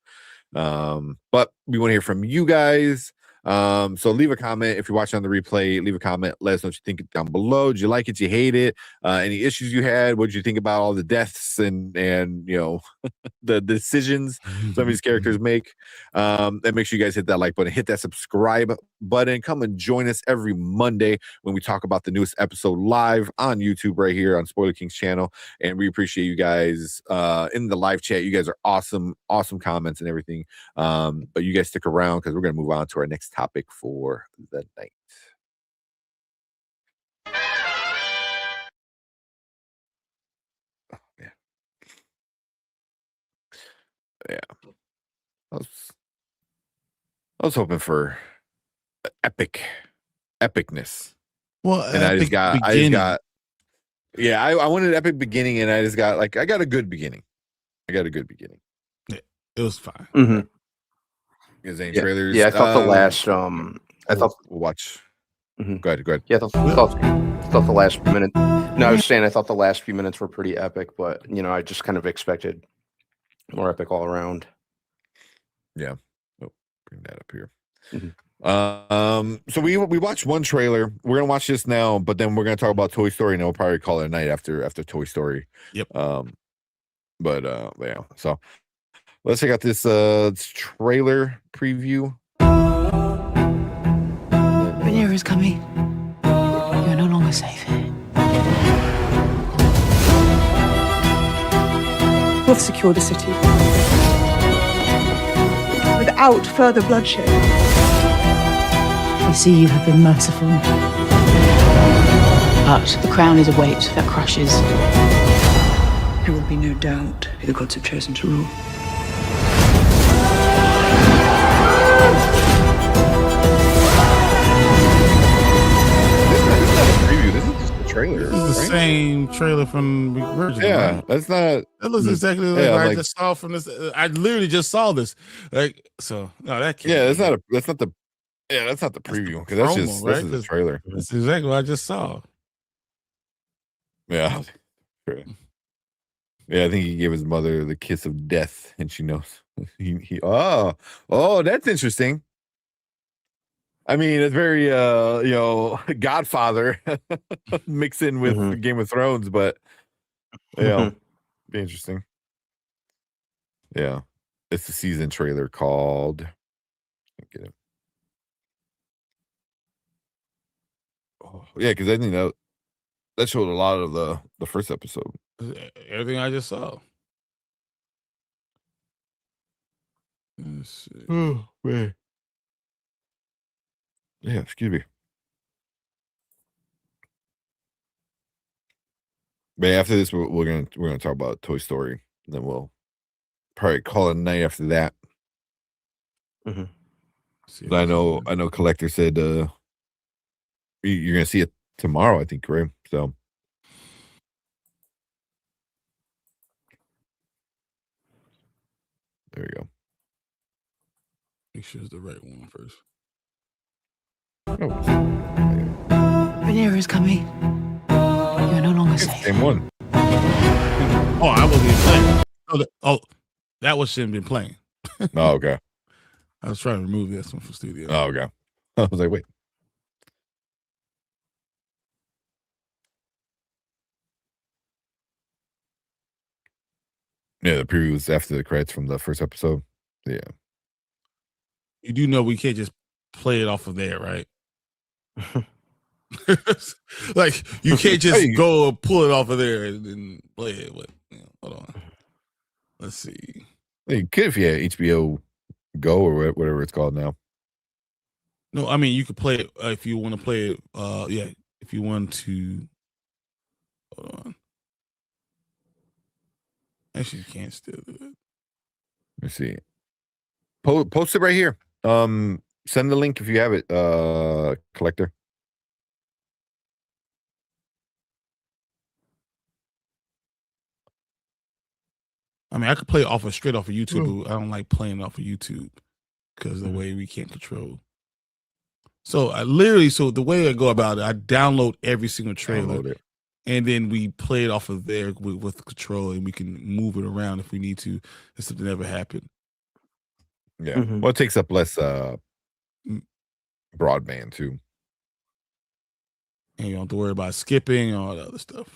But we want to hear from you guys. So leave a comment if you're watching on the replay. Leave a comment. Let us know what you think down below. Did you like it? Did you hate it? Any issues you had? What did you think about all the deaths and the decisions some of these characters make? And make sure you guys hit that like button, hit that subscribe button. Come and join us every Monday when we talk about the newest episode live on YouTube right here on Spoiler King's channel. And we appreciate you guys in the live chat. You guys are awesome comments and everything. But you guys stick around because we're going to move on to our next topic for the night. Oh, yeah. I was hoping for epicness. Well, and I just got I wanted an epic beginning, and I got a good beginning. Yeah, it was fine. Is any trailers? Yeah, I thought the last we'll watch. Go ahead. Yeah, I thought the last few minutes. No, I was saying I thought the last few minutes were pretty epic, but I just kind of expected more epic all around. Yeah. Oh, bring that up here. So we watched one trailer. We're gonna watch this now, but then we're gonna talk about Toy Story, and we'll probably call it a night after Toy Story. Yep. Yeah. So let's check out this trailer preview. Rhaenyra is coming. You are no longer safe here. We'll secure the city without further bloodshed. We see you have been merciful. But the crown is a weight that crushes. There will be no doubt who the gods have chosen to rule. Trailer. This is the same trailer from the original. Yeah, right? that's not. That looks exactly like what I just saw from this. I literally just saw this. No, that can't. Yeah, that's not the preview because that's just right? This is the trailer. That's exactly what I just saw. Yeah. Yeah, I think he gave his mother the kiss of death, and she knows. That's interesting. I mean, it's very Godfather mix in with Game of Thrones, but be interesting. Yeah, it's the season trailer called. Get it. Oh, yeah, because I think that showed a lot of the first episode. Everything I just saw. Let's see. Oh man. Yeah, excuse me. But after this, we're gonna talk about Toy Story. Then we'll probably call it a night after that. I know Collector said you're gonna see it tomorrow, I think, right? So there you go. Make sure it's the right one first. Rhaenyra is coming. You're no longer safe. Same one. Oh, I wasn't even playing. That was shouldn't been playing. Oh, okay. I was trying to remove this one from studio. Oh, okay. I was like, wait. Yeah, the preview was after the credits from the first episode. Yeah. You do know we can't just play it off of there, right? Like you can't just go pull it off of there and play it. But hold on, let's see. You could if you had HBO Go or whatever it's called now. No, I mean you could play it if you want to play it. Yeah, if you want to. Hold on. Actually, you can't still do it. Let's see. Post it right here. Send the link if you have it, Collector. I mean, I could play it straight off of YouTube, but I don't like playing off of YouTube because the way we can't control. So the way I go about it, I download every single trailer, and then we play it off of there with the control, and we can move it around if we need to, if something ever happened. Yeah. Well, it takes up less broadband too. And you don't have to worry about skipping and all that other stuff.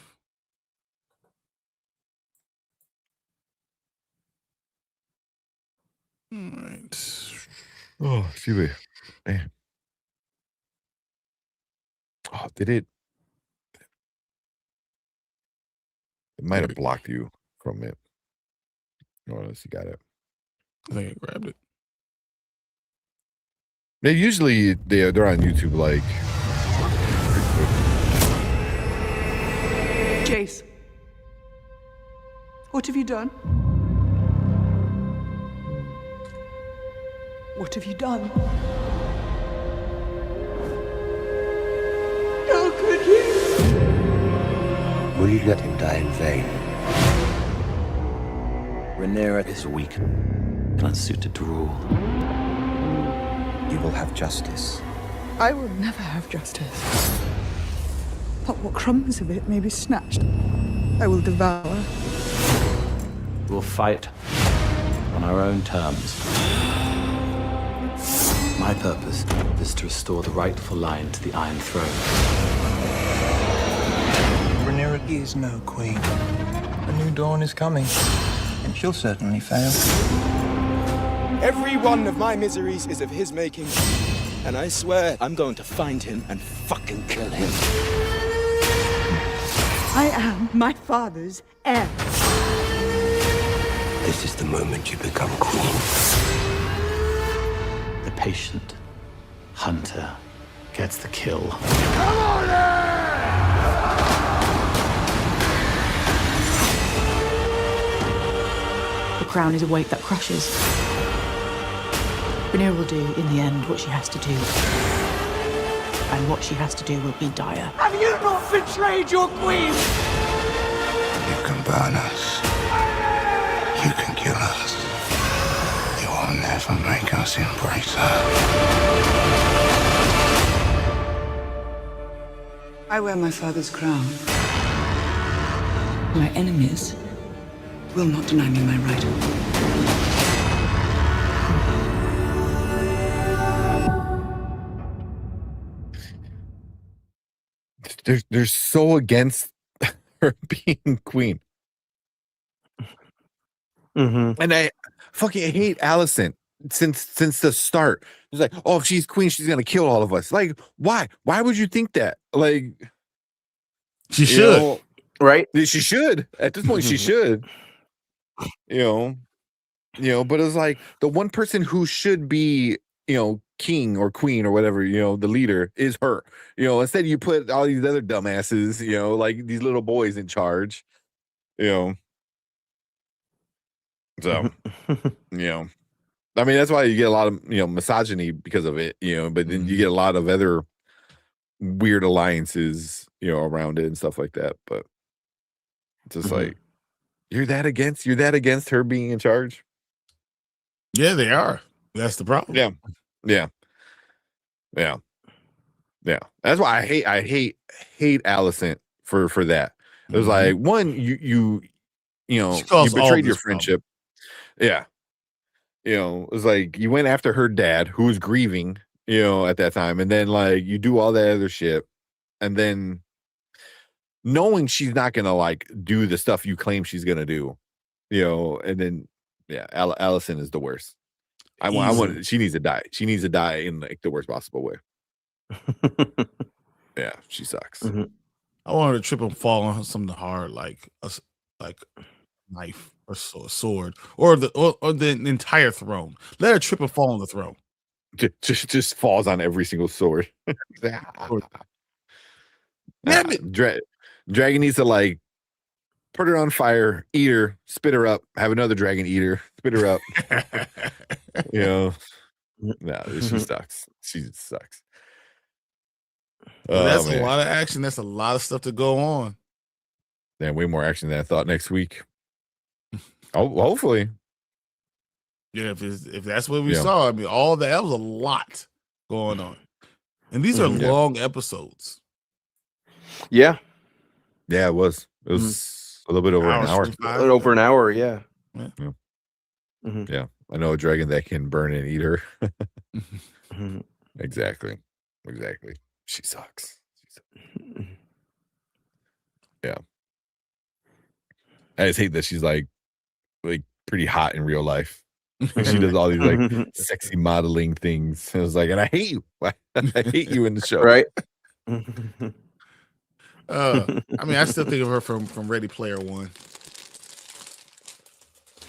All right. Oh, excuse me. Man. Oh, did it? It might have blocked you from it. No, unless you got it. I think I grabbed it. They usually they're on YouTube like. Jace, what have you done? What have you done? How could you? Will you let him die in vain? Rhaenyra is weak and unsuited to rule. You will have justice. I will never have justice. But what crumbs of it may be snatched, I will devour. We'll fight on our own terms. My purpose is to restore the rightful line to the Iron Throne. Rhaenyra is no queen. A new dawn is coming, and she'll certainly fail. Every one of my miseries is of his making, and I swear I'm going to find him and fucking kill him. I am my father's heir. This is the moment you become queen. The patient hunter gets the kill. Come on The crown is a weight that crushes. Rhaenyra will do, in the end, what she has to do. And what she has to do will be dire. Have you not betrayed your queen? You can burn us. You can kill us. You will never make us embrace her. I wear my father's crown. My enemies will not deny me my right. They're so against her being queen. And I fucking hate Allison since the start. It's like, oh, if she's queen, she's gonna kill all of us. Like, why? Why would you think that? Like, she should, know, right? She should. At this point, she should. But it's like the one person who should be, king or queen or whatever, the leader is her. Instead you put all these other dumbasses, like these little boys in charge, so, I mean, that's why you get a lot of, misogyny because of it, but then you get a lot of other weird alliances, around it and stuff like that. But it's just like, you're that against her being in charge. Yeah, they are. That's the problem. Yeah. That's why I hate Alicent for that. It was like, one, you betrayed your friendship. Yeah. It was like you went after her dad who was grieving, at that time, and then like you do all that other shit, and then knowing she's not gonna like do the stuff you claim she's gonna do, and then Alicent is the worst. I want she needs to die. She needs to die in like the worst possible way. Yeah, she sucks. I want her to trip and fall on something hard like a knife or sword or the entire throne. Let her trip and fall on the throne. Just falls on every single sword. Dragon needs to like put her on fire, eat her, spit her up, have another dragon eat her, spit her up. No, she sucks. She sucks. That's a lot of action. That's a lot of stuff to go on. Damn, way more action than I thought next week. Oh, hopefully. Yeah, if that's what we saw, I mean, all that was a lot going on, and these are long episodes. Yeah, it was. It was a little bit over an hour. Over an hour, yeah. Yeah, I know a dragon that can burn and eat her. Exactly. She sucks. Yeah. I just hate that she's like pretty hot in real life. She does all these like sexy modeling things. I was like, and I hate you. I hate you in the show. Right. I mean, I still think of her from Ready Player One.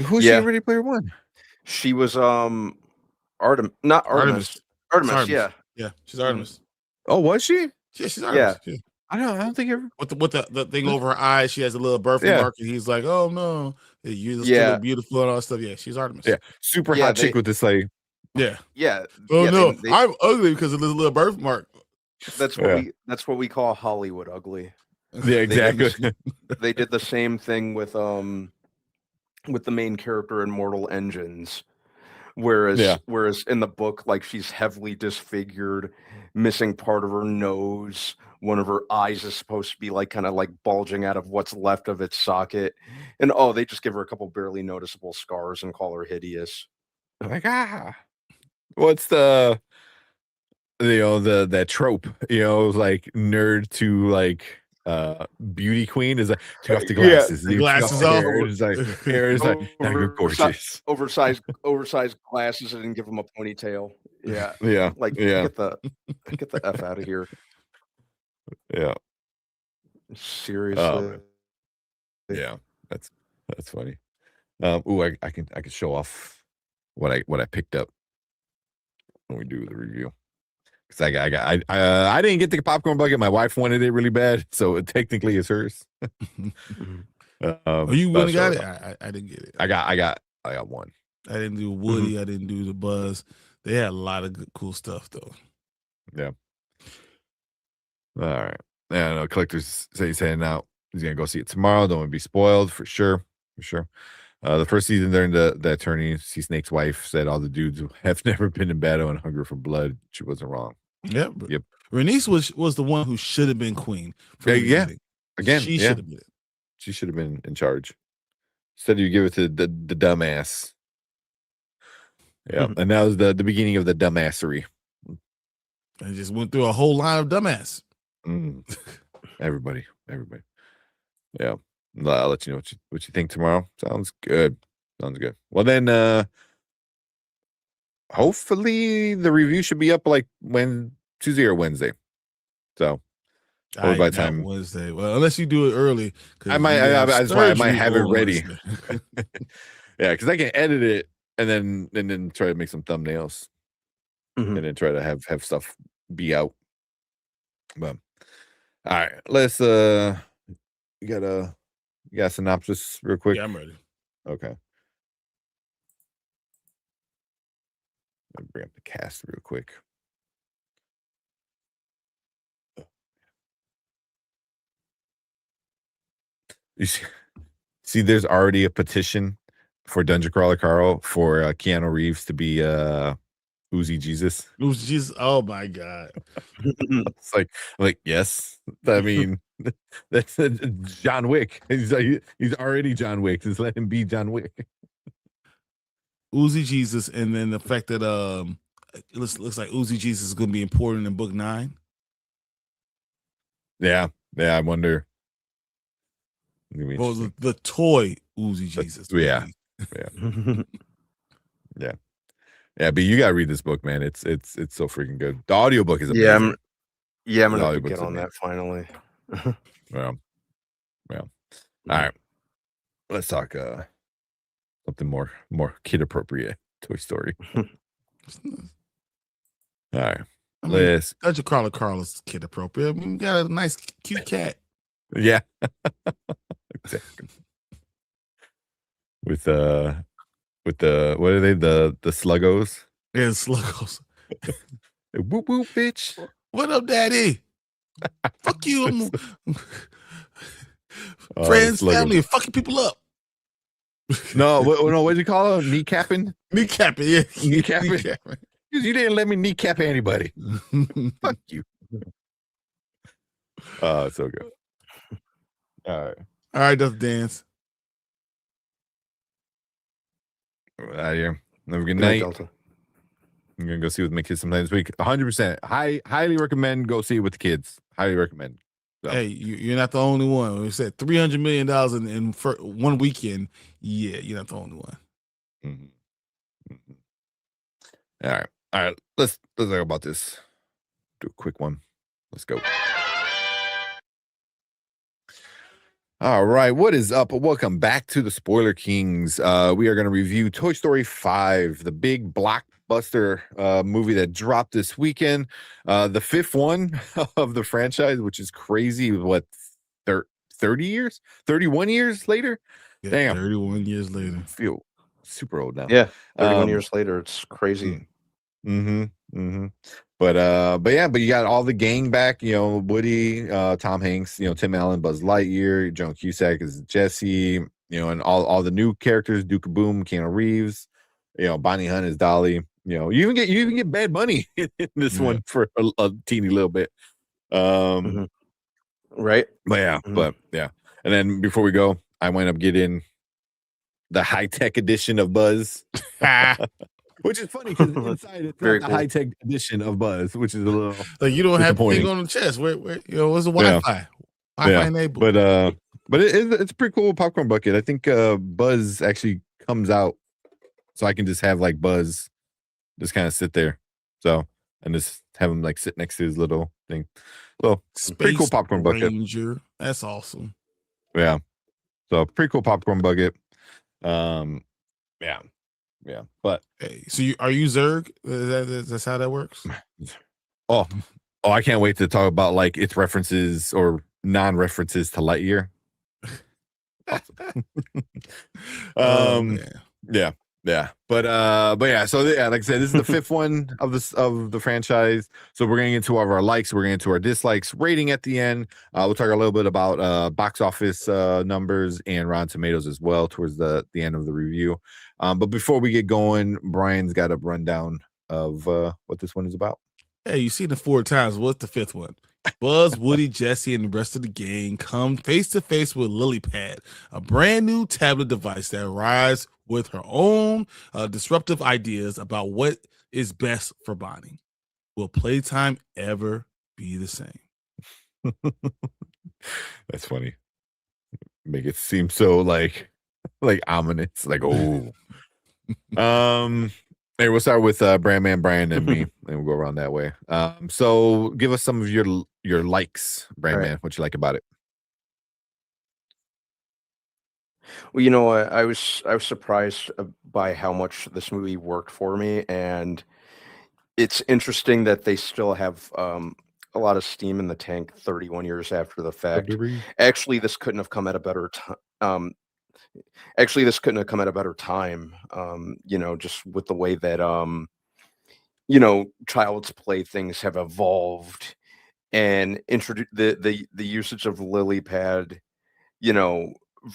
Who's she in Ready Player One? She was Artemis. Artemis, yeah. Yeah, she's Artemis. Oh, was she? Yeah, she's Artemis. Yeah. I don't think ever with the thing over her eyes, she has a little birthmark, and he's like, "Oh no, you're still beautiful and all that stuff." Yeah, she's Artemis. Yeah, super hot chick with this like. Yeah. Oh no, I'm ugly because of this little birthmark. That's what we call Hollywood ugly. Yeah, exactly. They did the same thing with the main character in Mortal Engines. Whereas in the book, like, she's heavily disfigured, missing part of her nose. One of her eyes is supposed to be like kind of like bulging out of what's left of its socket. And they just give her a couple barely noticeable scars and call her hideous. Like, what's that trope, like nerd to like beauty queen is like, take off the glasses. The glasses off. Hair is like, now you're gorgeous. Oversized glasses and give them a ponytail. Yeah. Like, get the F out of here. Yeah. Seriously. Yeah. That's funny. I can show off what I picked up when we do the review. Because I didn't get the popcorn bucket. My wife wanted it really bad, so it technically is hers. You really got it? I didn't get it. I got one. I didn't do Woody. I didn't do the Buzz. They had a lot of good, cool stuff though. Yeah. All right. Yeah, I know collectors say he's heading out. He's gonna go see it tomorrow. Don't want to be spoiled for sure. The first season during the attorney, Sea Snake's wife said all the dudes have never been in battle and hunger for blood. She wasn't wrong. Yep. Rhaenys was the one who should have been queen. Yeah. Again, she should have been. She should have been in charge. Instead, you give it to the dumbass. Yeah, and that was the beginning of the dumbassery. I just went through a whole line of dumbass. Everybody. Yeah, I'll let you know what you think tomorrow. Sounds good. Well, then, hopefully the review should be up like Tuesday or Wednesday. So, by the time Wednesday. Well, unless you do it early, I might. That's why I might have it ready. Yeah, because I can edit it and then try to make some thumbnails. Mhm. and then try to have stuff be out. But all right, let's you got a synopsis real quick? Yeah, I'm ready. Okay. Let me bring up the cast real quick. You see, there's already a petition for Dungeon Crawler Carl for Keanu Reeves to be Uzi Jesus. Uzi Jesus. Oh my God. It's like yes. I mean, that's John Wick. He's already John Wick. Just let him be John Wick. Uzi Jesus, and then the fact that it looks like Uzi Jesus is going to be important in book 9. Yeah, I wonder. Well, the toy Uzi Jesus. Yeah. Yeah, but you gotta read this book, man. It's so freaking good. The audiobook is amazing. I'm gonna have to get on that finally. Well. All right. Let's talk something more kid appropriate. Toy Story. All right. I mean, Dungeon Crawler Carl is kid appropriate. I mean, we got a nice, cute cat. Yeah. Exactly. With the what are they? The sluggos? Yeah, sluggos. Whoop whoop, bitch. What up, daddy? Fuck you. Friends, family, fucking people up. No, what'd you call it? Kneecapping? Kneecapping, yeah. Kneecapping. You didn't let me kneecap anybody. Fuck you. Oh, it's so good. All right, that's dance. Out of here. Have a good night. I'm gonna go see with my kids sometime this week. 100%. Highly recommend go see it with the kids. Highly recommend. So. Hey, you're not the only one. We said $300 million in one weekend. Yeah, you're not the only one. Mm-hmm. All right. Let's talk about this. Do a quick one. Let's go. All right, what is up? Welcome back to the Spoiler Kings. We are going to review Toy Story 5, the big blockbuster movie that dropped this weekend. The fifth one of the franchise, which is crazy. What, 30 years? 31 years later? Yeah, Damn. 31 years later. I feel super old now. Yeah, 31 years later. It's crazy. But you got all the gang back, Woody, Tom Hanks, Tim Allen, Buzz Lightyear, Joan Cusack is Jesse, and all the new characters, Duke of Boom, Keanu Reeves, Bonnie Hunt is Dolly, you even get Bad Bunny in this one for a teeny little bit. Right. But yeah. And then before we go, I went up getting the high-tech edition of Buzz. Which is funny because inside it's very not the high-tech edition of Buzz, which is a little like you don't have the thing on the chest. Where what's the Wi-Fi? Wi-Fi enabled. But it's a pretty cool popcorn bucket. I think Buzz actually comes out, so I can just have like Buzz just kind of sit there, and just have him like sit next to his little thing. Well, pretty cool popcorn bucket. That's awesome. Yeah, so pretty cool popcorn bucket. Yeah, but hey, so are you Zerg? That's how that works. Oh, I can't wait to talk about like its references or non-references to Lightyear. Yeah. But yeah. So yeah, like I said, this is the fifth one of the franchise. So we're getting into all of our likes, we're getting into our dislikes, rating at the end. We'll talk a little bit about box office numbers and Rotten Tomatoes as well towards the end of the review. But before we get going, Brian's got a rundown of what this one is about. Hey, you seen it 4 times. What's the fifth one? Buzz, Woody, Jesse, and the rest of the gang come face to face with LilyPad, a brand new tablet device that arrives with her own disruptive ideas about what is best for bonding. Will playtime ever be the same? That's funny. Make it seem so like ominous. Like, oh. Hey, we'll start with Brandman, Brian, and me, and we'll go around that way. So give us some of your likes, Brandman. Right. What you like about it? Well, I was surprised by how much this movie worked for me, and it's interesting that they still have a lot of steam in the tank 31 years after the fact. Actually, this couldn't have come at a better time. Actually, this couldn't have come at a better time. Just with the way that child's play things have evolved and introduce the usage of lily pad,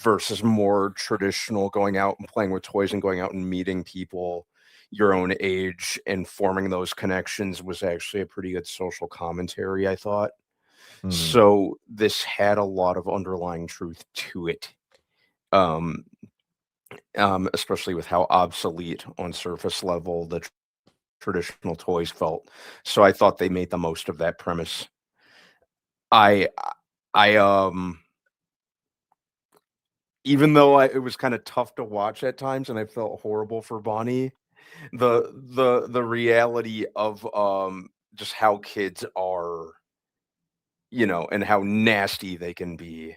versus more traditional going out and playing with toys and going out and meeting people your own age and forming those connections was actually a pretty good social commentary, I thought. So this had a lot of underlying truth to it. Especially with how obsolete on surface level the traditional toys felt. So I thought they made the most of that premise. I even though it was kind of tough to watch at times and I felt horrible for Bonnie, the reality of just how kids are, and how nasty they can be.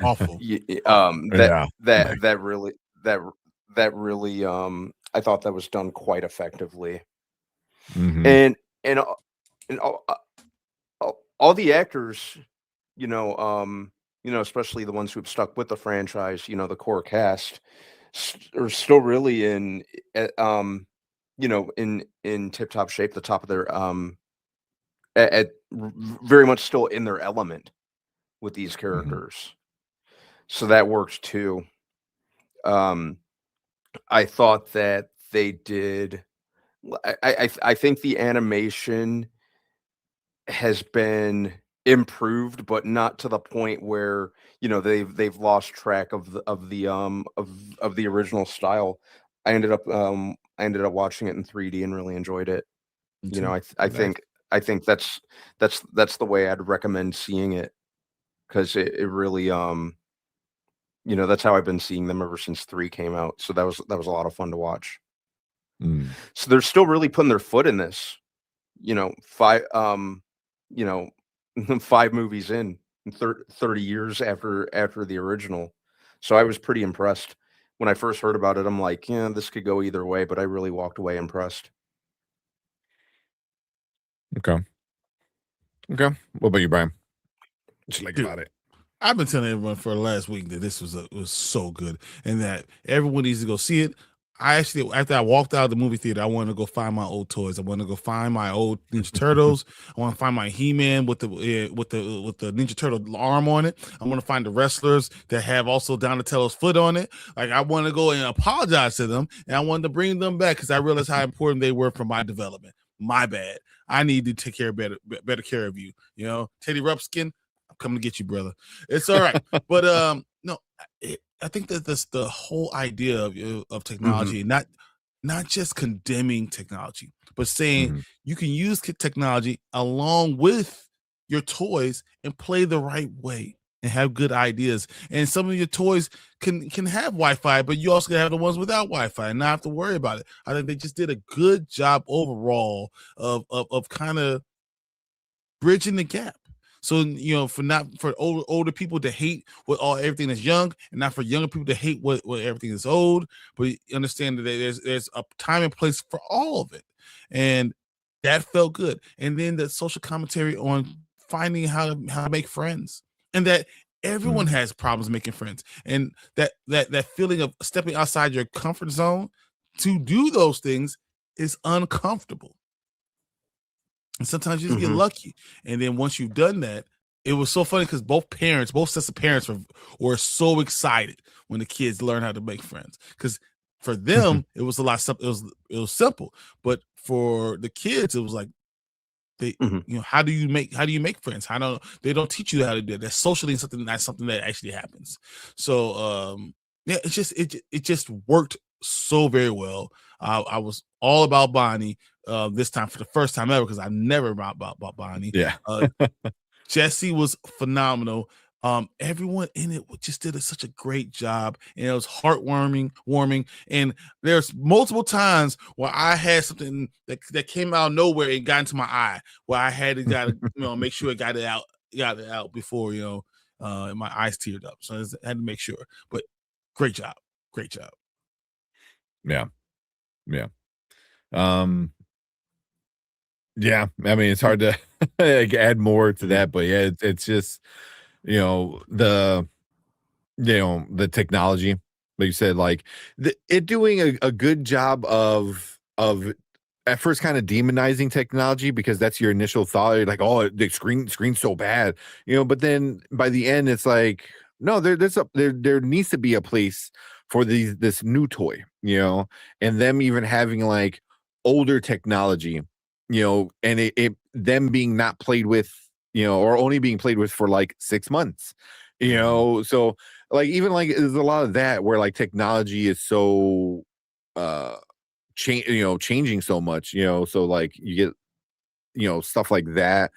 Awful. That really I thought that was done quite effectively. And all the actors, especially the ones who've stuck with the franchise, the core cast are still really in tip-top shape, the top of their very much still in their element with these characters. So that worked too. I thought that they did. I think the animation has been improved, but not to the point where they've lost track of the original style. I ended up watching it in 3D and really enjoyed it. I think that's the way I'd recommend seeing it, because it really that's how I've been seeing them ever since 3 came out. So that was a lot of fun to watch. So they're still really putting their foot in this. 5 5 movies in 30 years after the original. So I was pretty impressed. When I first heard about it, I'm like, yeah, this could go either way, but I really walked away impressed. Okay. What about you, Brian? What you like about it? I've been telling everyone for the last week that this was so good and that everyone needs to go see it. I actually, after I walked out of the movie theater, I wanted to go find my old toys. I want to go find my old Ninja Turtles. I want to find my He-Man with the Ninja Turtle arm on it. I want to find the wrestlers that have also Donatello's foot on it. Like, I want to go and apologize to them, and I wanted to bring them back because I realized how important they were for my development. My bad. I need to take better care of you. Teddy Ruxpin, I'm coming to get you, brother. It's all right. But no, I think that that's the whole idea of technology, not just condemning technology, but saying you can use technology along with your toys and play the right way and have good ideas. And some of your toys can have Wi-Fi, but you also can have the ones without Wi-Fi and not have to worry about it. I think they just did a good job overall of kind of bridging the gap. So, for older people to hate everything that's young, and not for younger people to hate what everything is old, but understand that there's a time and place for all of it. And that felt good. And then the social commentary on finding how to make friends, and that everyone has problems making friends, and that feeling of stepping outside your comfort zone to do those things is uncomfortable. And sometimes you just get lucky. And then once you've done that, it was so funny because both sets of parents were so excited when the kids learned how to make friends. Because for them, it was a lot simple. It was simple. But for the kids, it was like how do you make friends? They don't teach you how to do it. That's socially something that actually happens. So it just worked so very well. I was all about Bonnie this time for the first time ever, because I never about Bonnie. Yeah. Jesse was phenomenal. Everyone in it just did such a great job, and it was heartwarming. And there's multiple times where I had something that came out of nowhere and got into my eye, where I had to make sure it got it out before my eyes teared up. So I had to make sure. But great job. Yeah. Yeah, I mean, it's hard to like, add more to that, but yeah, it's just the the technology, like you said, like it doing a good job of at first kind of demonizing technology because that's your initial thought. You're like, oh, the screen's so bad, but then by the end, it's like, no, there needs to be a place for this new toy, and them even having like older technology, and it them being not played with, or only being played with for like 6 months, so like even like there's a lot of that where like technology is so changing so much, so like you get stuff like that.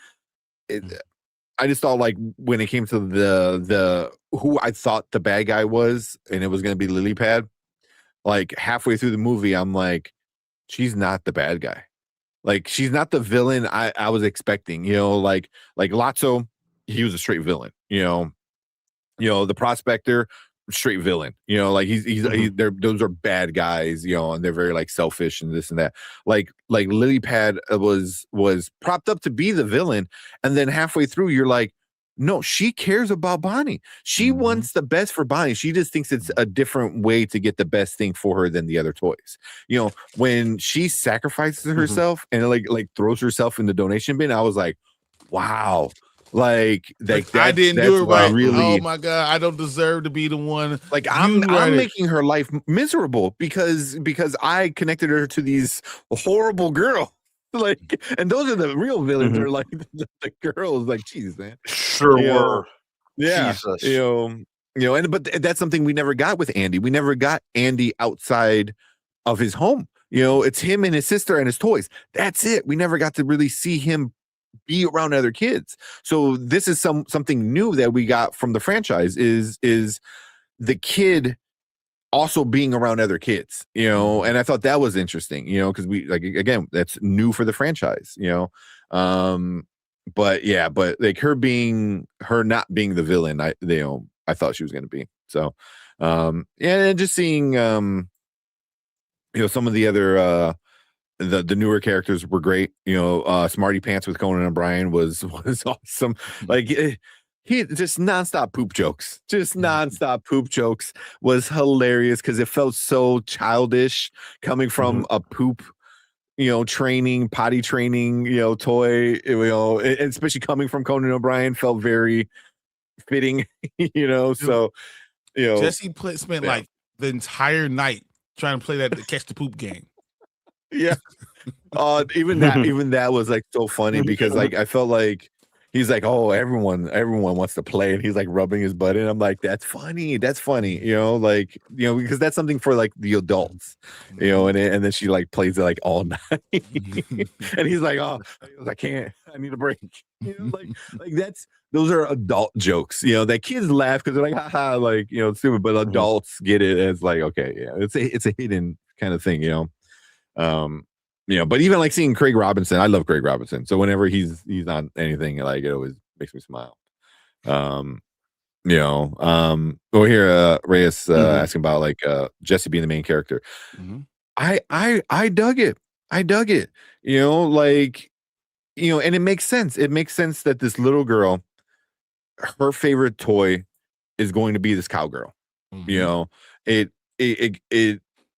I just thought like when it came to the who I thought the bad guy was, and it was going to be Lily Pad, like halfway through the movie I'm like, she's not the bad guy, like she's not the villain I was expecting, like Lotso, he was a straight villain, the prospector, straight villain, like they're those are bad guys, and they're very like selfish and this and that. Like Lily Pad was propped up to be the villain, and then halfway through you're like, no, she cares about Bonnie. She wants the best for Bonnie. She just thinks it's a different way to get the best thing for her than the other toys. When she sacrifices herself and like throws herself in the donation bin, I was like, wow. Like I didn't do it right. Really, oh my God, I don't deserve to be the one. Like I'm making her life miserable because I connected her to these horrible girls. Like, and those are the real villains. Are like the girls. Like, Jesus, man. Sure were. Yeah, Jesus. but that's something we never got with Andy. We never got Andy outside of his home. It's him and his sister and his toys. That's it. We never got to really see him be around other kids. So this is something new that we got from the franchise is the kid also being around other kids, and I thought that was interesting, because we like, again, that's new for the franchise, but like her not being the villain, I thought she was going to be. So and just seeing some of the other the newer characters were great. Smarty Pants with Conan O'Brien was awesome. Like he just nonstop poop jokes, was hilarious because it felt so childish coming from a poop, potty training, toy, and especially coming from Conan O'Brien felt very fitting, so, Jesse spent like the entire night trying to play that catch the poop game. Yeah. Even that was like so funny because like I felt like he's like, oh, everyone wants to play, and he's like rubbing his butt in. I'm like, that's funny, like, because that's something for like the adults, and then she like plays it like all night, and he's like, oh, I can't, I need a break, like those are adult jokes, that kids laugh because they're like, haha, like, stupid, but adults get it as like, okay, yeah, it's a hidden kind of thing, but even like seeing Craig Robinson, I love Craig Robinson. So whenever he's on anything, like it always makes me smile. Over here, Reyes asking about like Jesse being the main character. I dug it. Like, and it makes sense. It makes sense that this little girl, her favorite toy is going to be this cowgirl. It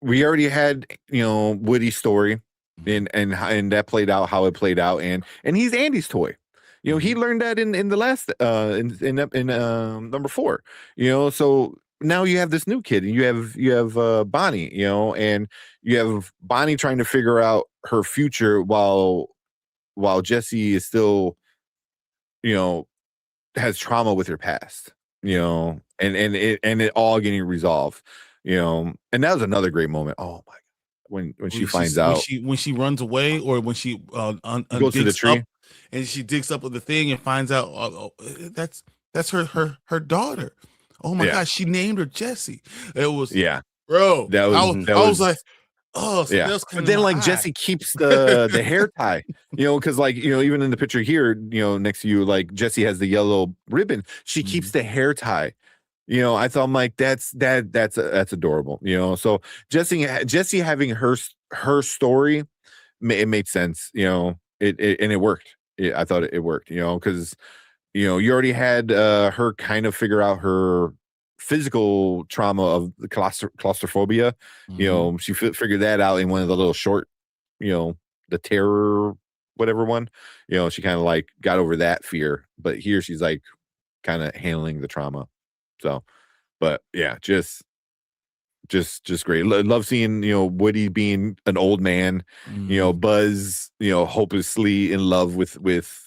we already had, Woody's story, and that played out how it played out, and he's Andy's toy. He learned that in the last in number 4. So now you have this new kid, and you have Bonnie, and you have Bonnie trying to figure out her future while Jesse is still, has trauma with her past, and it all getting resolved. And that was another great moment. Oh my God. When she finds out when she runs away, or when she goes to the tree and she digs up with the thing and finds out that's her daughter. Oh my God, she named her Jessie. It was bro. That was I was like, oh, so yeah. But then like Jesse keeps the hair tie, because like even in the picture here, next to you, like Jesse has the yellow ribbon. She keeps the hair tie. I thought, I'm like, that's adorable. So Jesse having her story, it made sense. it worked. I thought it worked, because you already had her kind of figure out her physical trauma of the claustrophobia. She figured that out in one of the little short, the terror whatever one. She kind of like got over that fear, but here she's like kind of handling the trauma. So, but yeah, just great. Love seeing Woody being an old man, Buzz hopelessly in love with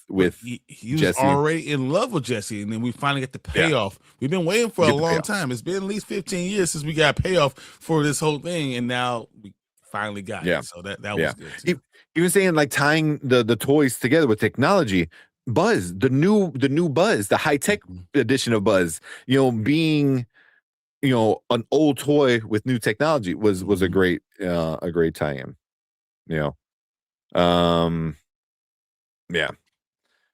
he was Jesse. already in love with Jesse, and then we finally get the payoff. We've been waiting for a long time. It's been at least 15 years since we got payoff for this whole thing, and now we finally got it. So that was good too. Even saying like tying the toys together with technology. Buzz, the new Buzz, the high-tech edition of Buzz, being an old toy with new technology was a great tie-in. Yeah.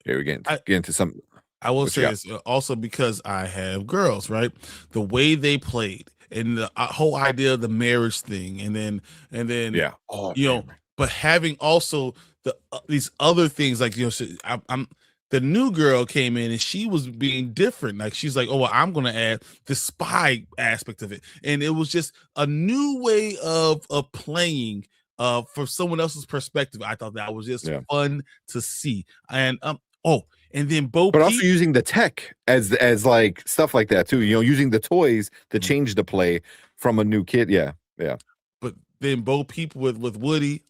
Here we get into some. I will say this also because I have girls, right? The way they played and the whole idea of the marriage thing, and then but having also these other things like I'm the new girl came in and she was being different. Like she's like, oh, well, I'm going to add the spy aspect of it. And it was just a new way of playing from someone else's perspective. I thought that was just fun to see. And and then but also using the tech as like stuff like that too. Using the toys to change the play from a new kid. Yeah. But then both people with Woody,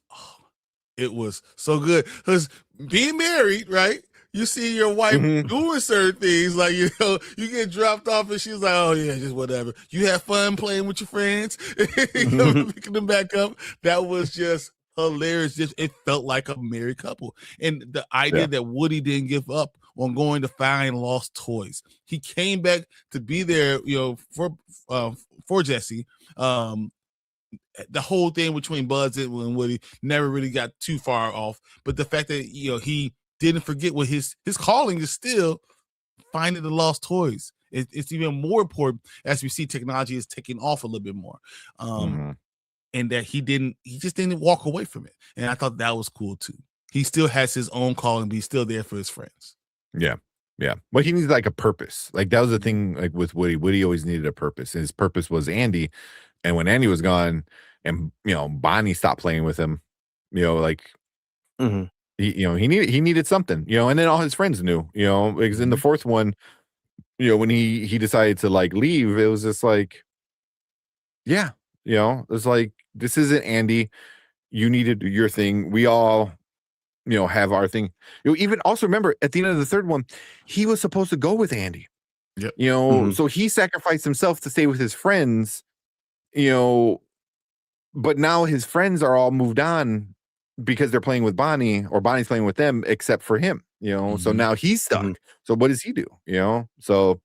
it was so good because being married, right? You see your wife doing certain things, like you get dropped off, and she's like, "Oh yeah, just whatever." You have fun playing with your friends, picking them back up. That was just hilarious. It felt like a married couple, and the idea that Woody didn't give up on going to find lost toys. He came back to be there, for Jesse. The whole thing between Buzz and Woody never really got too far off, but the fact that he didn't forget what his calling is still finding the lost toys. It's even more important as we see technology is taking off a little bit more, and that he just didn't walk away from it. And I thought that was cool too. He still has his own calling, but he's still there for his friends. Yeah. Well, he needs like a purpose. Like that was the thing. Like with Woody, Woody always needed a purpose. And his purpose was Andy. And when Andy was gone, and Bonnie stopped playing with him, he needed something, and then all his friends knew, because in the fourth one, when he decided to like leave, it was just like, it's like, this isn't Andy. You needed your thing. We all, have our thing. Even also remember at the end of the third one, he was supposed to go with Andy. So he sacrificed himself to stay with his friends, but now his friends are all moved on because they're playing with Bonnie, or Bonnie's playing with them, except for him, so now he's stuck. So what does he do? So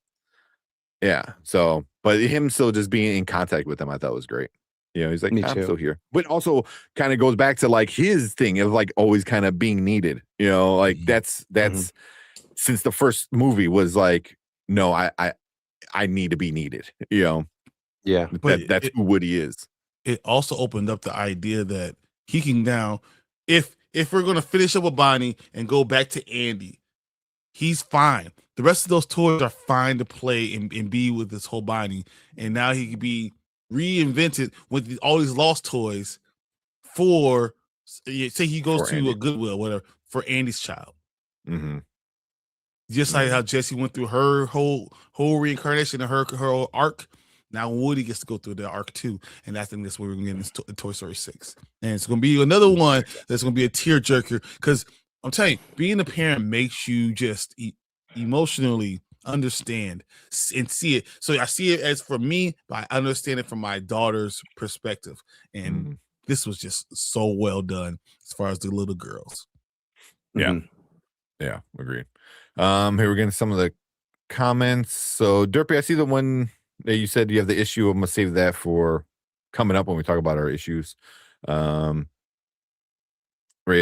but him still just being in contact with them, I thought was great. He's like, I'm still here, but also kind of goes back to like his thing of like always kind of being needed, like that's since the first movie was like, no, I need to be needed, But that's who Woody is. It also opened up the idea that he can now, if we're going to finish up with Bonnie and go back to Andy, he's fine. The rest of those toys are fine to play and be with this whole Bonnie. And now he can be reinvented with all these lost toys for, say he goes to Andy. A Goodwill, whatever, for Andy's child. Just like how Jessie went through her whole reincarnation and her whole arc. Now Woody gets to go through the arc too, and I think that's where we're gonna get in Toy Story 6. And it's gonna be another one that's gonna be a tearjerker, because I'm telling you, being a parent makes you just emotionally understand and see it. So I see it as for me, but I understand it from my daughter's perspective. And this was just so well done as far as the little girls. Yeah, agreed. Here we're getting some of the comments. So Derpy, I see the one that you said you have the issue. I'm gonna save that for coming up when we talk about our issues. Rhea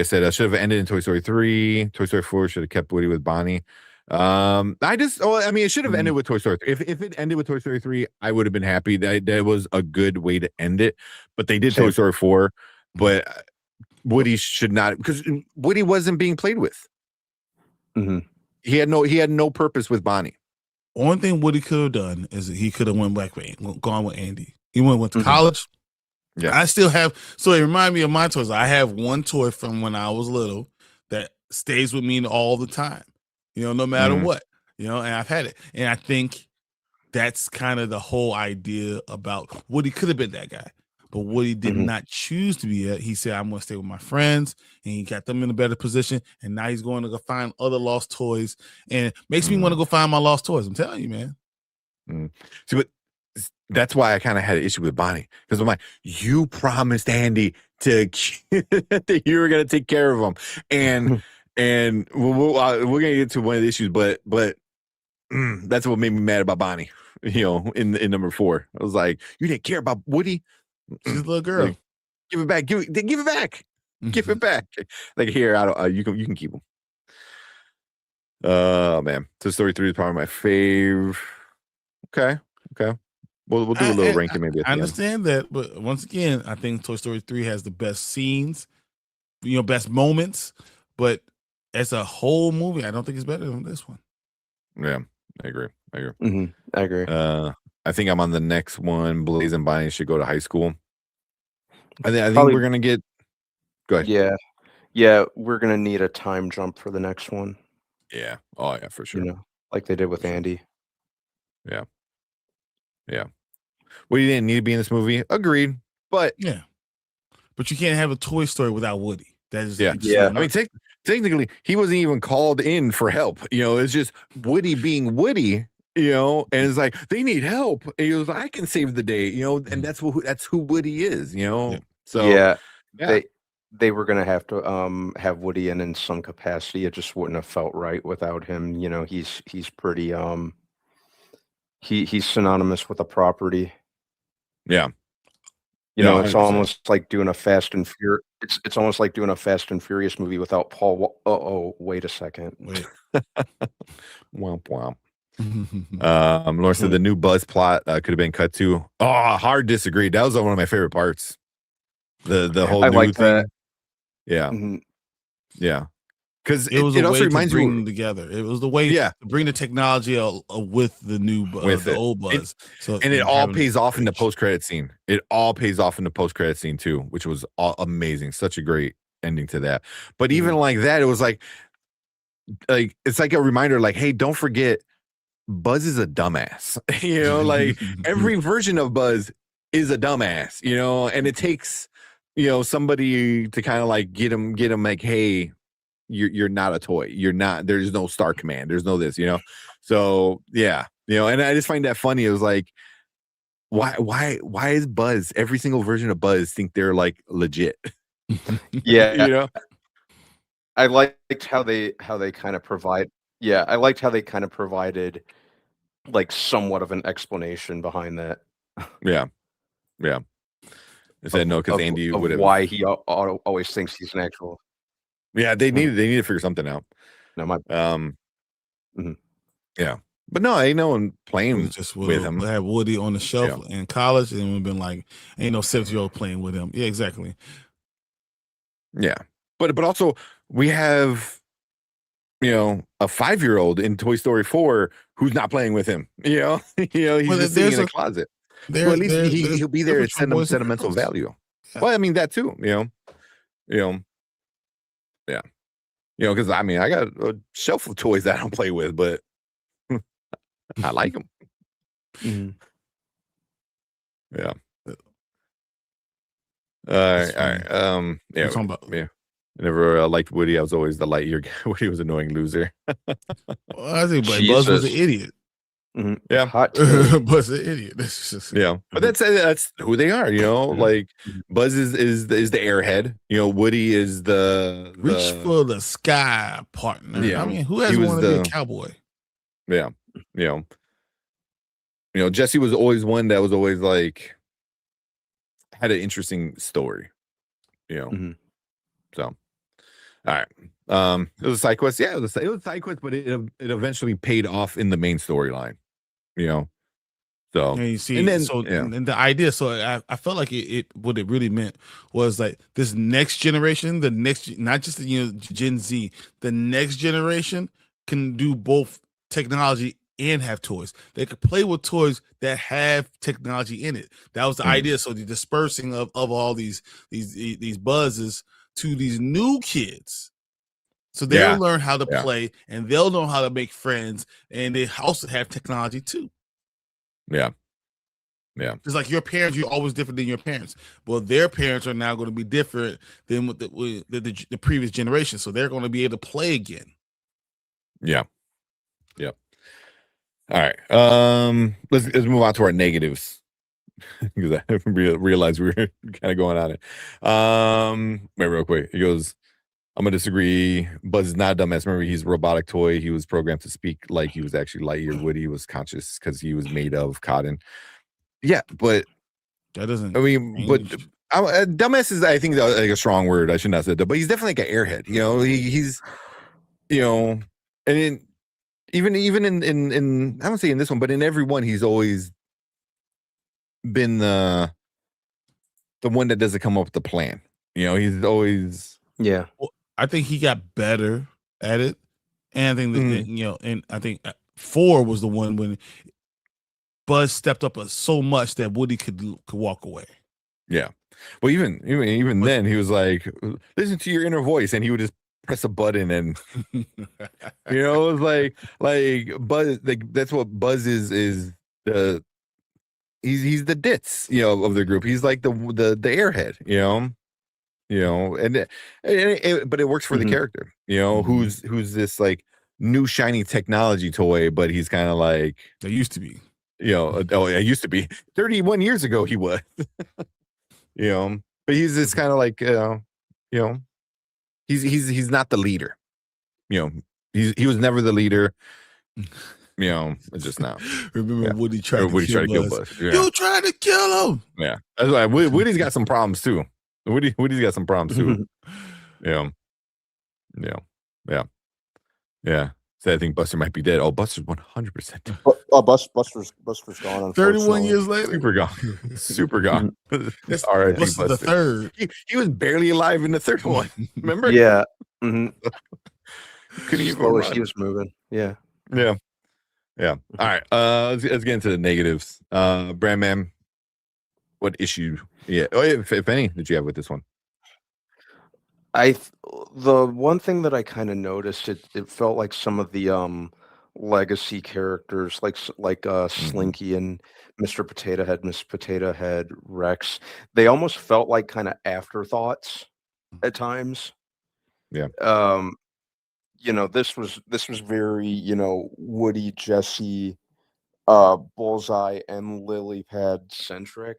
said I should have ended in Toy Story 3. Toy Story 4 should have kept Woody with Bonnie. It should have ended with Toy Story 3. If it ended with Toy Story 3, I would have been happy. That was a good way to end it. But they did Toy Story 4. But Woody should not, because Woody wasn't being played with. Mm-hmm. He had no purpose with Bonnie. Only thing Woody could have done is he could have gone with Andy. He went to Mhm. college. Yeah. I still have, so it reminded me of my toys. I have one toy from when I was little that stays with me all the time, no matter what, and I've had it. And I think that's kind of the whole idea about Woody could have been that guy, but Woody did not choose to be that. He said, I'm going to stay with my friends, and he got them in a better position. And now he's going to go find other lost toys, and it makes me want to go find my lost toys. I'm telling you, man. See, but that's why I kind of had an issue with Bonnie, because I'm like, you promised Andy that you were going to take care of him, and we're going to get to one of the issues, but that's what made me mad about Bonnie. In number 4, I was like, you didn't care about Woody. She's a little girl. Like, give it back. Give it back. Give it back. Like, here, I don't. You can keep them. Oh man, Toy Story 3 is probably my fave. Okay. We'll do a little ranking maybe. I understand that, but once again, I think Toy Story 3 has the best scenes, best moments. But as a whole movie, I don't think it's better than this one. Yeah, I agree. Mm-hmm. I agree. I think I'm on the next one. Blaze and Bonnie should go to high school. I think Probably- we're gonna get. Go ahead. Yeah, we're gonna need a time jump for the next one. Yeah. Oh yeah, for sure. Like they did with Andy. Yeah. Woody didn't need to be in this movie. Agreed. But yeah. But you can't have a Toy Story without Woody. That is yeah. I mean, technically, he wasn't even called in for help. It's just Woody being Woody. And it's like they need help. And he was like, I can save the day. And that's who Woody is. So they were gonna have to have Woody in some capacity. It just wouldn't have felt right without him. He's pretty he's synonymous with a property. Yeah. It's almost like doing a Fast and Furious. It's almost like doing a Fast and Furious movie without Paul. Wait a second. Wait. Womp womp. Laura said the new Buzz plot could have been cut too. Oh, hard disagree. That was one of my favorite parts. The whole I new like thing. that. Yeah. Yeah. Because it was it a also way reminds to bring you them together. It was the way to bring the technology with the new the old Buzz. And it all pays off in the post-credit scene. It all pays off in the post-credit scene too, which was amazing. Such a great ending to that. But even like that, it was like it's like a reminder, like, hey, don't forget, Buzz is a dumbass. Like every version of Buzz is a dumbass. And it takes somebody to kind of like get him like, hey, you're not a toy. You're not. There's no Star Command. There's no this. So yeah. And I just find that funny. It was like, why is Buzz, every single version of Buzz, think they're like legit? Yeah. I liked how they kind of provide. Yeah, I liked how they kind of provided like somewhat of an explanation behind that. Yeah. They said no because Andy would have. Why he always thinks he's an actual. Yeah, they need to figure something out. No, my. Yeah, but no, ain't no one playing just with him. Have Woody on the shelf in college, and we've been like, ain't no 7-year-old playing with him. Yeah, exactly. Yeah, but also we have a 5-year-old in Toy Story 4 who's not playing with him. He's just sitting in a closet. Well, at least he'll be there at sentimental value. Yeah. Well, I mean that too. Yeah. Because I mean I got a shelf of toys that I don't play with, but I like them. Yeah. All right. Yeah. I never liked Woody. I was always the Lightyear guy. Woody was an annoying loser. Well, I think Buzz was an idiot. Yeah, Buzz an idiot. But that's who they are. Like Buzz is the airhead. Woody is the reach for the sky partner. Yeah, I mean, who hasn't wanted to be a cowboy? Yeah, Jesse was always one that was always like had an interesting story. So, all right. It was a side quest. Yeah, it was a side quest, but it eventually paid off in the main storyline. So And you see, and then and the idea. So I felt like what it really meant was like this next generation, not just Gen Z, the next generation can do both technology and have toys. They could play with toys that have technology in it. That was the idea. So the dispersing of all these buzzes to these new kids. So they'll learn how to play and they'll know how to make friends, and they also have technology too. Yeah. Yeah. It's like your parents, you're always different than your parents. Well, their parents are now going to be different than with the previous generation. So they're going to be able to play again. Yeah. Yep. All right. Let's move on to our negatives. Because I realized we were kind of going on it. Wait, real quick. He goes, I'm gonna disagree. Buzz is not a dumbass. Remember, he's a robotic toy. He was programmed to speak like he was actually Lightyear. Woody was conscious because he was made of cotton. Yeah, but that doesn't. I mean, but dumbass is, I think, like a strong word. I should not say that, but he's definitely like an airhead. He's, and even in I won't say in this one, but in every one, he's always been the one that doesn't come up with the plan. He's always Well, I think he got better at it, and I think that, and I think 4 was the one when Buzz stepped up so much that Woody could walk away. Yeah. Well, even then, he was like, "Listen to your inner voice," and he would just press a button, and it was like Buzz. Like that's what Buzz is the he's the ditz, of the group. He's like the airhead, but it works for the character, who's this like new shiny technology toy, but he's kind of like they used to be. It used to be 31 years ago he was, but he's this kind of like, he's not the leader, he was never the leader, it's just now. Remember Woody tried to kill Buzz. Yeah. You tried to kill him. Yeah, that's why Woody's got some problems too. Woody's got some problems too. Yeah. So I think Buster might be dead. Oh, Buster's 100%. Buster's gone. 31 years later, super gone. That's R.I.P. Buster. The third. He was barely alive in the third one. Remember? Yeah. Couldn't even run. He was moving. Yeah. All right. Let's get into the negatives. Brandman, what issue? Yeah. Oh, if any, did you have with this one? The one thing that I kind of noticed, it felt like some of the legacy characters, like Slinky and Mr. Potato Head, Miss Potato Head, Rex, they almost felt like kind of afterthoughts at times. Yeah. This was very, Woody, Jesse, Bullseye, and Lily Pad centric.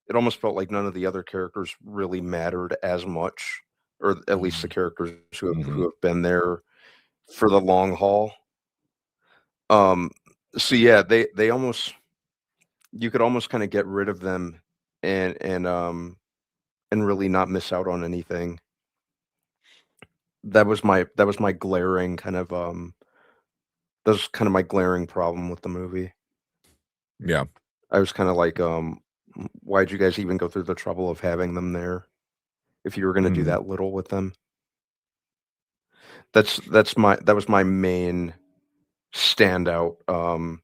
It almost felt like none of the other characters really mattered as much, or at least the characters who have been there for the long haul. So yeah, they almost, you could almost kind of get rid of them and really not miss out on anything. That was my glaring kind of that was kind of my glaring problem with the movie. Yeah. I was kind of like, why'd you guys even go through the trouble of having them there if you were going to do that little with them? That was my main standout kind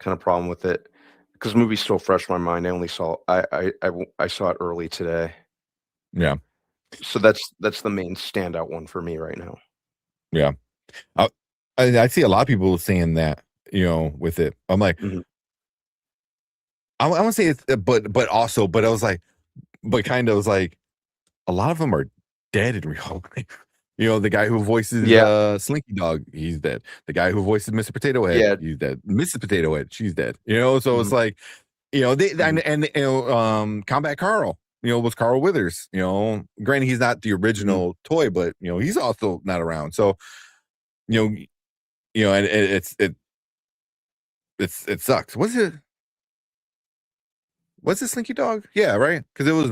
of problem with it, because the movie's still fresh in my mind. I saw it early today. Yeah. So that's the main standout one for me right now. Yeah. I see a lot of people saying that, with it. I'm like, I want to say it's, but I was like, but kind of was like, a lot of them are dead in real life. The guy who voices Slinky Dog, he's dead. The guy who voices Mr. Potato Head, he's dead. Mrs. Potato Head, she's dead. So it's like, Combat Carl, was Carl Withers. Granted, he's not the original toy, but he's also not around. So, and it sucks. What's it Slinky Dog? Yeah, right. Because it was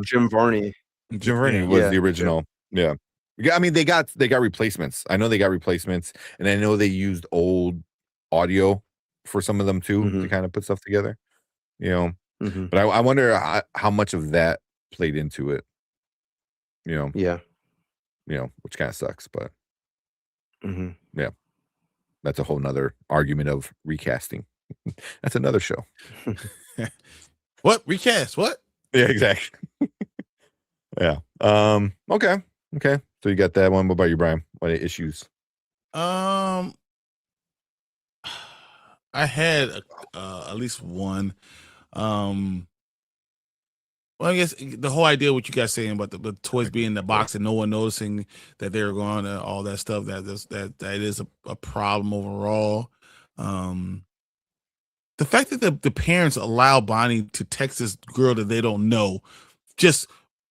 Jim Varney. Jim Varney was the original. Yeah. I mean, they got replacements. I know they got replacements, and I know they used old audio for some of them too to Mhm. kind of put stuff together, you know. Mhm. But I wonder how much of that played into it, Yeah. which kind of sucks. But Mhm. yeah, that's a whole nother argument of recasting. That's another show. What? Recast? What? Yeah, exactly. Yeah. Okay. So you got that one. What about you, Brian? What issues? I had at least one. Well, I guess the whole idea what you guys saying about the toys being in the box and no one noticing that they're going to all that stuff that is a problem overall. The fact that the parents allow Bonnie to text this girl that they don't know, just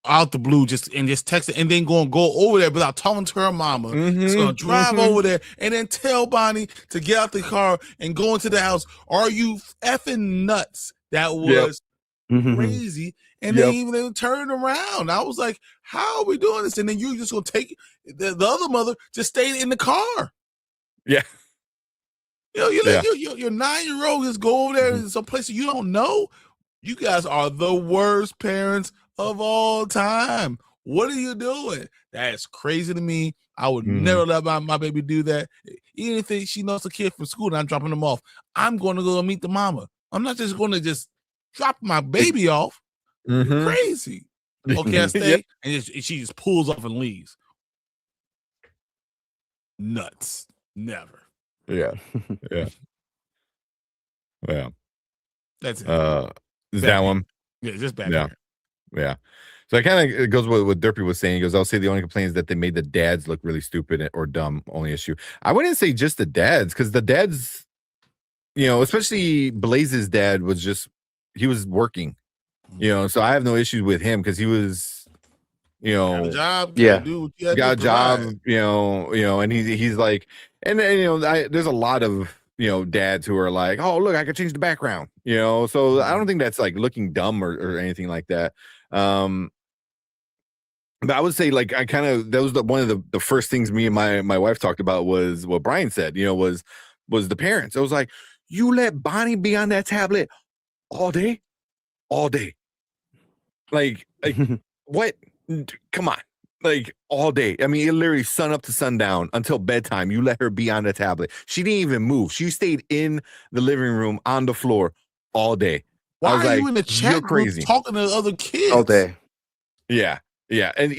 out the blue, just text it, and then go over there without talking to her mama. It's gonna drive over there and then tell Bonnie to get out the car and go into the house. Are you effing nuts? That was crazy. And they even turned around. I was like, how are we doing this? And then you just gonna take the other mother just stayed in the car. Yeah. You let your 9-year-old just go over there in some place you don't know. You guys are the worst parents of all time. What are you doing? That's crazy to me. I would never let my baby do that. Even if she knows a kid from school and I'm dropping them off, I'm going to go meet the mama. I'm not just going to just drop my baby off. You're crazy. Okay, I stay. And she just pulls off and leaves. Nuts. Never. Yeah. That's it. Is that one? Yeah, just bad. Yeah. So it goes with what Derpy was saying. He goes, I'll say the only complaint is that they made the dads look really stupid or dumb. Only issue. I wouldn't say just the dads, because the dads, especially Blaze's dad he was working, so I have no issues with him because he was, got a job. Got a job, and he's like, and there's a lot of dads who are like, oh look, I could change the background, so I don't think that's like looking dumb or anything like that. But I would say like that was one of the first things me and my wife talked about was what Brian said, was the parents. I was like, you let Bonnie be on that tablet all day. Like what? Come on. Like all day. I mean, it literally sun up to sundown until bedtime. You let her be on the tablet. She didn't even move. She stayed in the living room on the floor all day. Why I was are like, you in the chat you're group crazy. talking to other kids all day? Yeah. And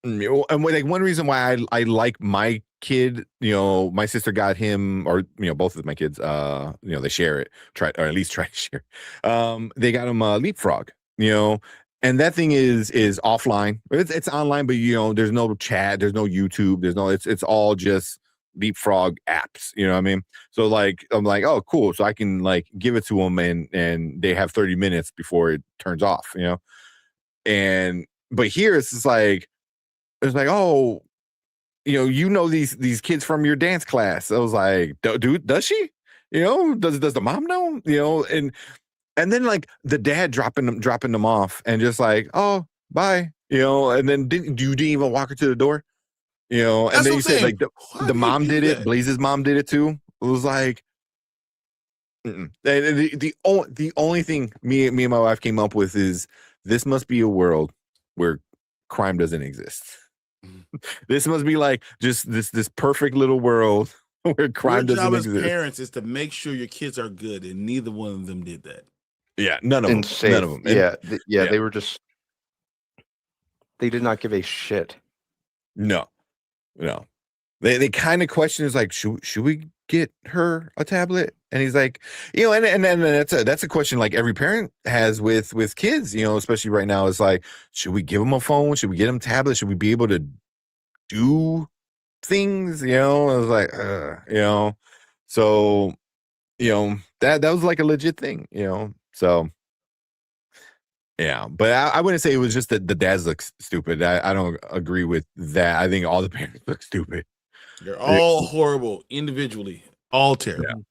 and like one reason why I like my kid, my sister got him, or both of my kids, they share it, or at least try to share. They got him Leapfrog, and that thing is offline. It's online, but there's no chat, there's no YouTube, it's all just Leapfrog apps. You know what I mean? So like I'm like, oh cool, so I can like give it to them and they have 30 minutes before it turns off. But here it's just like. It's like, oh, these kids from your dance class. I was like, dude, does she? Does the mom know? And then like the dad dropping them off and just like, oh, bye, and then you didn't even walk her to the door, and That's then you what said I'm like the mom did it, Blaze's mom did it too. It was like, and the only thing me and my wife came up with is this must be a world where crime doesn't exist. This must be like just this perfect little world where crime doesn't exist. Your job as parents is to make sure your kids are good, and neither one of them did that. Yeah, none of them. They were just. They did not give a shit. No. They kind of question is like, should we get her a tablet? And he's like, and that's a question like every parent has with kids, especially right now. It's like, should we give them a phone? Should we get them tablets? Should we be able to do things? I was like, so that was like a legit thing, so yeah. But I wouldn't say it was just that the dads look stupid. I don't agree with that. I think all the parents look stupid. They're all horrible individually, all terrible.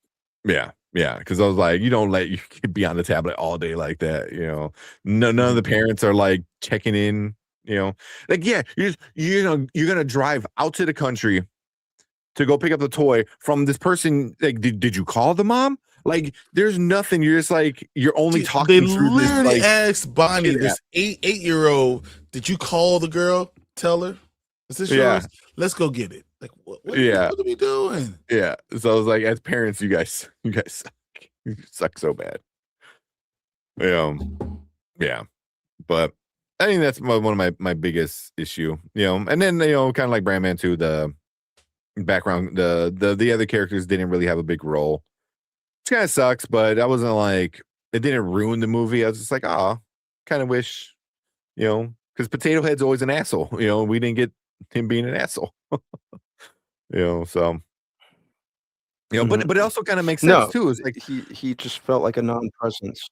Yeah. Because I was like, you don't let your kid be on the tablet all day like that. None of the parents are like checking in. Like, yeah, you're gonna drive out to the country to go pick up the toy from this person. Like, did you call the mom? Like, there's nothing. You're just like, you're only talking They through this. literally Like, asked Bonnie, kid this 8-year-old, did you call the girl? Tell her, is this yours? Let's go get it. Like, what are we doing? Yeah. So I was like, as parents, you guys suck. You suck so bad. Yeah. But I think that's one of my biggest issue, and then, kind of like Brandman too, the background, the other characters didn't really have a big role. It kind of sucks, but I wasn't like, it didn't ruin the movie. I was just like, kind of wish, because Potato Head's always an asshole. We didn't get him being an asshole. So but it also kind of makes sense too. It's like he just felt like a non-presence.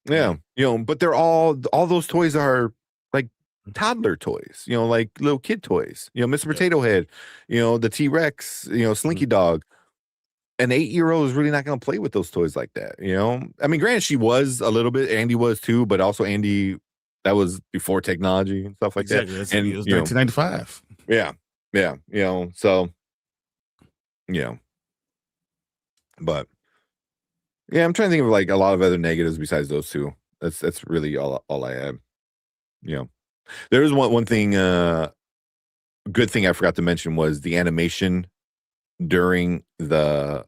Yeah, but they're all those toys are like toddler toys, like little kid toys. Mr. Potato Head, the T-Rex, Slinky Dog. An 8-year-old is really not going to play with those toys like that. I mean, granted, she was a little bit, Andy was too, but also Andy, that was before technology and stuff like that. And it was 1995. Yeah. So, but yeah, I'm trying to think of like a lot of other negatives besides those two. That's really all I had. There was one thing, good thing I forgot to mention was the animation during the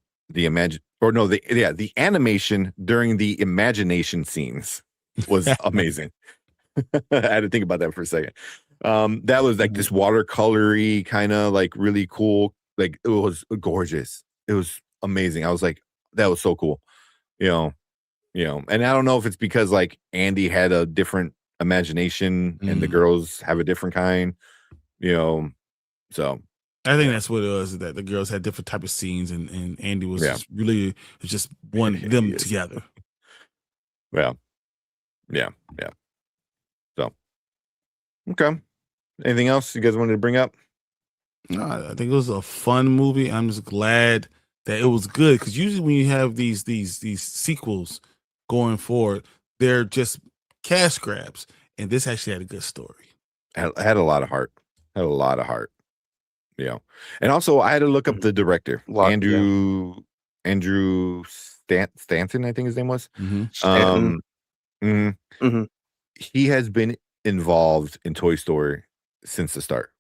animation during the imagination scenes was amazing. I had to think about that for a second. That was like this watercolory kind of like really cool. Like, it was gorgeous. It was amazing. I was like, that was so cool. And I don't know if it's because like Andy had a different imagination and the girls have a different kind, so I think that's what it was, that the girls had different type of scenes and Andy was just one them together. Yeah. So, okay. Anything else you guys wanted to bring up? No, I think it was a fun movie. I'm just glad that it was good, because usually when you have these sequels going forward, they're just cash grabs, and this actually had a good story. Had a lot of heart. And also I had to look up the director, Andrew Stanton, I think his name was. He has been involved in Toy Story since the start.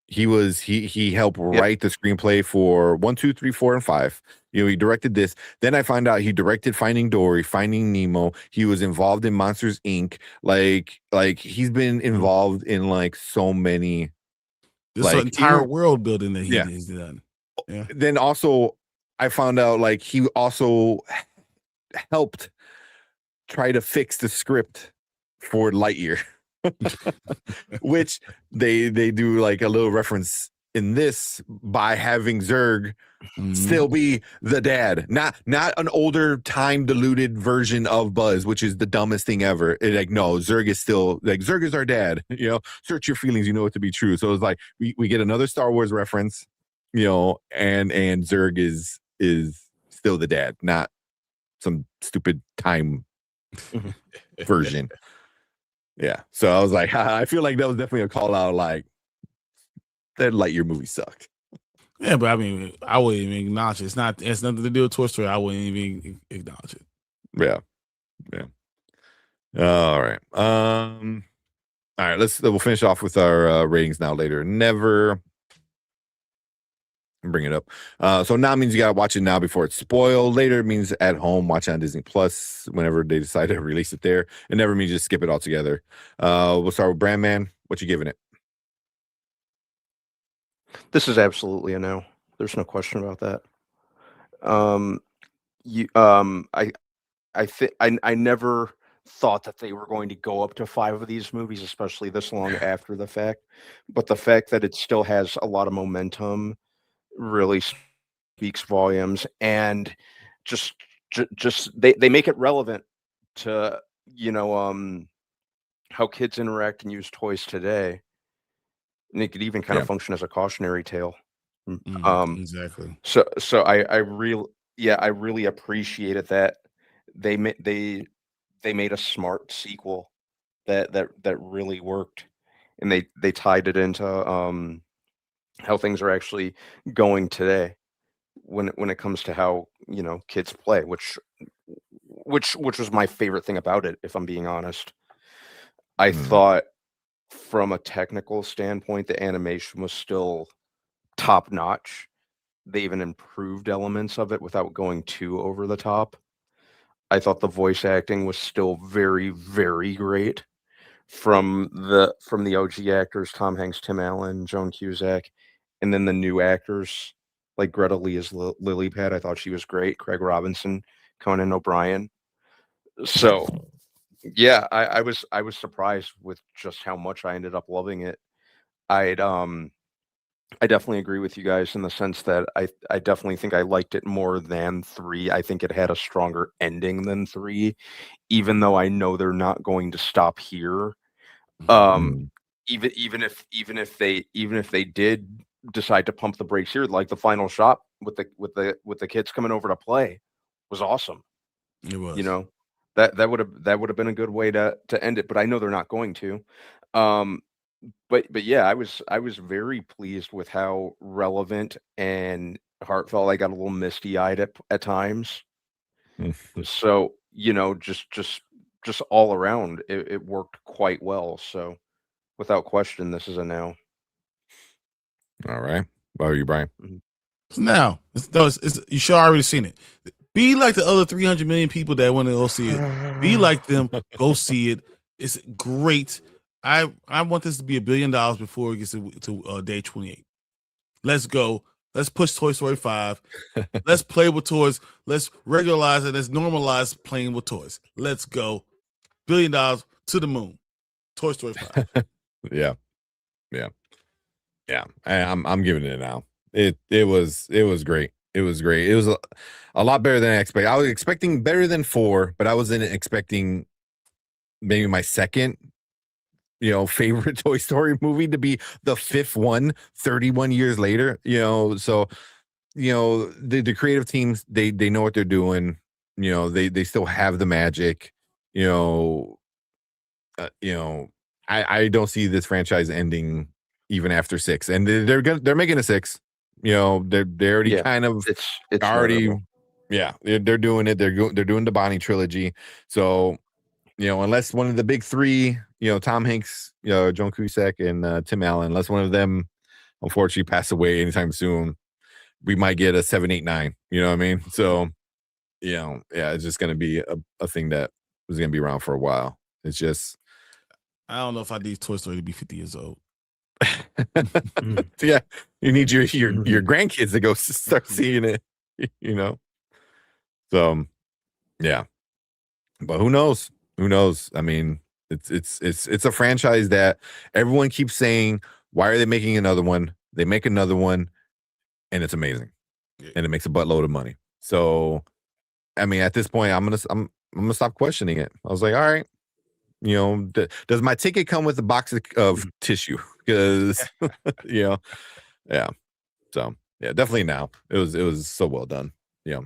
He helped write the screenplay for 1, 2, 3, 4, and 5. He directed this. Then I found out he directed Finding Dory, Finding Nemo. He was involved in Monsters Inc. Like he's been involved in like so many. This entire world building that he's done. Yeah. Then also I found out like he also helped try to fix the script for Lightyear. Which they do like a little reference in this by having Zurg still be the dad, not an older time diluted version of Buzz, which is the dumbest thing ever. Like, no, Zurg is still like, Zurg is our dad. Search your feelings, you know it to be true. So it's like we get another Star Wars reference, and Zurg is still the dad, not some stupid time version. Yeah, so I was like, I feel like that was definitely a call out. Like, that Lightyear movie sucked. Yeah, but I mean, I wouldn't even acknowledge it. It's nothing to do with Toy Story. I wouldn't even acknowledge it. Yeah. All right. All right. We'll finish off with our ratings now. Later, never. Bring it up. So now means you gotta watch it now before it's spoiled. Later means at home, watch it on Disney Plus whenever they decide to release it there. It never means just skip it altogether. We'll start with Brandman. What you giving it? This is absolutely a no. There's no question about that. I never thought that they were going to go up to 5 of these movies, especially this long after the fact. But the fact that it still has a lot of momentum really speaks volumes, and just they make it relevant to how kids interact and use toys today, and it could even kind of function as a cautionary tale. Exactly. So I really appreciated that they made a smart sequel that really worked, and they tied it into how things are actually going today when it comes to how, you know, kids play, which was my favorite thing about it, if I'm being honest. I thought from a technical standpoint, the animation was still top notch. They even improved elements of it without going too over the top. I thought the voice acting was still very, very great from the OG actors, Tom Hanks, Tim Allen, Joan Cusack, and then the new actors like Greta Lee as Lily Pad. I thought she was great. Craig Robinson, Conan O'Brien. So yeah, I was surprised with just how much I ended up loving it. I definitely agree with you guys in the sense that I definitely think I liked it more than 3. I think it had a stronger ending than 3, even though I know they're not going to stop here. Even if they did decide to pump the brakes here, like the final shot with the kids coming over to play was awesome. It was. You know, that would have been a good way to end it, but I know they're not going to. But yeah, I was very pleased with how relevant and heartfelt. I got a little misty-eyed at times. So, you know, just all around, it worked quite well. So, without question, this is a now. All right. What about you, Brian? Now, it's you should already seen it. Be like the other 300 million people that want to go see it. Be like them. Go see it. It's great. I want this to be $1 billion before it gets to day 28. Let's go. Let's push Toy Story 5. Let's play with toys. Let's regularize it. Let's normalize playing with toys. Let's go. $1 billion to the moon. Toy Story 5. Yeah. I'm giving it now. It was great. It was great. It was a lot better than I expected. I was expecting better than 4, but I wasn't expecting maybe my second, you know, favorite Toy Story movie to be the 5th one 31 years later, you know. So, you know, the creative teams, they know what they're doing. You know, they still have the magic, you know. I don't see this franchise ending even after 6, and they're making a 6. You know, they're already kind of it's already notable. they're doing it. They're doing the Bonnie trilogy. So, you know, unless one of the big 3, you know, Tom Hanks, you know, Joan Cusack, and Tim Allen, unless one of them unfortunately pass away anytime soon, we might get a 7, 8, 9. You know what I mean? So, you know, yeah, it's just gonna be a thing that is gonna be around for a while. It's just, I don't know if I need Toy Story to be 50 years old. yeah, you need your grandkids to go start seeing it, you know. So, yeah, but who knows? I mean, it's a franchise that everyone keeps saying, why are they making another one? They make another one, and it's amazing, and it makes a buttload of money. So, I mean, at this point, I'm gonna stop questioning it. I was like, all right, you know, does my ticket come with a box of tissue? Because you know, yeah. So yeah, definitely now. It was so well done. Yeah,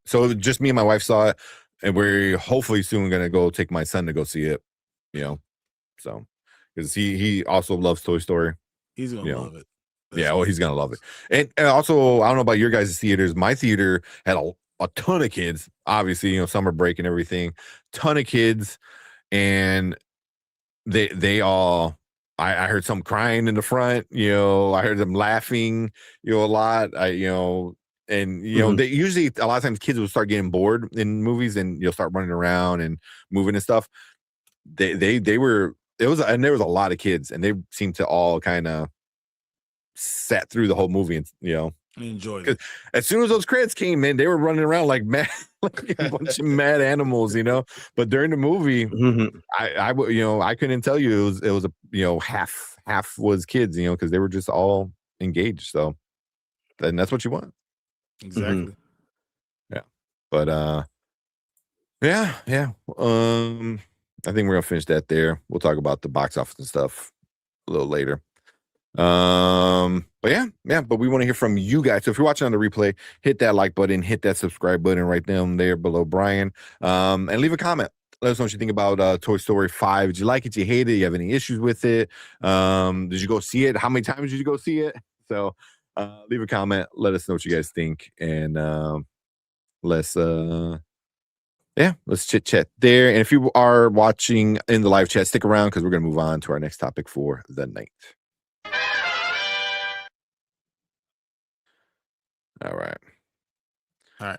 so just me and my wife saw it, and we're hopefully soon gonna go take my son to go see it. You know, so because he also loves Toy Story. He's gonna love it. Yeah, well, he's gonna love it. And also, I don't know about your guys' theaters. My theater had a ton of kids. Obviously, you know, summer break and everything. Ton of kids, and they all. I heard some crying in the front. You know, I heard them laughing. You know, a lot. And you know, they usually a lot of times kids will start getting bored in movies, and you'll start running around and moving and stuff. There was a lot of kids, and they seemed to all kind of sat through the whole movie, and you know, enjoyed it. As soon as those credits came in, they were running around like mad, like a bunch of mad animals, you know. But during the movie, I you know, I couldn't tell you it was a, you know, half was kids, you know, because they were just all engaged. So, and that's what you want. Exactly. Yeah. But yeah. I think we're gonna finish that there. We'll talk about the box office and stuff a little later. But but we want to hear from you guys. So if you're watching on the replay, hit that like button, hit that subscribe button right down there below Brian, and leave a comment. Let us know what you think about Toy Story 5. Did you like it? Did you hate it? You have any issues with it? Did you go see it? How many times did you go see it? So leave a comment. Let us know what you guys think. And let's chit chat there. And if you are watching in the live chat, stick around because we're going to move on to our next topic for the night. All right.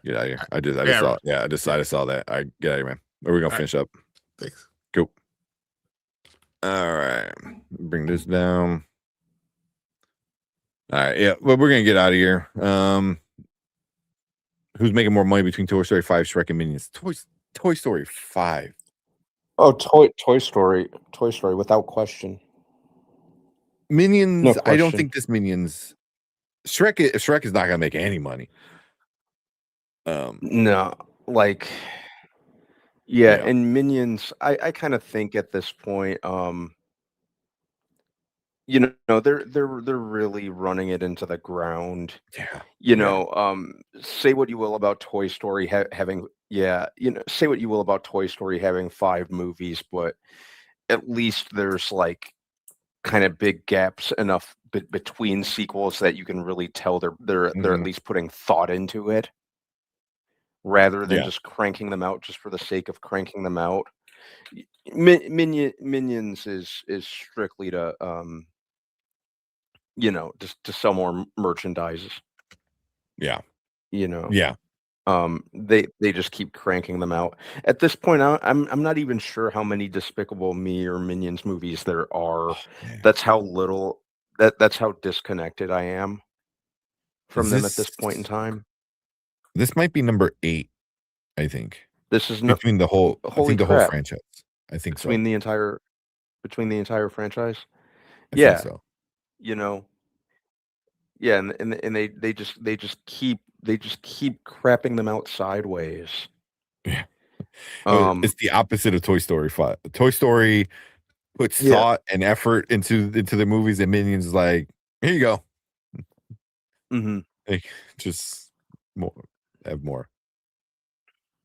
Get out of here. I just saw it. Yeah, I just saw that. All right, get out of here, man. We're gonna finish up. Thanks. Cool. All right. Bring this down. All right, yeah. Well, we're gonna get out of here. Who's making more money between Toy Story 5, Shrek, and Minions? Toy Story 5. Oh, Toy Story without question. Minions, No I don't question. think this Minions. Shrek is not gonna make any money. No, like, yeah, and Minions, I kind of think at this point, you know, they're really running it into the ground. Yeah. You know, say what you will about Toy Story having, say what you will about Toy Story having 5 movies, but at least there's like kind of big gaps enough between sequels that you can really tell they're at least putting thought into it, rather than just cranking them out just for the sake of cranking them out. Minions is strictly to just to sell more merchandise. Yeah. You know. Yeah. They just keep cranking them out. At this point, I'm not even sure how many Despicable Me or Minions movies there are. That's how little that's how disconnected I am from them at this point in time. This might be number 8, I think. This is between the whole holy the crap. whole franchise. I think between so. the entire franchise. I think so. You know. Yeah, and they just keep crapping them out sideways. Yeah. It's the opposite of Toy Story 5. Toy Story puts thought and effort into the movies, and Minions is like, here you go. Like, just have more.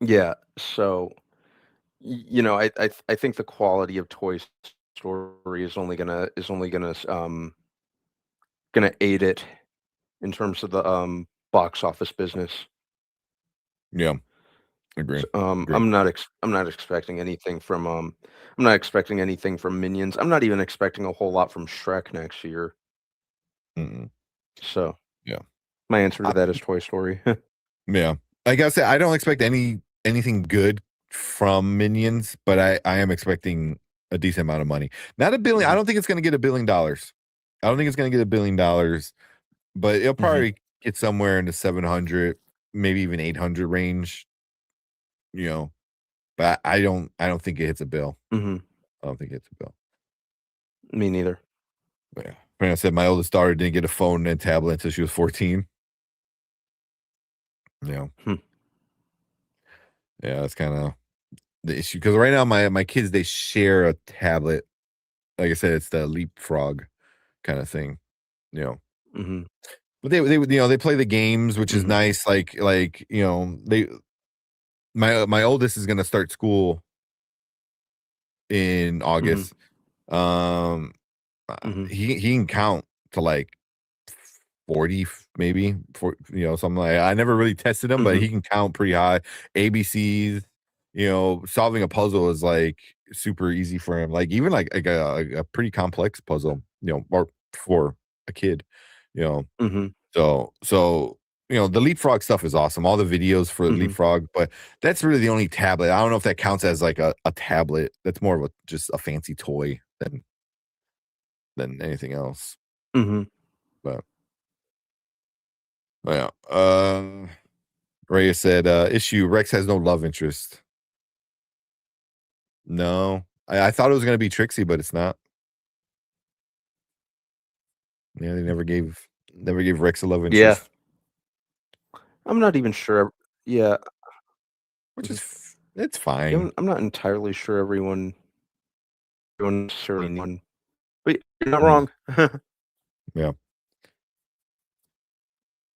Yeah, so I think the quality of Toy Story is only gonna aid it in terms of the box office business. Yeah, agree. I'm not expecting anything from Minions. I'm not even expecting a whole lot from Shrek next year. So yeah, my answer to that is Toy Story. Yeah, like I said, I don't expect anything good from Minions, but I am expecting a decent amount of money. Not $1 billion. I don't think it's going to get $1 billion. I don't think it's going to get $1 billion, but it'll probably get somewhere in the 700, maybe even 800 range. You know, but I don't think it hits a bill. I don't think it hits a bill. Me neither. But yeah, like I said, my oldest daughter didn't get a phone and tablet until she was 14. Yeah. Yeah, that's kind of the issue, because right now my kids, they share a tablet. Like I said, it's the leapfrog kind of thing, you know. But they play the games, which is nice. Like my oldest is gonna start school in August. He can count to like 40, maybe, something like that. I never really tested him, but he can count pretty high. ABCs, solving a puzzle is like super easy for him. Like even like a pretty complex puzzle, or for a kid, So the leapfrog stuff is awesome. All the videos for leapfrog, but that's really the only tablet. I don't know if that counts as like a tablet. That's more of just a fancy toy than anything else. But yeah. Raya said, issue, Rex has no love interest. No. I thought it was gonna be Trixie, but it's not. Yeah, they never gave Rex a love interest. Yeah. I'm not even sure. Yeah. Which is it's fine. I'm not entirely sure everyone necessarily, but you're not wrong. Yeah.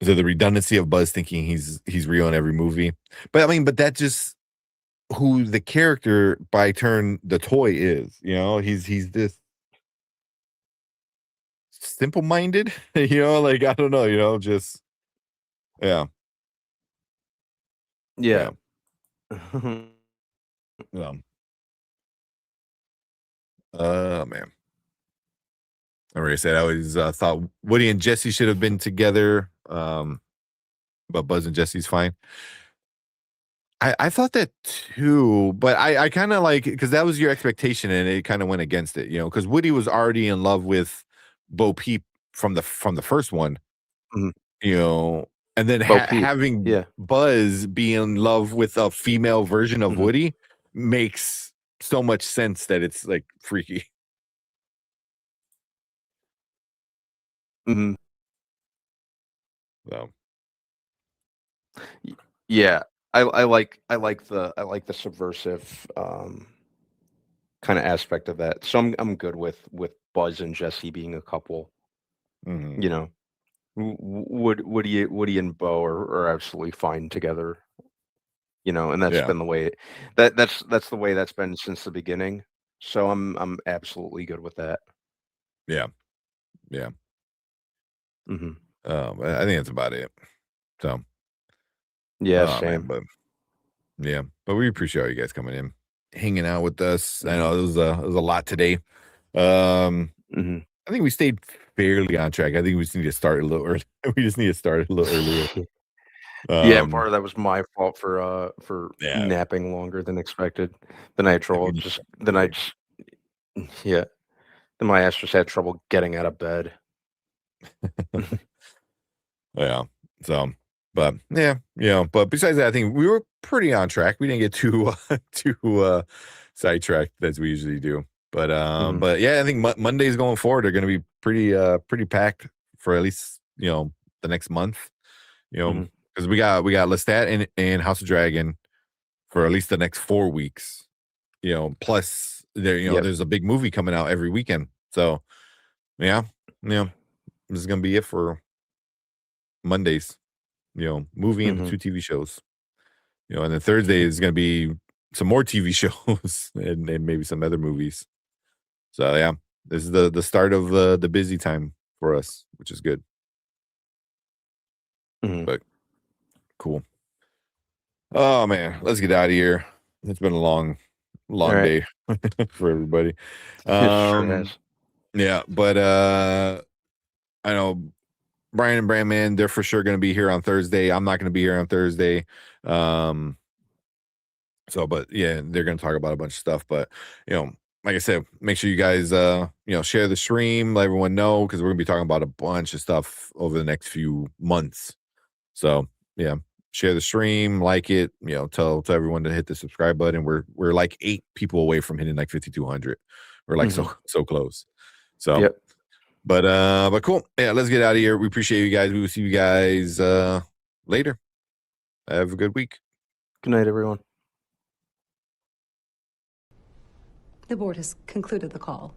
Is it the redundancy of Buzz thinking he's real in every movie? But I mean, but that just who the character by turn the toy is. You know, he's this simple-minded. You know, like I don't know. You know, just yeah. Yeah. Man. I already said I always thought Woody and Jesse should have been together. But Buzz and Jesse's fine. I thought that too, but I kind of like because that was your expectation and it kind of went against it, you know, because Woody was already in love with Bo Peep from the first one, Mhm. you know, and then Bo Peep, having yeah. Buzz be in love with a female version of Mhm. Woody makes so much sense that it's like freaky. Mhm. So Yeah, I like the subversive kind of aspect of that. So I'm good with Buzz and Jesse being a couple. mhm. You know, Woody and Bo are absolutely fine together. You know, and that's Yeah. been the way that's the way that's been since the beginning. So I'm absolutely good with that. Yeah. Yeah. Hmm. I think that's about it. So Yeah, oh man, same. but yeah, but we appreciate all you guys coming in, hanging out with us. I know it was a lot today. Hmm. I think we stayed fairly on track. I think we just need to start a little early. We just need to start a little earlier. Yeah, and part of that was my fault for Yeah. napping longer than expected. Then I had trouble yeah. Then my ass just had trouble getting out of bed. Yeah. So, but yeah, you know, but besides that, I think we were pretty on track. We didn't get too sidetracked as we usually do. But Mhm. but yeah, I think Mondays going forward are going to be pretty packed for at least, you know, the next month. You know, Mhm. because we got Lestat and House of Dragon for at least the next 4 weeks. You know, plus Yep. there's a big movie coming out every weekend. So yeah, this is gonna be it for Mondays. You know, movie and the Mhm. 2 TV shows. You know, and then Thursday is gonna be some more TV shows and maybe some other movies. So yeah, this is the start of the busy time for us, which is good. Mhm. But cool. Oh man, let's get out of here. It's been a long Alright. day for everybody. It sure has. Yeah, but I know Brian and Brandman, they're for sure gonna be here on Thursday. I'm not gonna be here on Thursday. So, but yeah, they're going to talk about a bunch of stuff. But, you know, like I said, make sure you guys, share the stream, let everyone know, because we're going to be talking about a bunch of stuff over the next few months. So, yeah, share the stream, like it, you know, tell everyone to hit the subscribe button. We're like 8 people away from hitting like 5,200. We're like so close. So, Yep. but cool. Yeah, let's get out of here. We appreciate you guys. We will see you guys later. Have a good week. Good night, everyone. The board has concluded the call.